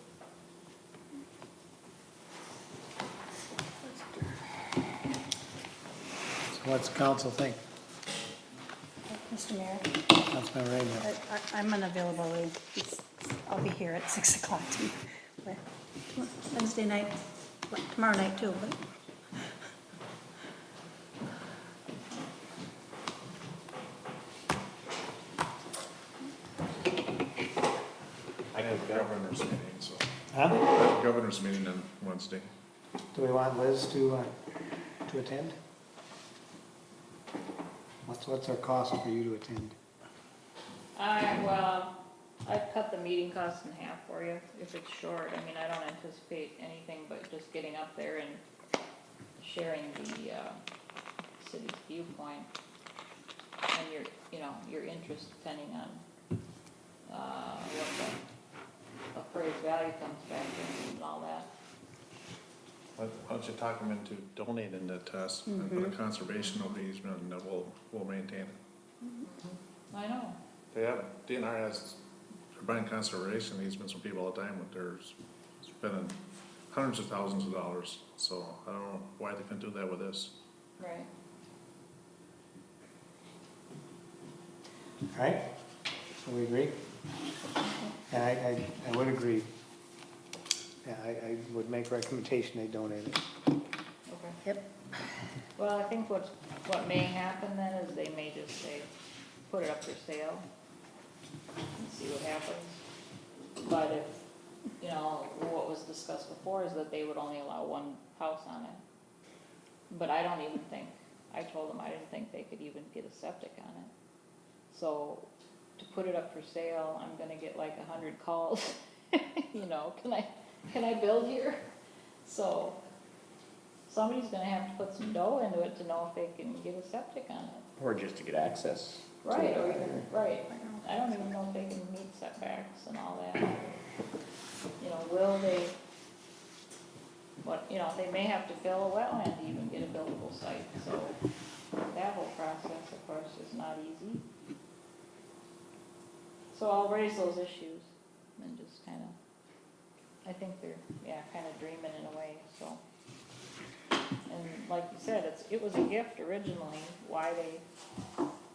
So what's the council think? Mr. Mayor, Councilmember Rainville? I'm unavailable. I'll be here at 6 o'clock Wednesday night, tomorrow night too, but. I have a governor's meeting, so, Huh? I have a governor's meeting on Wednesday. Do we want Liz to attend? What's our cost for you to attend? Well, I've cut the meeting costs in half for you, if it's short. I mean, I don't anticipate anything but just getting up there and sharing the city's viewpoint and your interest depending on what the appraised value comes back to and all that. Why don't you talk them into donating it to us, and put a conservation easement, and then we'll maintain it. I know. They haven't. DNR has, they're buying conservation easements from people all the time, but there's spending hundreds of thousands of dollars. So I don't know why they couldn't do that with this. Right. All right, so we agree? Yeah, I would agree. Yeah, I would make recommendation they donate it. Okay. Yep. Well, I think what may happen then is they may just say, put it up for sale and see what happens. But if, you know, what was discussed before is that they would only allow one house on it. But I don't even think, I told them I didn't think they could even get a septic on it. So to put it up for sale, I'm gonna get like 100 calls, you know, can I build here? So somebody's gonna have to put some dough into it to know if they can get a septic on it. Or just to get access. to Right, it. or even, right, I don't even know if they can meet setbacks and all that. You know, will they, you know, they may have to fill a wetland to even get a buildable site, so that whole process, of course, is not easy. So I'll raise those issues and just kinda, I think they're, yeah, kinda dreaming in a way, so. And like you said, it was a gift originally, why they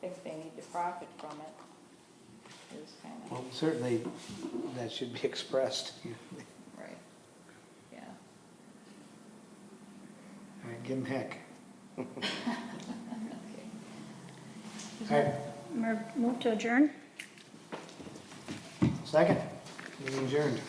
think they need to profit from it is kinda, Well, certainly, that should be expressed. right, yeah. All right, give them heck. Okay. All right, Move to adjourn? second, meeting adjourned.